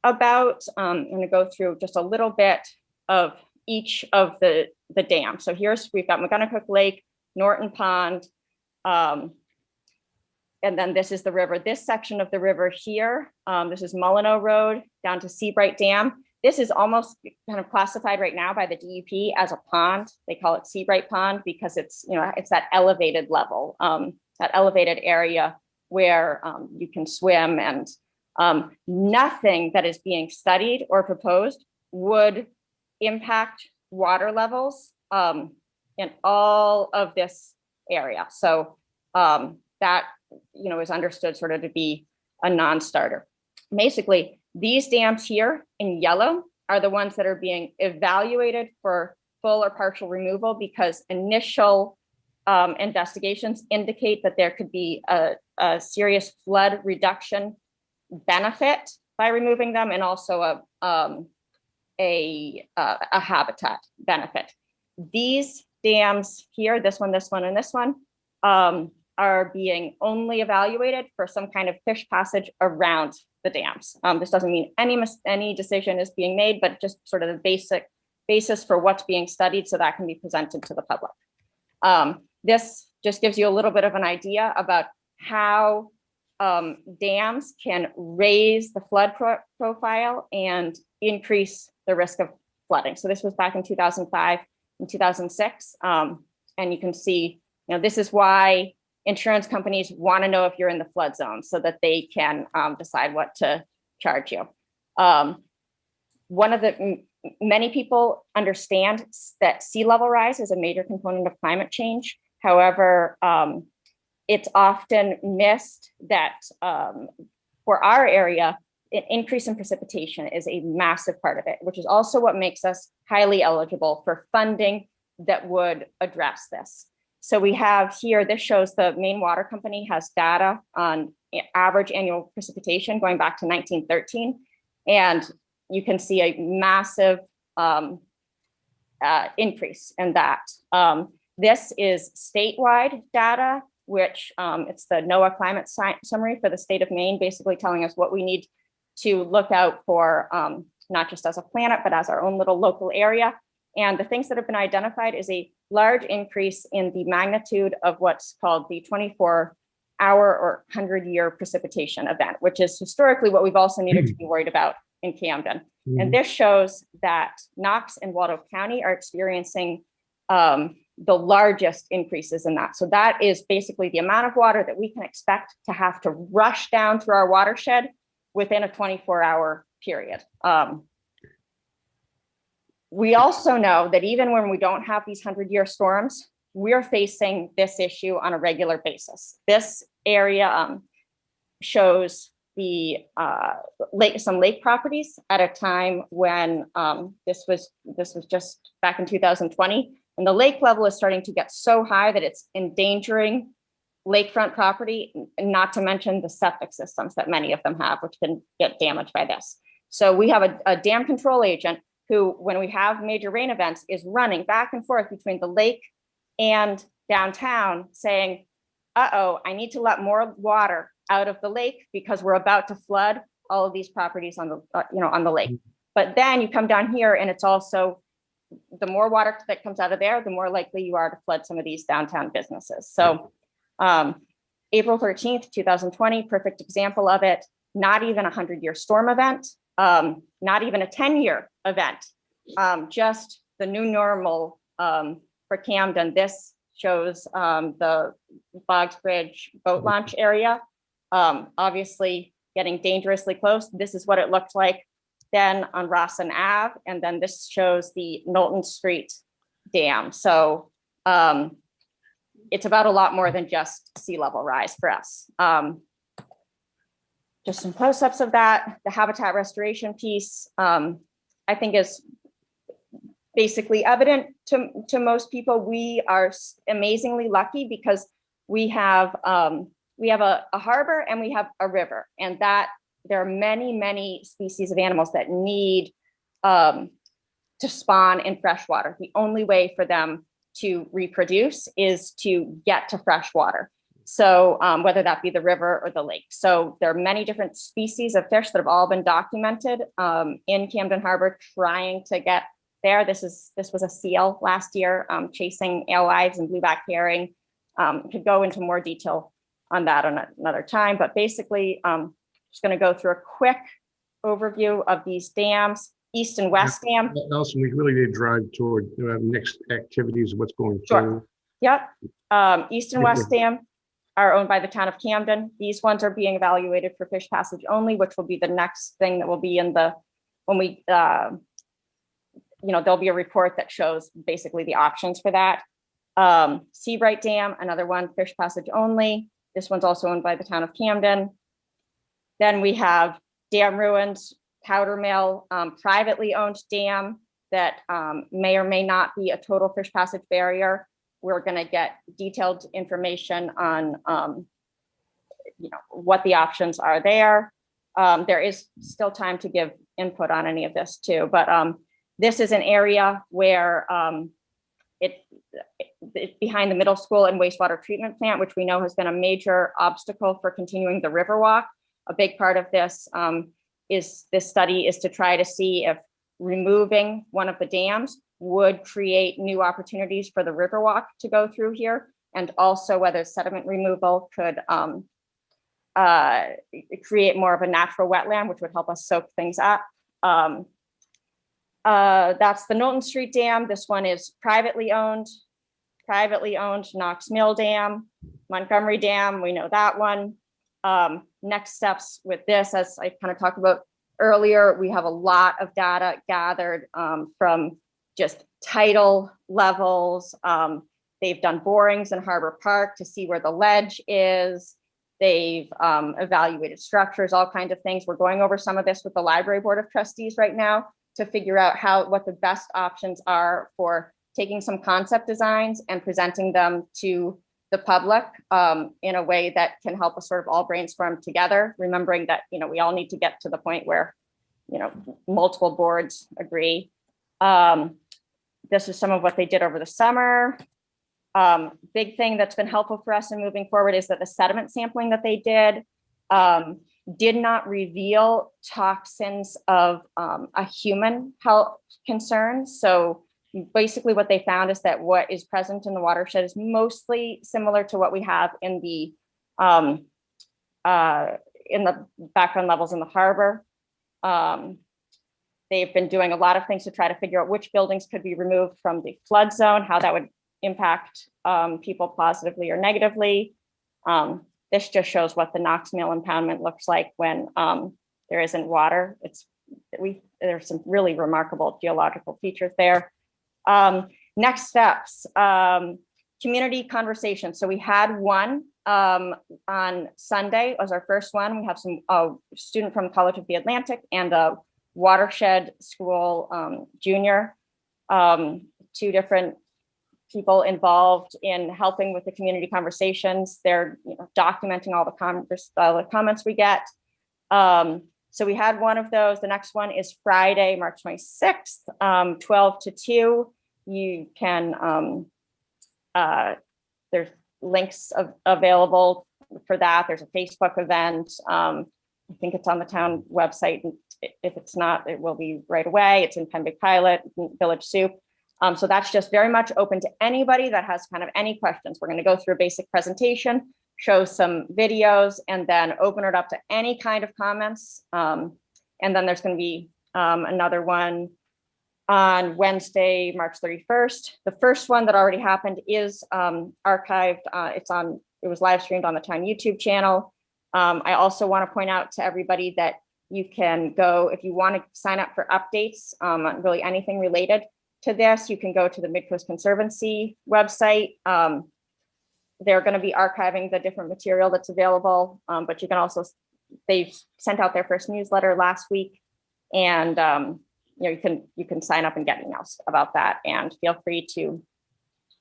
about. I'm going to go through just a little bit of each of the dams. So we've got McGonagall Lake, Norton Pond, and then this is the river. This section of the river here, this is Mullino Road down to Seabright Dam. This is almost kind of classified right now by the DEP as a pond. They call it Seabright Pond because it's that elevated level, that elevated area where you can swim, and nothing that is being studied or proposed would impact water levels in all of this area. So that is understood sort of to be a non-starter. Basically, these dams here in yellow are the ones that are being evaluated for full or partial removal because initial investigations indicate that there could be a serious flood reduction benefit by removing them, and also a habitat benefit. These dams here, this one, and this one, are being only evaluated for some kind of fish passage around the dams. This doesn't mean any decision is being made, but just sort of the basic basis for what's being studied so that can be presented to the public. This just gives you a little bit of an idea about how dams can raise the flood profile and increase the risk of flooding. So this was back in 2005 and 2006. And you can see, this is why insurance companies want to know if you're in the flood zone so that they can decide what to charge you. Many people understand that sea level rise is a major component of climate change. However, it's often missed that for our area, an increase in precipitation is a massive part of it, which is also what makes us highly eligible for funding that would address this. So we have here, this shows the Maine Water Company has data on average annual precipitation going back to 1913. And you can see a massive increase in that. This is statewide data, which it's the NOAA climate summary for the state of Maine, basically telling us what we need to look out for, not just as a planet, but as our own little local area. And the things that have been identified is a large increase in the magnitude of what's called the 24-hour or 100-year precipitation event, which is historically what we've also needed to be worried about in Camden. And this shows that Knox and Waldo County are experiencing the largest increases in that. So that is basically the amount of water that we can expect to have to rush down through our watershed within a 24-hour period. We also know that even when we don't have these 100-year storms, we're facing this issue on a regular basis. This area shows the some lake properties at a time when this was just back in 2020, and the lake level is starting to get so high that it's endangering lakefront property, not to mention the septic systems that many of them have, which can get damaged by this. So we have a dam control agent who, when we have major rain events, is running back and forth between the lake and downtown saying, uh-oh, I need to let more water out of the lake because we're about to flood all of these properties on the, on the lake. But then you come down here and it's also, the more water that comes out of there, the more likely you are to flood some of these downtown businesses. So April 13th, 2020, perfect example of it, not even a 100-year storm event, not even a 10-year event, just the new normal for Camden. This shows the Boggs Bridge boat launch area, obviously getting dangerously close. This is what it looked like then on Rossin Ave, and then this shows the Knowlton Street Dam. So it's about a lot more than just sea level rise for us. Just some close-ups of that. The habitat restoration piece, I think, is basically evident to most people. We are amazingly lucky because we have a harbor and we have a river, and that there are many species of animals that need to spawn in freshwater. The only way for them to reproduce is to get to fresh water. So whether that be the river or the lake. So there are many different species of fish that have all been documented in Camden Harbor trying to get there. This was a seal last year chasing alewives and blueback herring. Could go into more detail on that on another time, but basically just going to go through a quick overview of these dams. East and West Dam. Nelson, we really did drive toward next activities, what's going Sure. forward. Yep. East and West Dam are owned by the town of Camden. These ones are being evaluated for fish passage only, which will be the next thing that will be in the, when we, there'll be a report that shows basically the options for that. Seabright Dam, another one, fish passage only. This one's also owned by the town of Camden. Then we have Dam Ruins, Powder Mill, privately owned dam that may or may not be a total fish passage barrier. We're going to get detailed information on what the options are there. There is still time to give input on any of this too, but this is an area where it's behind the middle school and wastewater treatment plant, which we know has been a major obstacle for continuing the Riverwalk. a big part of this study is to try to see if removing one of the dams would create new opportunities for the Riverwalk to go through here, and also whether sediment removal could create more of a natural wetland, which would help us soak things up. That's the Knowlton Street Dam. This one is privately owned Knox Mill Dam, Montgomery Dam, we know that one. Next steps with this, as I kind of talked about earlier, we have a lot of data gathered from just tidal levels. They've done borings in Harbor Park to see where the ledge is. They've evaluated structures, all kinds of things. We're going over some of this with the Library Board of Trustees right now to figure out what the best options are for taking some concept designs and presenting them to the public in a way that can help us sort of all brainstorm together, remembering that, we all need to get to the point where, multiple boards agree. This is some of what they did over the summer. Big thing that's been helpful for us in moving forward is that the sediment sampling that they did not reveal toxins of a human health concern. So basically what they found is that what is present in the watershed is mostly similar to what we have in the background levels in the harbor. They've been doing a lot of things to try to figure out which buildings could be removed from the flood zone, how that would impact people positively or negatively. This just shows what the Knox Mill impoundment looks like when there isn't water. There's some really remarkable geological features there. Next steps, community conversation. So we had one on Sunday, was our first one. We have some student from College of the Atlantic and a Watershed School junior, two different people involved in helping with the community conversations. They're documenting all the comments we get. So we had one of those. The next one is Friday, March 26th, 12 to 2. You can, there's links available for that. There's a Facebook event. I think it's on the town website. If it's not, it will be right away. It's in Penn Pilot, Village Soup. So that's just very much open to anybody that has kind of any questions. We're going to go through a basic presentation, show some videos, and then open it up to any kind of comments. And then there's going to be another one on Wednesday, March 31st. The first one that already happened is archived. It was live streamed on the town YouTube channel. I also want to point out to everybody that you can go, if you want to sign up for updates on really anything related to this, you can go to the Midcoast Conservancy website. They're going to be archiving the different material that's available, but you can also, they sent out their first newsletter last week, and you can sign up and get emails about that, and feel free to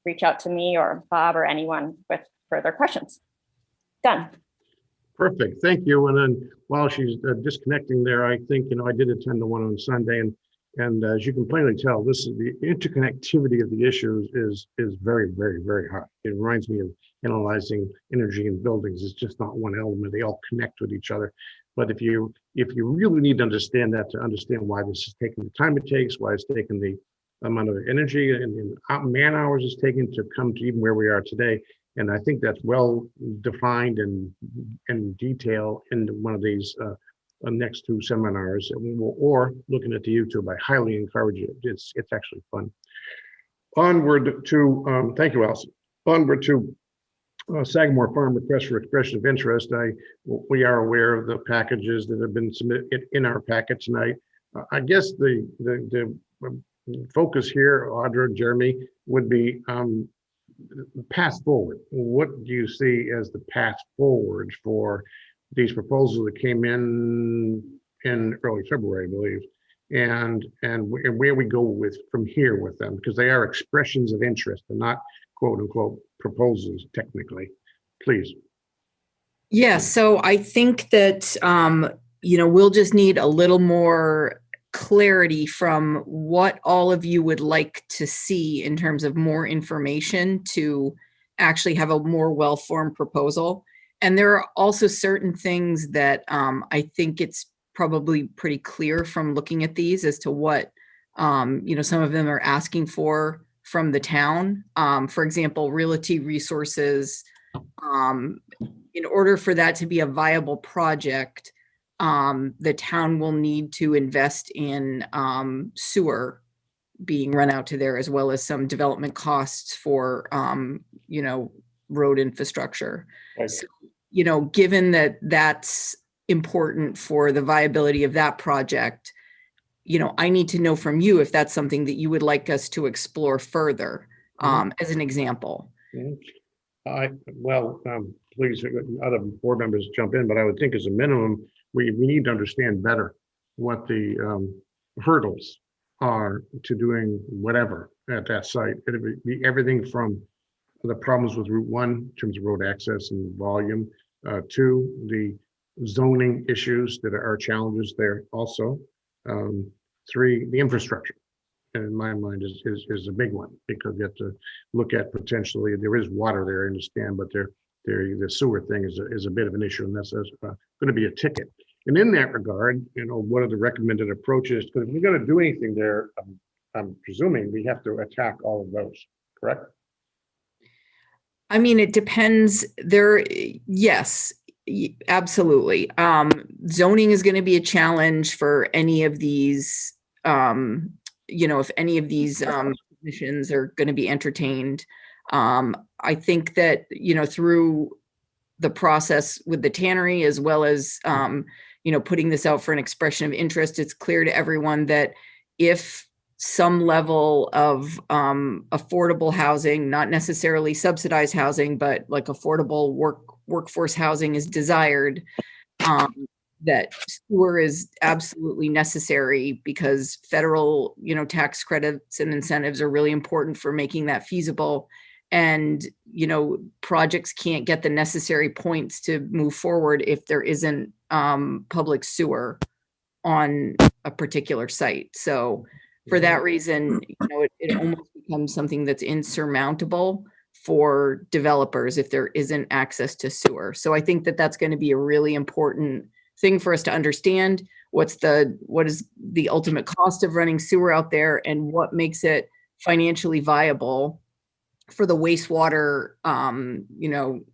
reach out to me or Bob or anyone with further questions. Done. Perfect, thank you. And then while she's disconnecting there, I think, I did attend the one on Sunday, and as you can plainly tell, this is the interconnectivity of the issues is very, very, very high. It reminds me of analyzing energy in buildings. It's just not one element. They all connect with each other. But if you really need to understand that, to understand why this is taking the time it takes, why it's taking the amount of energy and man hours it's taken to come to even where we are today. And I think that's well defined and in detail in one of these next two seminars, or looking at the YouTube. I highly encourage it. It's actually fun. Onward to, thank you, Allison. Onward to Sagamore Farm request for expression of interest. We are aware of the packages that have been submitted in our packet tonight. I guess the focus here, Audra, Jeremy, would be path forward. What do you see as the path forward for these proposals that came in early February, I believe, and where we go from here with them, because they are expressions of interest and not quote unquote proposals technically. Please. Yeah, so I think that, we'll just need a little more clarity from what all of you would like to see in terms of more information to actually have a more well-formed proposal. And there are also certain things that I think it's probably pretty clear from looking at these as to what, some of them are asking for from the town. For example, realty resources. In order for that to be a viable project, the town will need to invest in sewer being run out to there, as well as some development costs for, road infrastructure. Right. So, given that that's important for the viability of that project, I need to know from you if that's something that you would like us to explore further, as an example. Please, other board members jump in, but I would think as a minimum, we need to understand better what the hurdles are to doing whatever at that site. It'd be everything from the problems with Route 1 in terms of road access and volume, to the zoning issues that are challenges there also. 3, the infrastructure, in my mind, is a big one, because you have to look at potentially, there is water there, I understand, but the sewer thing is a bit of an issue, and that's going to be a ticket. And in that regard, what are the recommended approaches? Because if we're going to do anything there, I'm presuming we have to attack all of those, correct? I mean, it depends there. Yes, absolutely. Zoning is going to be a challenge for any of these, if any of these positions are going to be entertained. I think that, through the process with the tannery, as well as, putting this out for an expression of interest, it's clear to everyone that if some level of affordable housing, not necessarily subsidized housing, but like affordable workforce housing is desired, that sewer is absolutely necessary, because federal, tax credits and incentives are really important for making that feasible. And, projects can't get the necessary points to move forward if there isn't public sewer on a particular site. So for that reason, it almost becomes something that's insurmountable for developers if there isn't access to sewer. So I think that that's going to be a really important thing for us to understand. What is the ultimate cost of running sewer out there, and what makes it financially viable for the wastewater,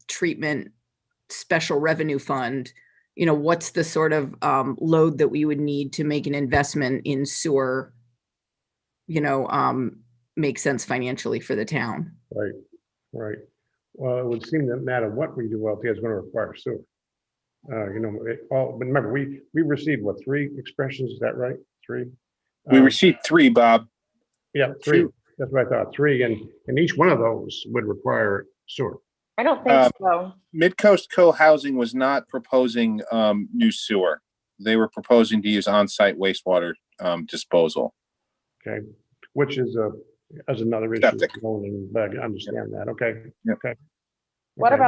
treatment special revenue fund. What's the sort of load that we would need to make an investment in sewer, make sense financially for the town. Right. Well, it would seem that no matter what we do out there is going to require sewer. But remember, we received 3 expressions, is that right? 3? We received 3, Bob. Yeah, 3. That's what I thought, 3, and each one of those would require sewer. I don't think so. Midcoast Co-Housing was not proposing new sewer. They were proposing to use on-site wastewater disposal. Okay, which is another issue. Septic. But I understand that. Okay. Yep. Okay. What Okay.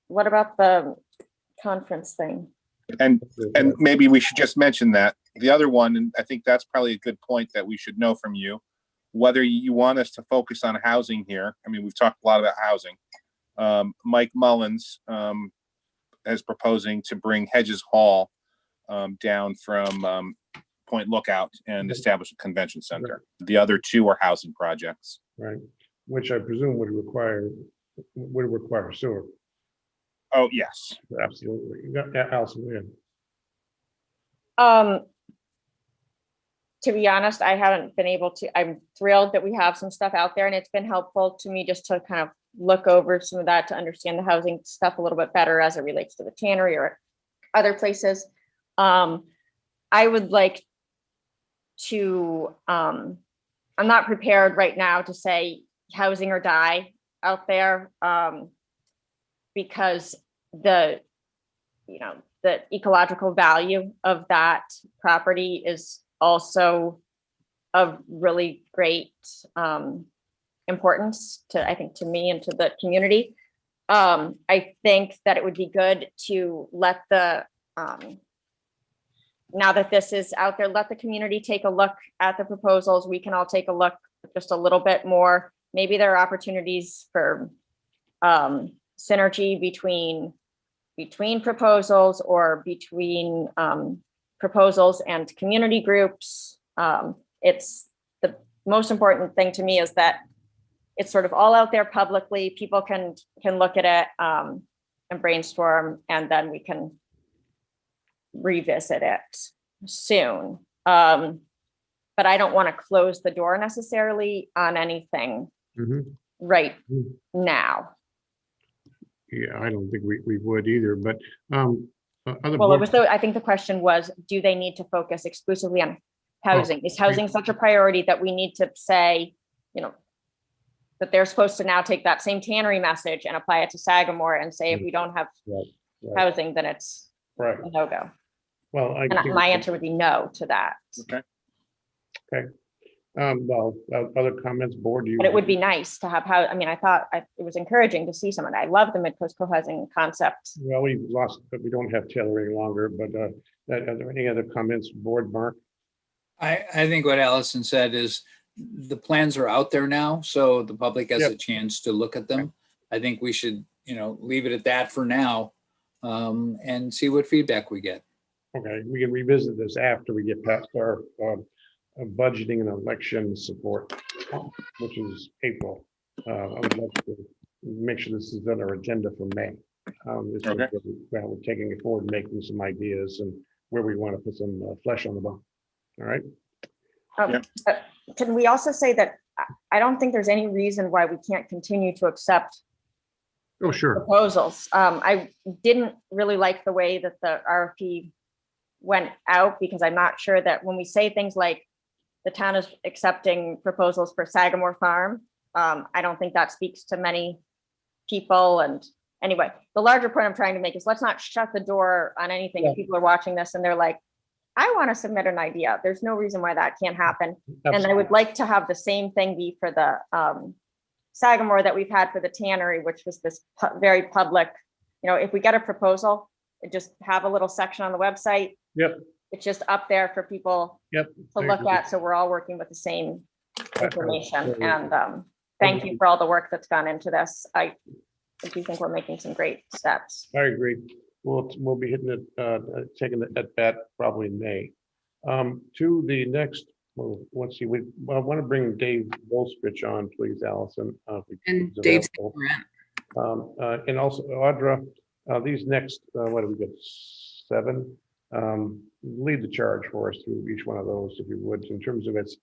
about the conference thing? And maybe we should just mention that the other one, and I think that's probably a good point that we should know from you, whether you want us to focus on housing here. I mean, we've talked a lot about housing. Mike Mullins is proposing to bring Hedges Hall down from Point Lookout and establish a convention center. The other 2 are housing projects. Right, which I presume would require sewer. Oh, yes. Absolutely. Yeah, Allison, To be honest, I haven't been able to. I'm thrilled that we have some stuff out there, and it's been helpful to me just to kind of look over some of that to understand the housing stuff a little bit better as it relates to the tannery or other places. I would like to, I'm not prepared right now to say housing or die out there, because the ecological value of that property is also of really great importance to, I think, to me and to the community. I think that it would be good to let the, now that this is out there, let the community take a look at the proposals. We can all take a look just a little bit more. Maybe there are opportunities for synergy between proposals or between proposals and community groups. It's the most important thing to me is that it's sort of all out there publicly. People can look at it and brainstorm, and then we can revisit it soon. But I don't want to close the door necessarily on anything right now. Yeah, I don't think we would either, but other Well, board, I think the question was, do they need to focus exclusively on housing? Is housing such a priority that we need to say, that they're supposed to now take that same tannery message and apply it to Sagamore and say, if we don't have right. housing, then it's Right. a no-go. Well, I And think, my answer would be no to that. okay. Well, other comments, board? But it would be nice to have how, I thought it was encouraging to see someone. I love the mid-coast co-housing concept. Well, we've lost, but we don't have Taylor any longer, but are there any other comments, board, Mark? I think what Allison said is the plans are out there now, so the public has a chance to look at them. I think we should, leave it at that for now, and see what feedback we get. Okay, we can revisit this after we get past our budgeting and election support, which is April. I would like to make sure this is on our agenda for May. We're taking it forward, making some ideas and where we want to put some flesh on the bone. All right. Can we also say that I don't think there's any reason why we can't continue to accept proposals. I didn't really like the way that the RFP went out, because I'm not sure that when we say things like the town is accepting proposals for Sagamore Farm, I don't think that speaks to many people. And anyway, the larger point I'm trying to make is let's not shut the door on anything. If people are watching this and they're like, I want to submit an idea, there's no reason why that can't happen. Absolutely. And I would like to have the same thing be for the Sagamore that we've had for the tannery, which was this very public, if we get a proposal, just have a little section on the website. It's just up there for people to look at. So we're all working with the same information. And thank you for all the work that's gone into this. I do think we're making some great steps. I agree. We'll be hitting it, taking it at bat probably in May. To the next, let's see, I want to bring Dave Bolstrich on, please, Allison. And Dave's and also Audra, these next, what do we get, 7? Lead the charge for us through each one of those, if you would, in terms of its,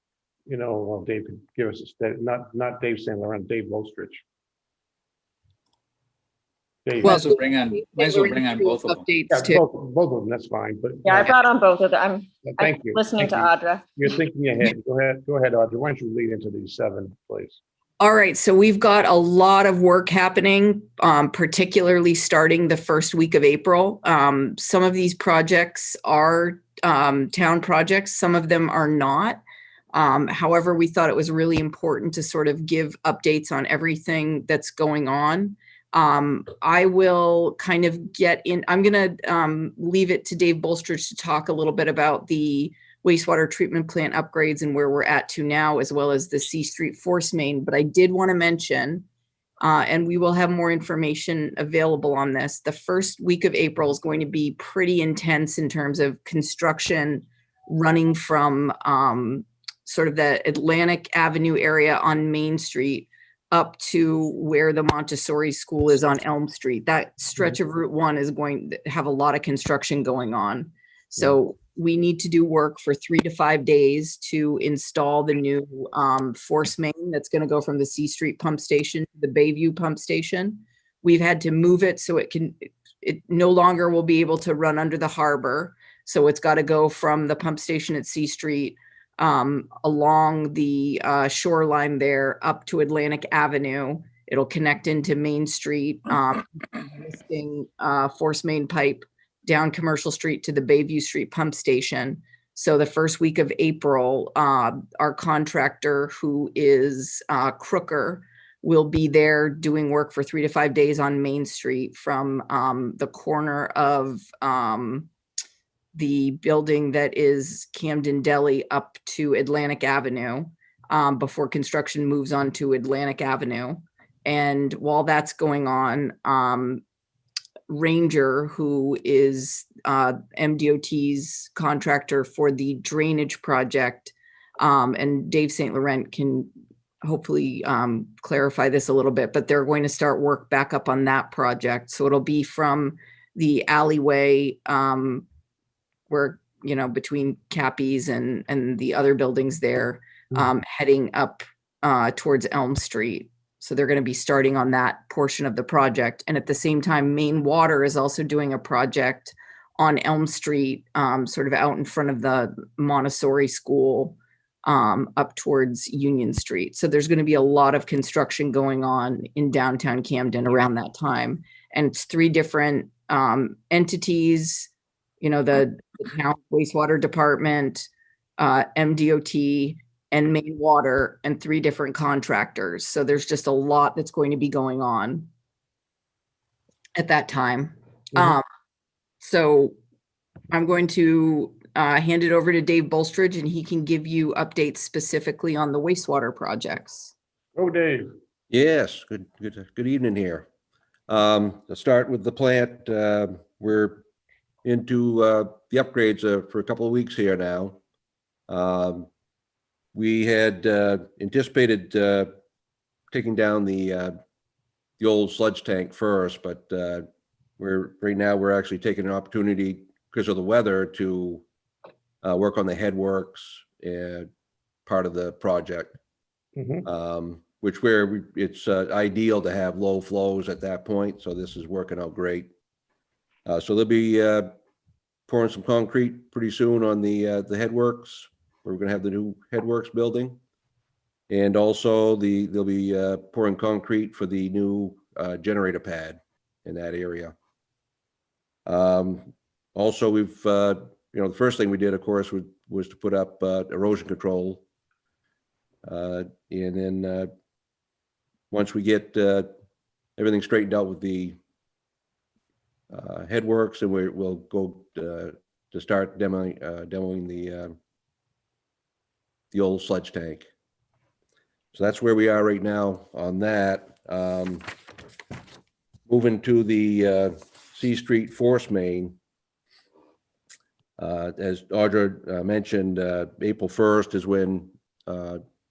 Dave could give us a state, not Dave St. Laurent, Dave Bolstrich. Might as well bring on both of them. Both of them, that's fine. But I brought on both of them. Thank you. Listening to Audra. You're thinking ahead. Go ahead, Audra. Why don't you lead into these 7, please? All right, so we've got a lot of work happening, particularly starting the first week of April. Some of these projects are town projects, some of them are not. However, we thought it was really important to sort of give updates on everything that's going on. I will kind of I'm going to leave it to Dave Bolstrich to talk a little bit about the wastewater treatment plant upgrades and where we're at to now, as well as the C Street force main. But I did want to mention, and we will have more information available on this, the first week of April is going to be pretty intense in terms of construction running from sort of the Atlantic Avenue area on Main Street up to where the Montessori School is on Elm Street. That stretch of Route 1 is going to have a lot of construction going on. So we need to do work for 3 to 5 days to install the new force main that's going to go from the C Street pump station to the Bayview pump station. We've had to move it so it no longer will be able to run under the harbor. So it's got to go from the pump station at C Street along the shoreline there up to Atlantic Avenue. It'll connect into Main Street, existing force main pipe down Commercial Street to the Bayview Street pump station. So the first week of April, our contractor, who is Crooker, will be there doing work for 3 to 5 days on Main Street from the corner of the building that is Camden Deli up to Atlantic Avenue before construction moves on to Atlantic Avenue. And while that's going on, Ranger, who is MDOT's contractor for the drainage project, and Dave St. Laurent can hopefully clarify this a little bit, but they're going to start work back up on that project. So it'll be from the alleyway where, you know, between Cappy's and the other buildings there, heading up towards Elm Street. So they're going to be starting on that portion of the project. And at the same time, Maine Water is also doing a project on Elm Street, sort of out in front of the Montessori school, up towards Union Street. So there's going to be a lot of construction going on in downtown Camden around that time. And it's 3 different entities, you know, the town wastewater department, MDOT, and Maine Water, and 3 different contractors. So there's just a lot that's going to be going on at that time. So I'm going to hand it over to Dave Bolstridge, and he can give you updates specifically on the wastewater projects. Oh, Dave. Yes, good evening here. Let's start with the plant. We're into the upgrades for a couple of weeks here now. We had anticipated taking down the old sludge tank first, but right now we're actually taking an opportunity because of the weather to work on the headworks and part of the project, which it's ideal to have low flows at that point. So this is working out great. So they'll be pouring some concrete pretty soon on the headworks. We're going to have the new headworks building, and also they'll be pouring concrete for the new generator pad in that area. Also, we've the first thing we did, of course, was to put up erosion control, and then once we get everything straightened out with the headworks, and we'll go to start demoing the old sludge tank. So that's where we are right now on that. Moving to the C Street force main. As Audra mentioned, April 1st is when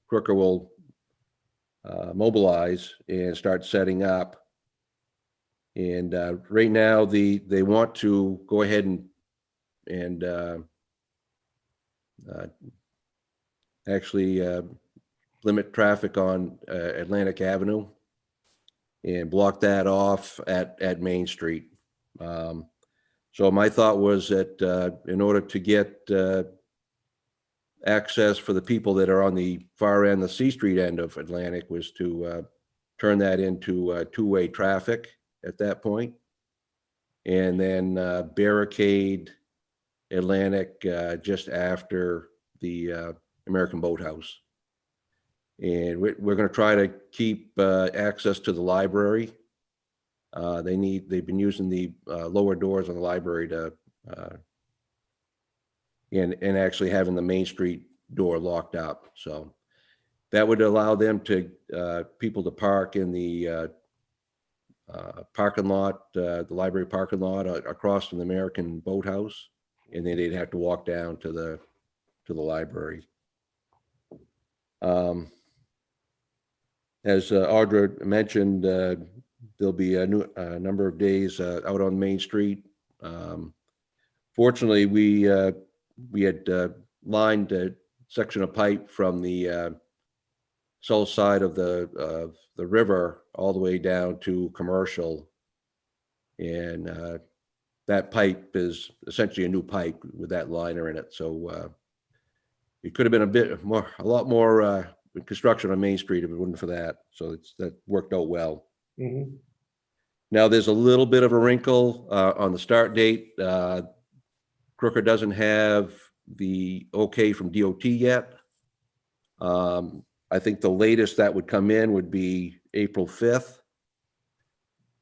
Crooker will mobilize and start setting up. And right now, they want to go ahead and actually limit traffic on Atlantic Avenue and block that off at Main Street. So my thought was that in order to get access for the people that are on the far end, the C Street end of Atlantic, was to turn that into two-way traffic at that point, and then barricade Atlantic just after the American Boathouse. And we're going to try to keep access to the library. They've been using the lower doors on the library to and actually having the Main Street door locked up. So that would allow them to people to park in the parking lot, the library parking lot across from the American Boathouse, and then they'd have to walk down to the library. As Audra mentioned, there'll be a number of days out on Main Street. Fortunately, we had lined a section of pipe from the south side of the river all the way down to Commercial, and that pipe is essentially a new pipe with that liner in it. So it could have been a lot more construction on Main Street if it wasn't for that. So that worked out well. Mm-hmm. Now there's a little bit of a wrinkle on the start date. Crooker doesn't have the okay from DOT yet. I think the latest that would come in would be April 5th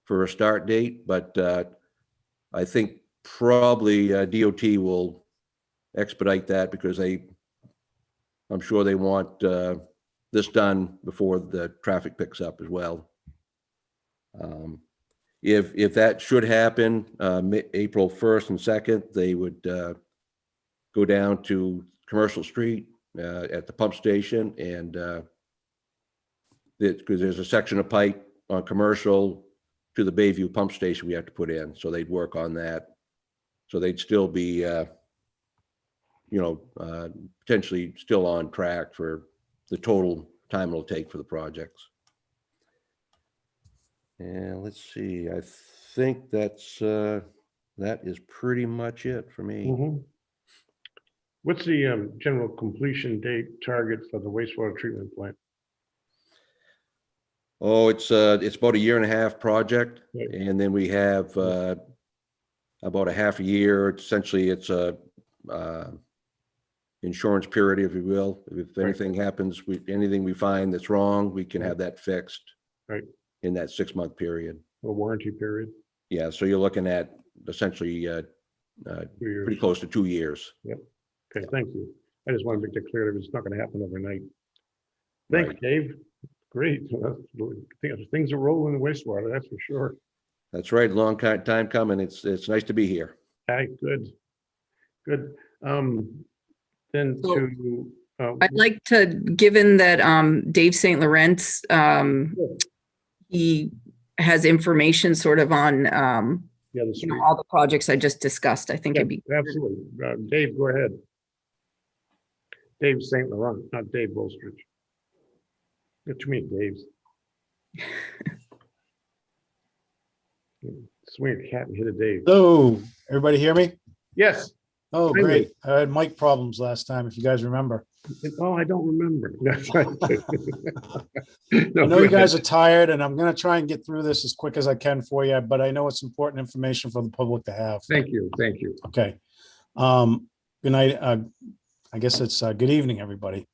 for a start date, but I think probably DOT will expedite that because I'm sure they want this done before the traffic picks up as well. If that should happen, April 1st and 2nd, they would go down to Commercial Street at the pump station, and because there's a section of pipe on Commercial to the Bayview pump station we have to put in, so they'd work on that. So they'd still be, potentially still on track for the total time it'll take for the projects. And let's see, I think that is pretty much it for me. Mhm. What's the general completion date target for the wastewater treatment plant? Oh, it's about a 1.5-year project, Right. and then we have about a half a year. Essentially, it's a insurance period, if you will. If anything happens, anything we find that's wrong, we can have that fixed. Right. In that 6-month period. A warranty period? Yeah, so you're looking at essentially 2 years. pretty close to 2 years. Yep. Okay, thank you. I just want to make that clear that it's not going to happen overnight. Thanks, Right. Dave. Great. Things are rolling in wastewater, that's for sure. That's right. Long time coming. It's nice to be here. Okay, good. Good. Then So, to. I'd like to, given that Dave St. Laurent, he has information sort of on Yeah, the street. all the projects I just discussed. I think Yeah, it'd be absolutely. Dave, go ahead. Dave St. Laurent, not Dave Bolstridge. Got too many Daves. Swing a cat and hit a Dave. Hello, everybody hear me? Yes. Oh, Hi, great. I had mic problems last time, if you guys remember. Oh, I don't remember. That's right. I know you guys are tired and I'm going to try and get through this as quick as I can for you, but I know it's important information for the public to have. Thank you. Thank you. Okay. Good night. I guess it's good evening, everybody.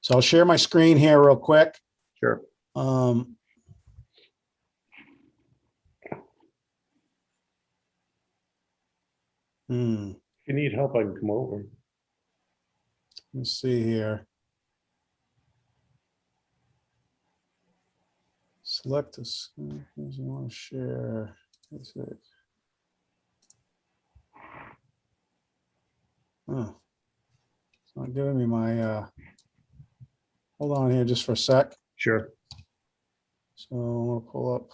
So I'll share my screen here real quick. Sure. If you need help, I can come over. Let's see here. Select a screen. You want to share. That's it. Oh, it's not giving me my. Hold on here just for a sec. Sure. So I'm gonna pull up.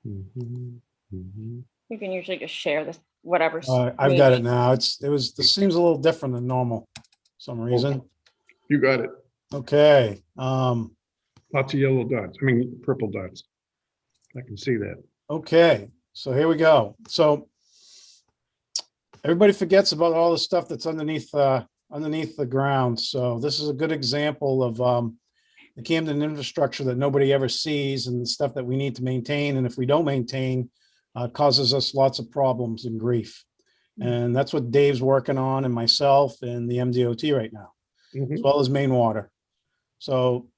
You can usually just share this, whatever's. I've got it now. This seems a little different than normal for some reason. You got it. Okay. Lots of yellow dots. I mean, purple dots. I can see that. Okay, so here we go. So everybody forgets about all the stuff that's underneath the ground. So this is a good example of the Camden infrastructure that nobody ever sees and the stuff that we need to maintain. And if we don't maintain, causes us lots of problems and grief. And that's what Dave's working on, and myself and the MDOT right now, as well as main water. So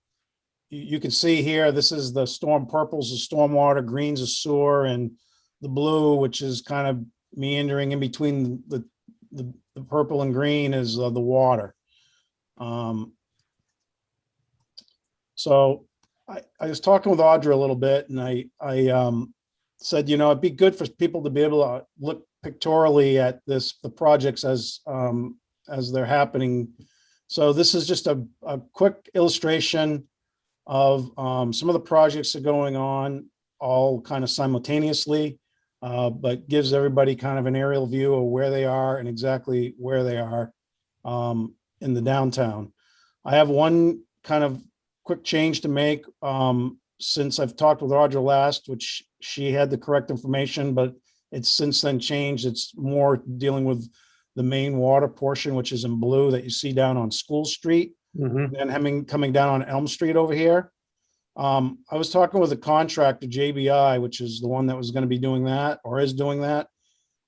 you can see here, this is the storm. Purple's the stormwater, green's the sewer, and the blue, which is kind of meandering in between the purple and green, is the water. So I was talking with Audra a little bit, and I said, it'd be good for people to be able to look pictorially at the projects as they're happening. So this is just a quick illustration of some of the projects that are going on all kind of simultaneously, but gives everybody kind of an aerial view of where they are and exactly where they are in the downtown. I have one kind of quick change to make since I've talked with Audra last, which she had the correct information, but it's since then changed. It's more dealing with the main water portion, which is in blue that you see down on School Street, and coming down on Elm Street over here. I was talking with a contractor, JBI, which is the one that was going to be doing that or is doing that.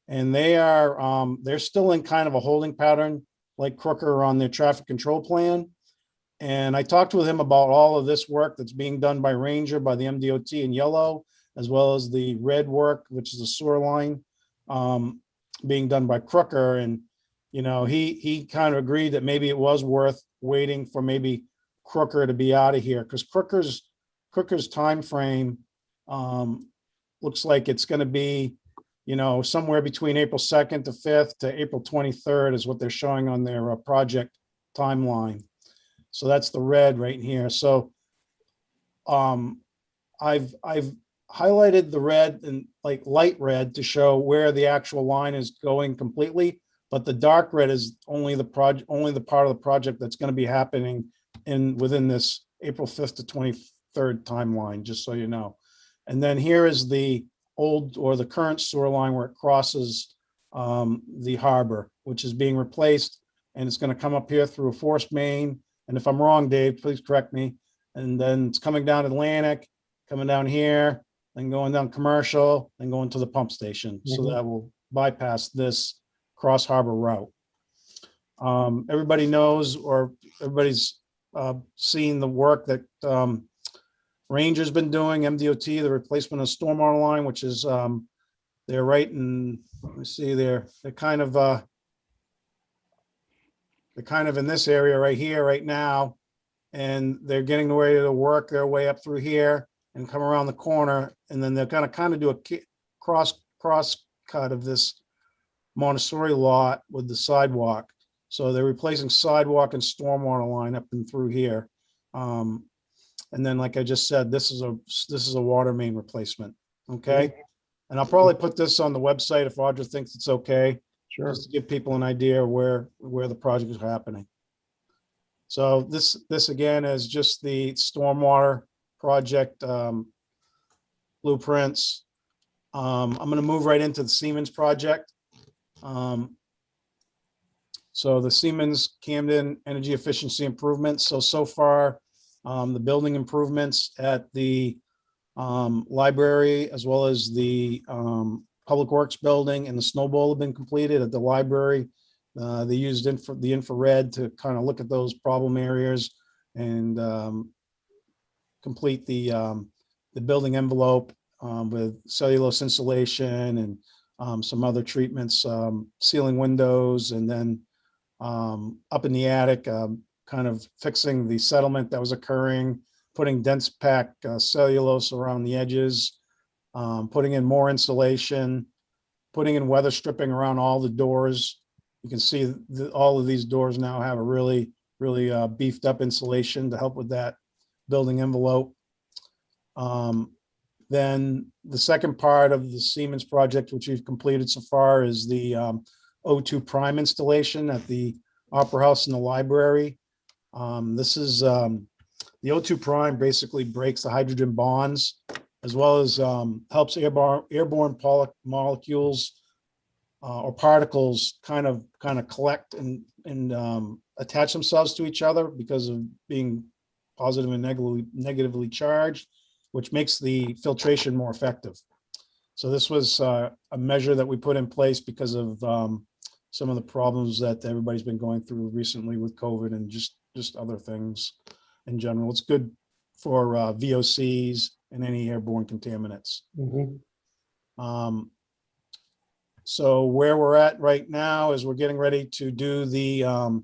And they're still in kind of a holding pattern like Crooker on their traffic control plan. And I talked with him about all of this work that's being done by Ranger, by the MDOT in yellow, as well as the red work, which is the sewer line being done by Crooker. And he kind of agreed that maybe it was worth waiting for maybe Crooker to be out of here, because Crooker's timeframe looks like it's going to be, somewhere between April 2nd to 5th to April 23rd is what they're showing on their project timeline. So that's the red right in here. So I've highlighted the red and like light red to show where the actual line is going completely, but the dark red is only the part of the project that's going to be happening within this April 5th to 23rd timeline, just so you know. And then here is the old or the current sewer line where it crosses the harbor, which is being replaced, and it's going to come up here through a forced main. And if I'm wrong, Dave, please correct me. And then it's coming down Atlantic, coming down here, then going down Commercial, then going to the pump station. So that will bypass this cross harbor route. Everybody knows, or everybody's seen the work that Ranger's been doing, MDOT, the replacement of stormwater line, which is they're right in, let me see, they're kind of in this area right here right now, and they're getting ready to work their way up through here and come around the corner, and then they're gonna kind of do a cross cut of this Montessori lot with the sidewalk. So they're replacing sidewalk and stormwater line up and through here. And then, like I just said, this is a water main replacement. Okay. And I'll probably put this on the website if Audra thinks it's okay. Sure. Just to give people an idea where the project is happening. So this again is just the stormwater project blueprints. I'm going to move right into the Siemens project. So the Siemens Camden energy efficiency improvements. So far, the building improvements at the library, as well as the Public Works building and the snow bowl have been completed. At the library, they used the infrared to kind of look at those problem areas and complete the building envelope with cellulose insulation and some other treatments, sealing windows, and then up in the attic, kind of fixing the settlement that was occurring, putting dense pack cellulose around the edges, putting in more insulation, putting in weather stripping around all the doors. You can see that all of these doors now have a really beefed up insulation to help with that building envelope. Then the second part of the Siemens project, which we've completed so far, is the O2 prime installation at the Opera House and the library. This is the O2 prime basically breaks the hydrogen bonds, as well as helps airborne molecules or particles kind of collect and attach themselves to each other because of being positive and negatively charged, which makes the filtration more effective. So this was a measure that we put in place because of some of the problems that everybody's been going through recently with COVID and just other things in general. It's good for VOCs and any airborne contaminants. So where we're at right now is we're getting ready to do the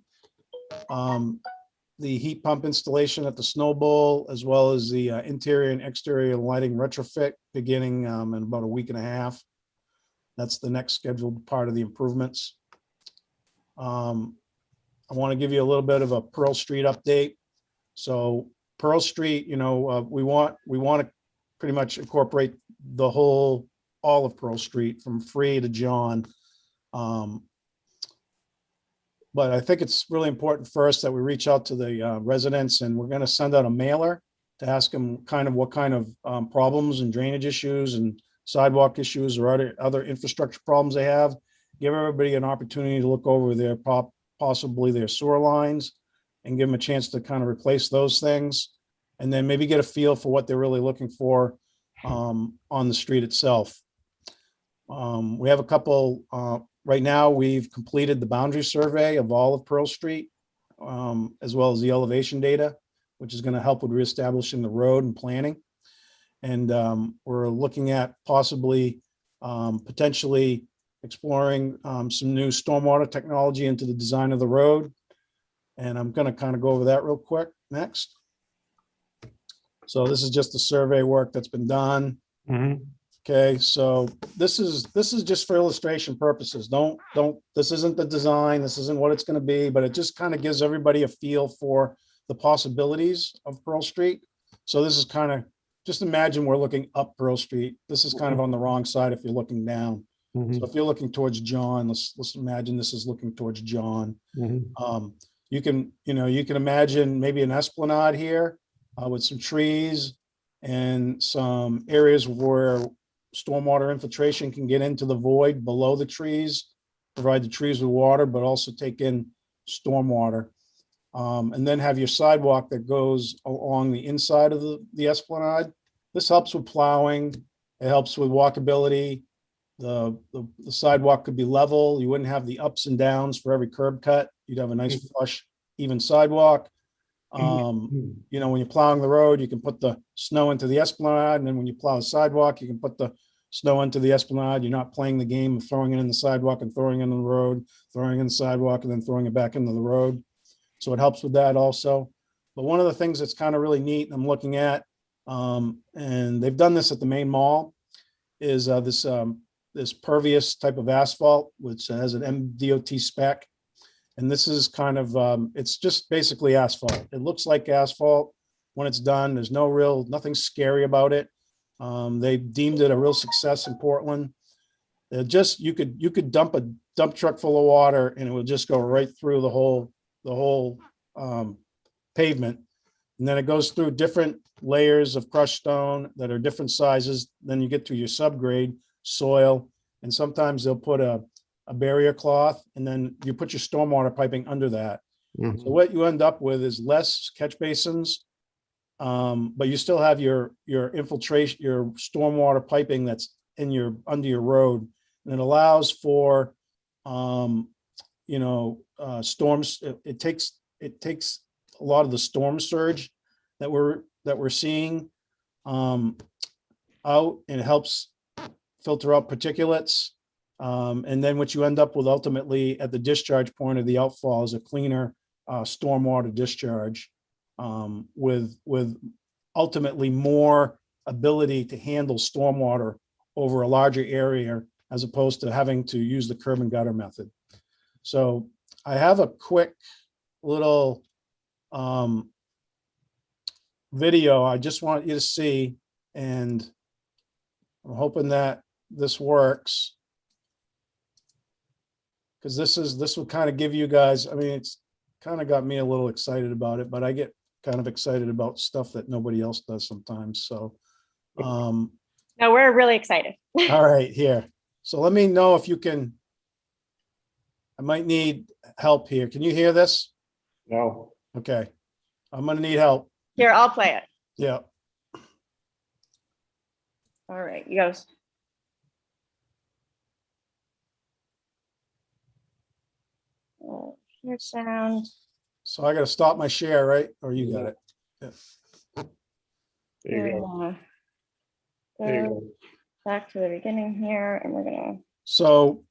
heat pump installation at the Snow Bowl, as well as the interior and exterior lighting retrofit beginning in about a week and a half. That's the next scheduled part of the improvements. I want to give you a little bit of a Pearl Street update. So Pearl Street, we want to pretty much incorporate all of Pearl Street from Free to John. But I think it's really important first that we reach out to the residents, and we're going to send out a mailer to ask them what kind of problems and drainage issues and sidewalk issues or other infrastructure problems they have. Give everybody an opportunity to look over their possibly their sewer lines and give them a chance to kind of replace those things, and then maybe get a feel for what they're really looking for on the street itself. We have a couple, right now we've completed the boundary survey of all of Pearl Street, as well as the elevation data, which is going to help with reestablishing the road and planning. And we're looking at possibly potentially exploring some new stormwater technology into the design of the road. And I'm going to kind of go over that real quick next. So this is just the survey work that's been done. Okay, so this is just for illustration purposes. This isn't the design, this isn't what it's going to be, but it just kind of gives everybody a feel for the possibilities of Pearl Street. So this is kind of, just imagine we're looking up Pearl Street. This is kind of on the wrong side if you're looking down. So if you're looking towards John, let's imagine this is looking towards John. You can imagine maybe an esplanade here with some trees and some areas where stormwater infiltration can get into the void below the trees, provide the trees with water, but also take in stormwater. And then have your sidewalk that goes along the inside of the esplanade. This helps with plowing. It helps with walkability. The sidewalk could be level. You wouldn't have the ups and downs for every curb cut. You'd have a nice flush, even sidewalk. When you're plowing the road, you can put the snow into the esplanade. And then when you plow the sidewalk, you can put the snow into the esplanade. You're not playing the game of throwing it in the sidewalk and throwing it in the road, throwing it in the sidewalk and then throwing it back into the road. So it helps with that also. But one of the things that's kind of really neat I'm looking at, and they've done this at the main mall, is this pervious type of asphalt, which has an MDOT spec. And this is kind of, it's just basically asphalt. It looks like asphalt when it's done. There's nothing scary about it. They deemed it a real success in Portland. You could dump a dump truck full of water and it would just go right through the whole pavement. And then it goes through different layers of crushed stone that are different sizes. Then you get to your subgrade soil. And sometimes they'll put a barrier cloth and then you put your stormwater piping under that. So what you end up with is less catch basins, but you still have your infiltration, your stormwater piping that's under your road. And it allows for, storms. It takes a lot of the storm surge that we're seeing out, and it helps filter out particulates. And then what you end up with ultimately at the discharge point of the outfall is a cleaner stormwater discharge with ultimately more ability to handle stormwater over a larger area as opposed to having to use the curb and gutter method. So I have a quick little video I just want you to see, and I'm hoping that this works, because this will kind of give you guys, I mean, it's kind of got me a little excited about it, but I get kind of excited about stuff that nobody else does sometimes. So no, we're really excited. all right, here. So let me know if you can, I might need help here. Can you hear this? No. Okay. I'm gonna need help. Here, I'll play it. Yeah. All right, you guys. Share sound. So I gotta stop my share, right? Or you got it? Yeah. There you go. There you go. Back to the beginning here, and we're gonna. So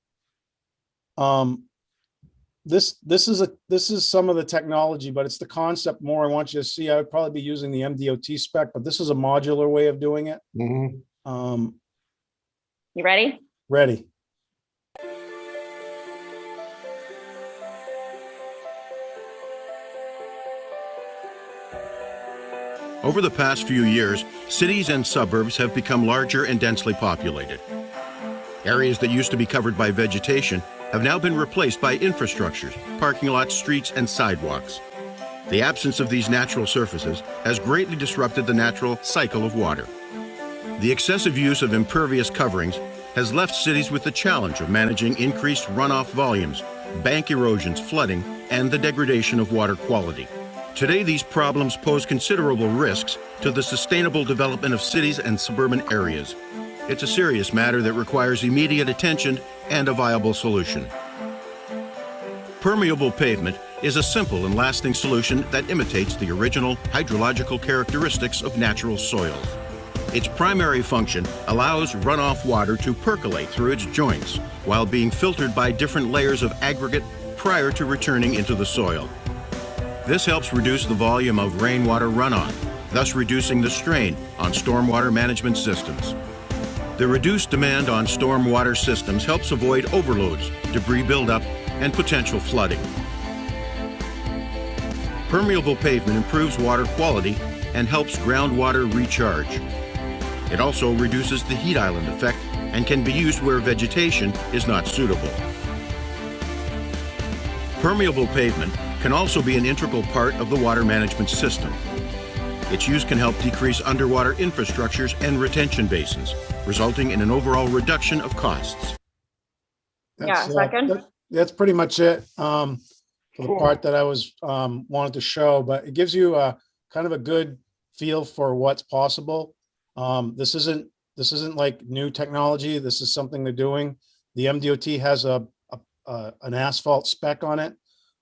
this is some of the technology, but it's the concept more I want you to see. I would probably be using the MDOT spec, but this is a modular way of doing it. You ready? Ready. Over the past few years, cities and suburbs have become larger and densely populated. Areas that used to be covered by vegetation have now been replaced by infrastructures, parking lots, streets, and sidewalks. The absence of these natural surfaces has greatly disrupted the natural cycle of water. The excessive use of impervious coverings has left cities with the challenge of managing increased runoff volumes, bank erosions, flooding, and the degradation of water quality. Today, these problems pose considerable risks to the sustainable development of cities and suburban areas. It's a serious matter that requires immediate attention and a viable solution. Permeable pavement is a simple and lasting solution that imitates the original hydrological characteristics of natural soils. Its primary function allows runoff water to percolate through its joints while being filtered by different layers of aggregate prior to returning into the soil. This helps reduce the volume of rainwater runoff, thus reducing the strain on stormwater management systems. The reduced demand on stormwater systems helps avoid overloads, debris buildup, and potential flooding. Permeable pavement improves water quality and helps groundwater recharge. It also reduces the heat island effect and can be used where vegetation is not suitable. Permeable pavement can also be an integral part of the water management system. Its use can help decrease underwater infrastructures and retention basins, resulting in an overall reduction of costs. That's pretty much it for the part that I was wanted to show, but it gives you a kind of a good feel for what's possible. This isn't like new technology. This is something they're doing. The MDOT has an asphalt spec on it.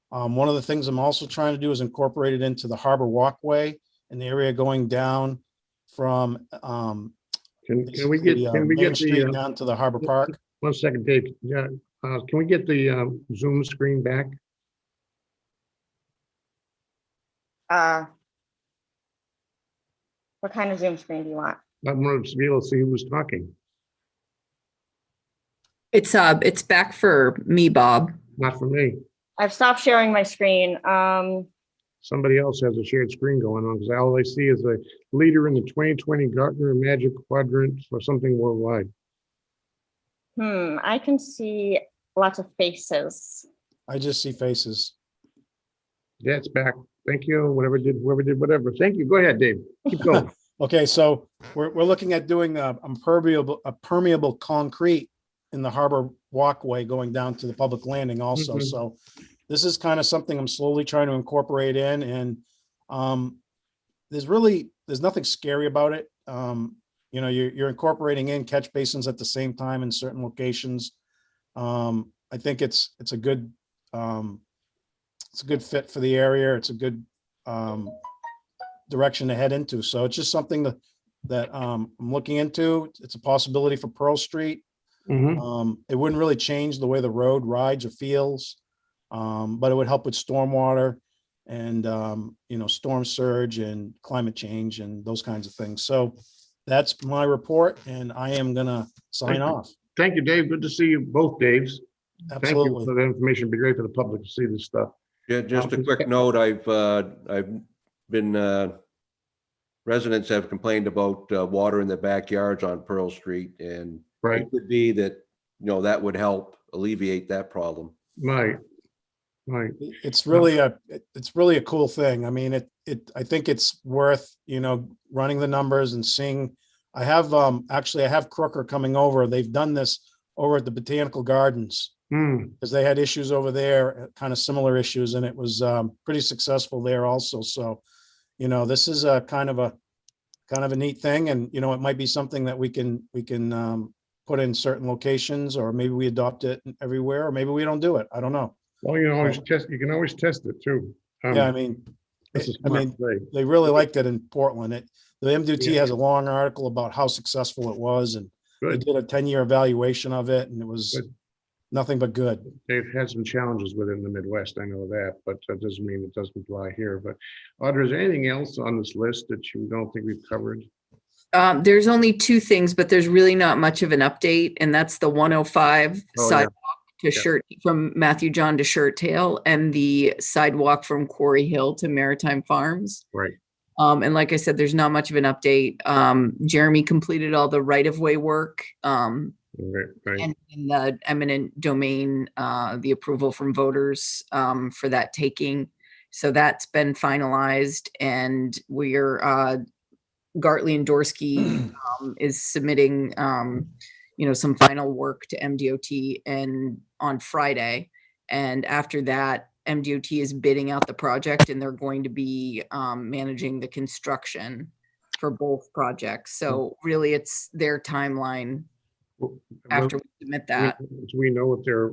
One of the things I'm also trying to do is incorporate it into the harbor walkway in the area going down from Can we get Main Street the down to the harbor park. 1 second, Dave? Yeah, can we get the Zoom screen back? What kind of Zoom screen do you want? I want to be able to see who was talking. It's back for me, Bob. Not for me. I've stopped sharing my screen. Somebody else has a shared screen going on because all I see is a leader in the 2020 Gartner Magic Quadrant for something worldwide. I can see lots of faces. I just see faces. Yeah, it's back. Thank you. Whoever did whatever. Thank you. Go ahead, Dave. Keep going. Okay, so we're looking at doing a permeable concrete in the harbor walkway going down to the public landing also. Mhm. So this is kind of something I'm slowly trying to incorporate in, and there's nothing scary about it. You know, you're incorporating in catch basins at the same time in certain locations. I think it's a good fit for the area. It's a good direction to head into. So it's just something that I'm looking into. It's a possibility for Pearl Street. It wouldn't really change the way the road rides or feels, but it would help with stormwater and, storm surge and climate change and those kinds of things. So that's my report, and I am gonna sign off. Thank you, Dave. Good to see you both, Daves. Thank you Absolutely. for the information. It'd be great for the public to see this stuff. Yeah, just a quick note, I've been, residents have complained about water in their backyards on Pearl Street, and Right. it could be that, that would help alleviate that problem. Right. It's really a cool thing. I mean, I think it's worth, running the numbers and seeing. I have Crooker coming over. They've done this over at the Botanical Gardens because they had issues over there, kind of similar issues, and it was pretty successful there also. So, this is a kind of a neat thing, and it might be something that we can put in certain locations, or maybe we adopt it everywhere, or maybe we don't do it. I don't know. Well, you can always test it too. Yeah, I mean, This is smart play. they really liked it in Portland. The MDOT has a long article about how successful it was, and they Good. did a 10-year evaluation of it, and it was Good. nothing but good. They've had some challenges within the Midwest, I know that, but that doesn't mean it doesn't apply here. But Audra, is there anything else on this list that you don't think we've covered? There's only two things, but there's really not much of an update, and that's the 105 sidewalk to Shirt from Matthew John to Shirt Tail, and the sidewalk from Quarry Hill to Maritime Farms. Right. And like I said, there's not much of an update. Jeremy completed all the right-of-way work. Right. And in the eminent domain, the approval from voters for that taking. So that's been finalized, and we're Gartley and Dorsey is submitting some final work to MDOT and on Friday. And after that, MDOT is bidding out the project, and they're going to be managing the construction for both projects. So really it's their timeline after we submit that. Do we know what their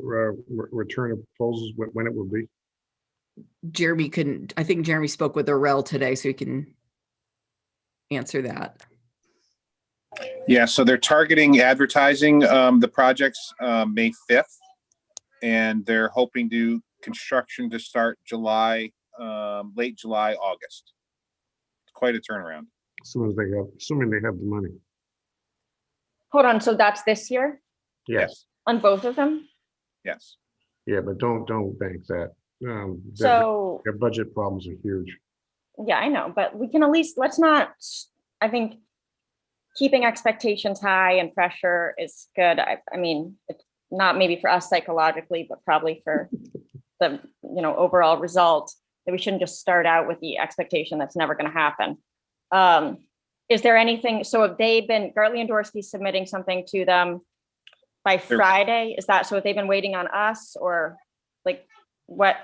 return of proposals, when it will be? I think Jeremy spoke with Arel today, so he can answer that. Yeah, so they're targeting advertising the projects May 5th, and they're hoping to construction to start July, late July, August. It's quite a turnaround. Assuming they have the money. Hold on, so that's this year Yes. on both of them? Yes. Yeah, but don't bank that. So, Their budget problems are huge. yeah, I know, but we can at least, let's not, I think keeping expectations high and pressure is good. I mean, it's not maybe for us psychologically, but probably for the, overall result, that we shouldn't just start out with the expectation that's never going to happen. Is there anything, so have they been, Gartley and Dorsey submitting something to them by Friday? Is that, so have they been waiting on us, or like what?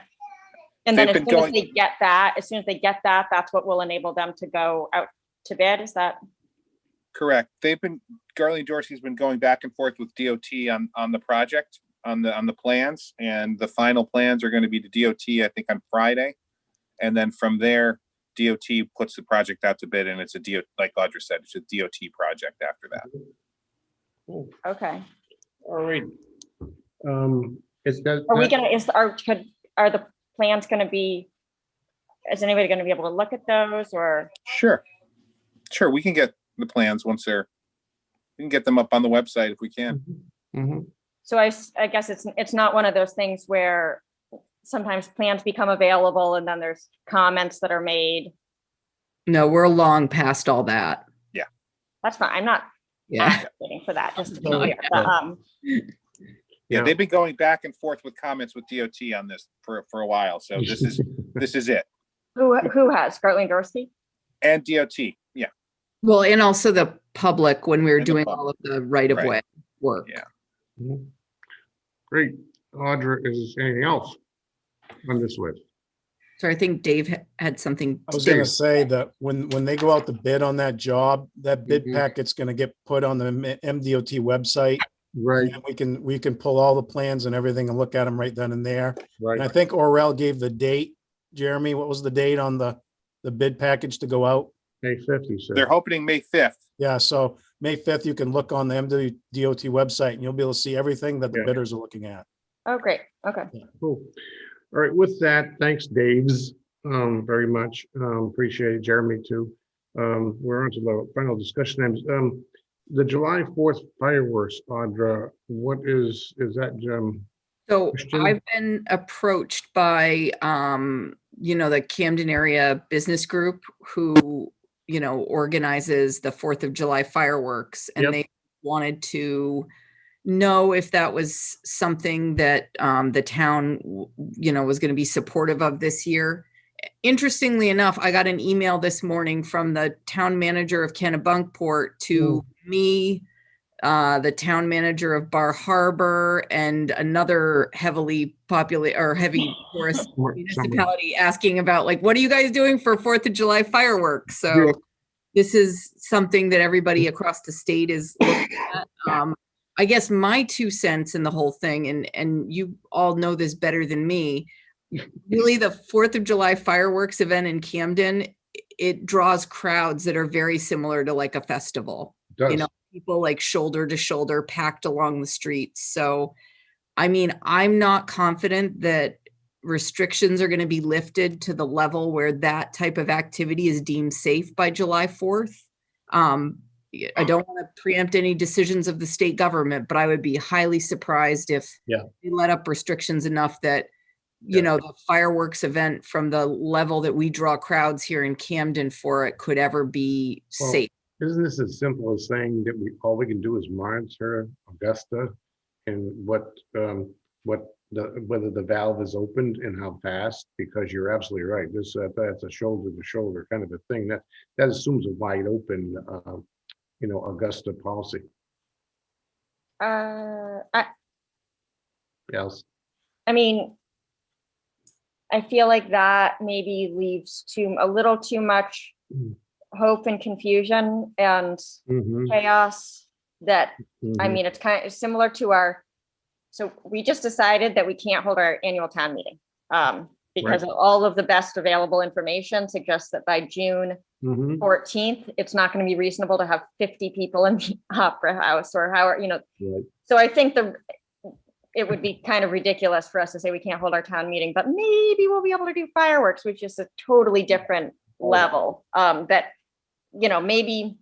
And then as soon as they get that, that's what will enable them to go out to bid, is that? Correct. Gartley and Dorsey's been going back and forth with DOT on the project, on the plans, and the final plans are going to be to DOT, I think, on Friday. And then from there, DOT puts the project out to bid, and it's a DOT, like Audra said, it's a DOT project after that. Okay. All right. Are the plans going to be, is anybody going to be able to look at those, or? Sure, we can get the plans once we can get them up on the website if we can. Mm-hmm. So I guess it's not one of those things where sometimes plans become available and then there's comments that are made. No, we're long past all that. Yeah. That's fine. I'm not waiting for that, just to be clear. But, yeah, they've been going back and forth with comments with DOT on this for a while. So this is it. Who has? Gartley and Dorsey? And DOT, yeah. Well, and also the public when we were doing all of the right-of-way work. Yeah. Mm-hmm. Great. Audra, is anything else on this list? So I think Dave had something. I was going to say that when they go out to bid on that job, that bid packet's going to get put on the MDOT website. Right. And we can pull all the plans and everything and look at them right then and there. Right. And I think Orel gave the date. Jeremy, what was the date on the bid package to go out? May 5th, you said. They're hoping May 5th. Yeah, so May 5th, you can look on the MDOT website and you'll be able to see everything that the bidders are looking at. Oh, great. Okay. Yeah. Cool. All right, with that, thanks, Daves, very much. Appreciate it, Jeremy, too. We're on to the final discussion items. The July 4th fireworks, Audra, what is that, So Christian? I've been approached by, the Camden area business group who, organizes the 4th of July fireworks. And they wanted to know if that was something that the town, was going to be supportive of this year. Interestingly enough, I got an email this morning from the town manager of Kennebunkport to me, the town manager of Bar Harbor, and another heavy tourist municipality asking about, like, what are you guys doing for 4th of July fireworks? So this is something that everybody across the state is looking at. I guess my 2 cents in the whole thing, and you all know this better than me, really the 4th of July fireworks event in Camden, it draws crowds that are very similar to like a festival. People like shoulder to shoulder packed along the streets. So, I mean, I'm not confident that restrictions are going to be lifted to the level where that type of activity is deemed safe by July 4th. I don't want to preempt any decisions of the state government, but I would be highly surprised if we let up restrictions enough that, the fireworks event from the level that we draw crowds here in Camden for it could ever be safe. Isn't this as simple as saying that all we can do is monitor Augusta and whether the valve is opened and how fast? Because you're absolutely right. That's a shoulder to shoulder kind of a thing. That assumes a wide open, Augusta policy. Yes. I mean, I feel like that maybe leaves a little too much hope and confusion and chaos that, I mean, it's kind of similar to so we just decided that we can't hold our annual town meeting. because of all of the best available information suggests that by June Mhm. 14th, it's not going to be reasonable to have 50 people in the opera house or how, Right. so I think it would be kind of ridiculous for us to say we can't hold our town meeting, but maybe we'll be able to do fireworks, which is a totally different level. Maybe,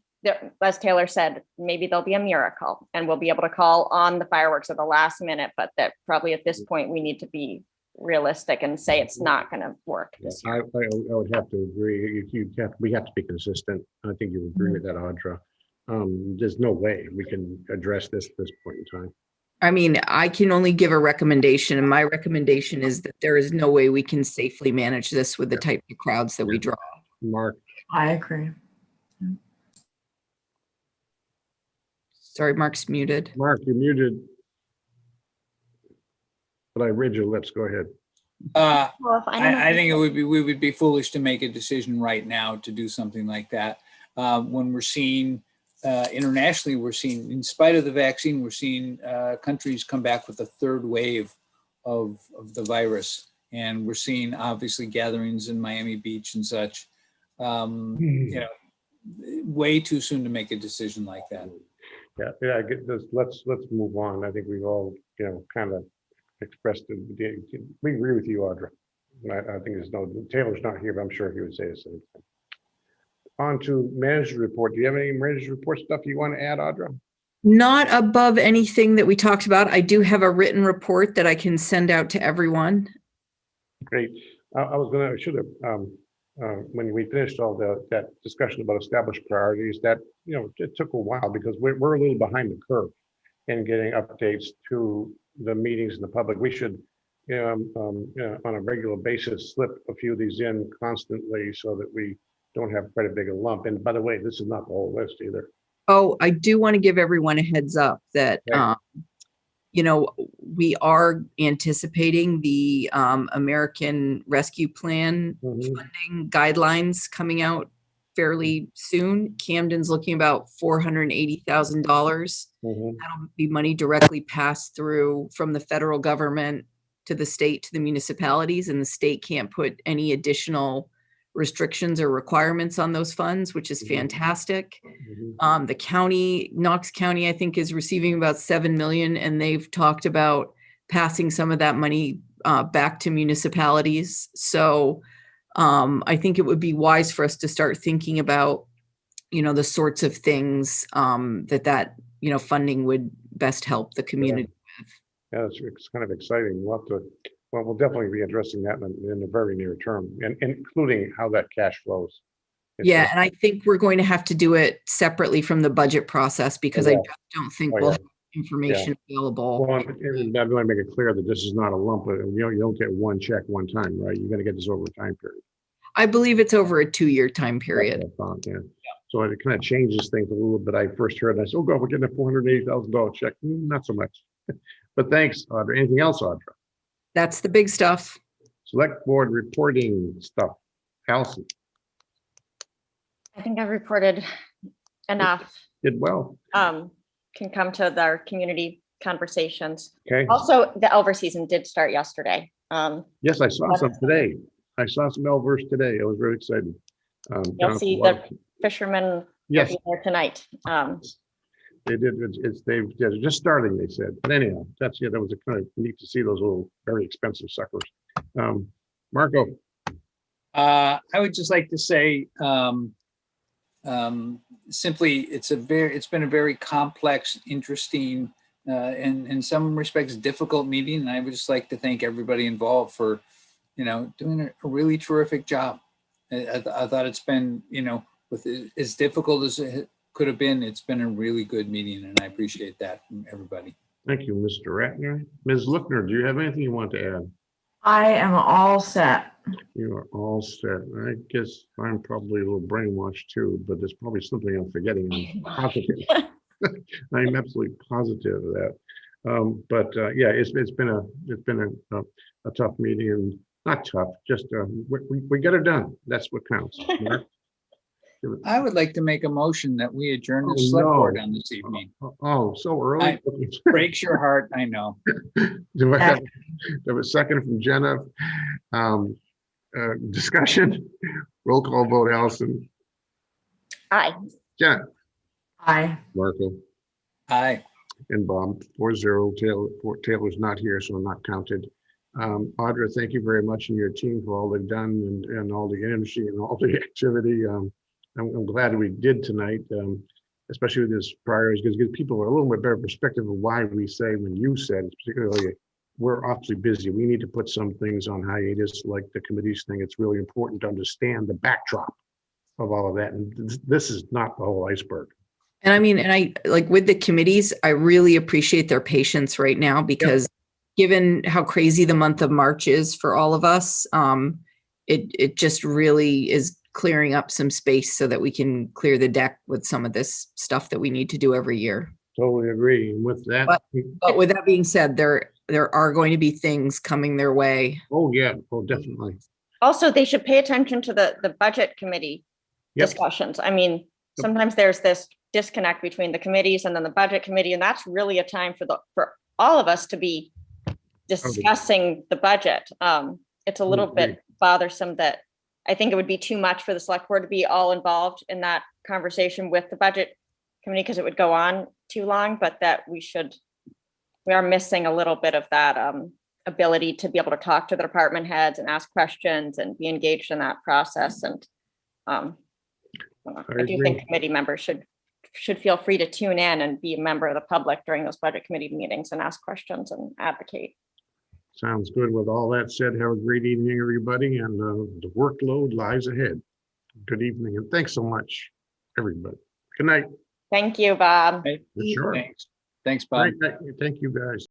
as Taylor said, maybe there'll be a miracle and we'll be able to call on the fireworks at the last minute, but that probably at this point, we need to be realistic and say it's not going to work this year. I would have to agree. We have to be consistent. I think you agree with that, Audra. There's no way we can address this at this point in time. I mean, I can only give a recommendation, and my recommendation is that there is no way we can safely manage this with the type of crowds that we draw. Mark, I agree. Sorry, Mark's muted. Mark, you're muted. But I read your lips. Go ahead. I think we would be foolish to make a decision right now to do something like that. When we're seeing internationally, we're seeing, in spite of the vaccine, we're seeing countries come back with a third wave of the virus. And we're seeing obviously gatherings in Miami Beach and such. Way too soon to make a decision like that. Yeah. I get this. Let's move on. I think we've all, kind of expressed it. We agree with you, Audra. I think Taylor's not here, but I'm sure he would say the same thing. On to manager's report. Do you have any manager's report stuff you want to add, Audra? Not above anything that we talked about. I do have a written report that I can send out to everyone. Great. I should have, when we finished all that discussion about established priorities, that, it took a while because we're a little behind the curve in getting updates to the meetings in the public. We should, on a regular basis, slip a few of these in constantly so that we don't have quite a big a lump. And by the way, this is not the whole list either. Oh, I do want to give everyone a heads up that, Right. We are anticipating the American Rescue Plan funding guidelines coming out fairly soon. Camden's looking about $480,000. That'll be money directly passed through from the federal government to the state, to the municipalities, and the state can't put any additional restrictions or requirements on those funds, which is fantastic. The county, Knox County, I think, is receiving about $7 million, and they've talked about passing some of that money back to municipalities. So I think it would be wise for us to start thinking about, the sorts of things that funding would best help the community with. Yeah, it's kind of exciting. We'll definitely be addressing that in the very near term, and including how that cash flows. Yeah, and I think we're going to have to do it separately from the budget process because I just don't think we'll have information available. Well, I'm going to make it clear that this is not a lump. You don't get one check one time, right? You're going to get this over a time period. I believe it's over a 2-year time period. Yeah. So it kind of changes things a little bit. I first heard and I said, oh God, we're getting a $480,000 check. Not so much. But thanks, Audra. Anything else, Audra? That's the big stuff. Select board reporting stuff. Allison. I think I've reported enough. Did well. Can come to our community conversations. Okay. Also, the Elver season did start yesterday. Yes, I saw some today. I saw some Elvers today. I was very excited. You'll see the fishermen yes. there tonight. They did. They're just starting, they said. But anyhow, that was a kind of neat to see those little very expensive suckers. Marco. I would just like to say simply, it's been a very complex, interesting, and in some respects difficult meeting. And I would just like to thank everybody involved for, doing a really terrific job. I thought it's been, with as difficult as it could have been, it's been a really good meeting, and I appreciate that from everybody. Thank you, Mr. Ratner. Ms. Lookner, do you have anything you want to add? I am all set. You are all set. I guess I'm probably a little brainwashed too, but there's probably something I'm forgetting. I'm positive. I'm absolutely positive of that. It's been a tough meeting, and not tough. Just we got it done. That's what counts. I would like to make a motion that we adjourn the select board on this evening. Oh, so early. Breaks your heart, I know. Do I have There was a second from Jenna. Discussion, roll call vote, Allison. Aye. Jenna. Aye. Marco. Aye. And Bob, 4-0. Taylor's not here, so I'm not counted. Audra, thank you very much and your team for all they've done and all the energy and all the activity. I'm glad we did tonight, especially with this priorities, because it gives people a little bit better perspective of why we say when you said, particularly, we're awfully busy. We need to put some things on hiatus, like the committees thing. It's really important to understand the backdrop of all of that. And this is not the whole iceberg. And I mean, and I like with the committees, I really appreciate their patience right now because given how crazy the month of March is for all of us, it just really is clearing up some space so that we can clear the deck with some of this stuff that we need to do every year. Totally agree. And with that, But with that being said, there are going to be things coming their way. oh yeah, oh definitely. Also, they should pay attention to the budget committee discussions. I mean, sometimes there's this disconnect between the committees and then the budget committee, and that's really a time for all of us to be discussing the budget. It's a little bit bothersome that I think it would be too much for the select board to be all involved in that conversation with the budget committee because it would go on too long, but that we are missing a little bit of that ability to be able to talk to the department heads and ask questions and be engaged in that process. And I do think committee members should feel free to tune in and be a member of the public during those budget committee meetings and ask questions and advocate. Sounds good. With all that said, have a great evening, everybody, and the workload lies ahead. Good evening, and thanks so much, everybody. Good night. Thank you, Bob. Sure. Thanks, Bob. Thank you, guys.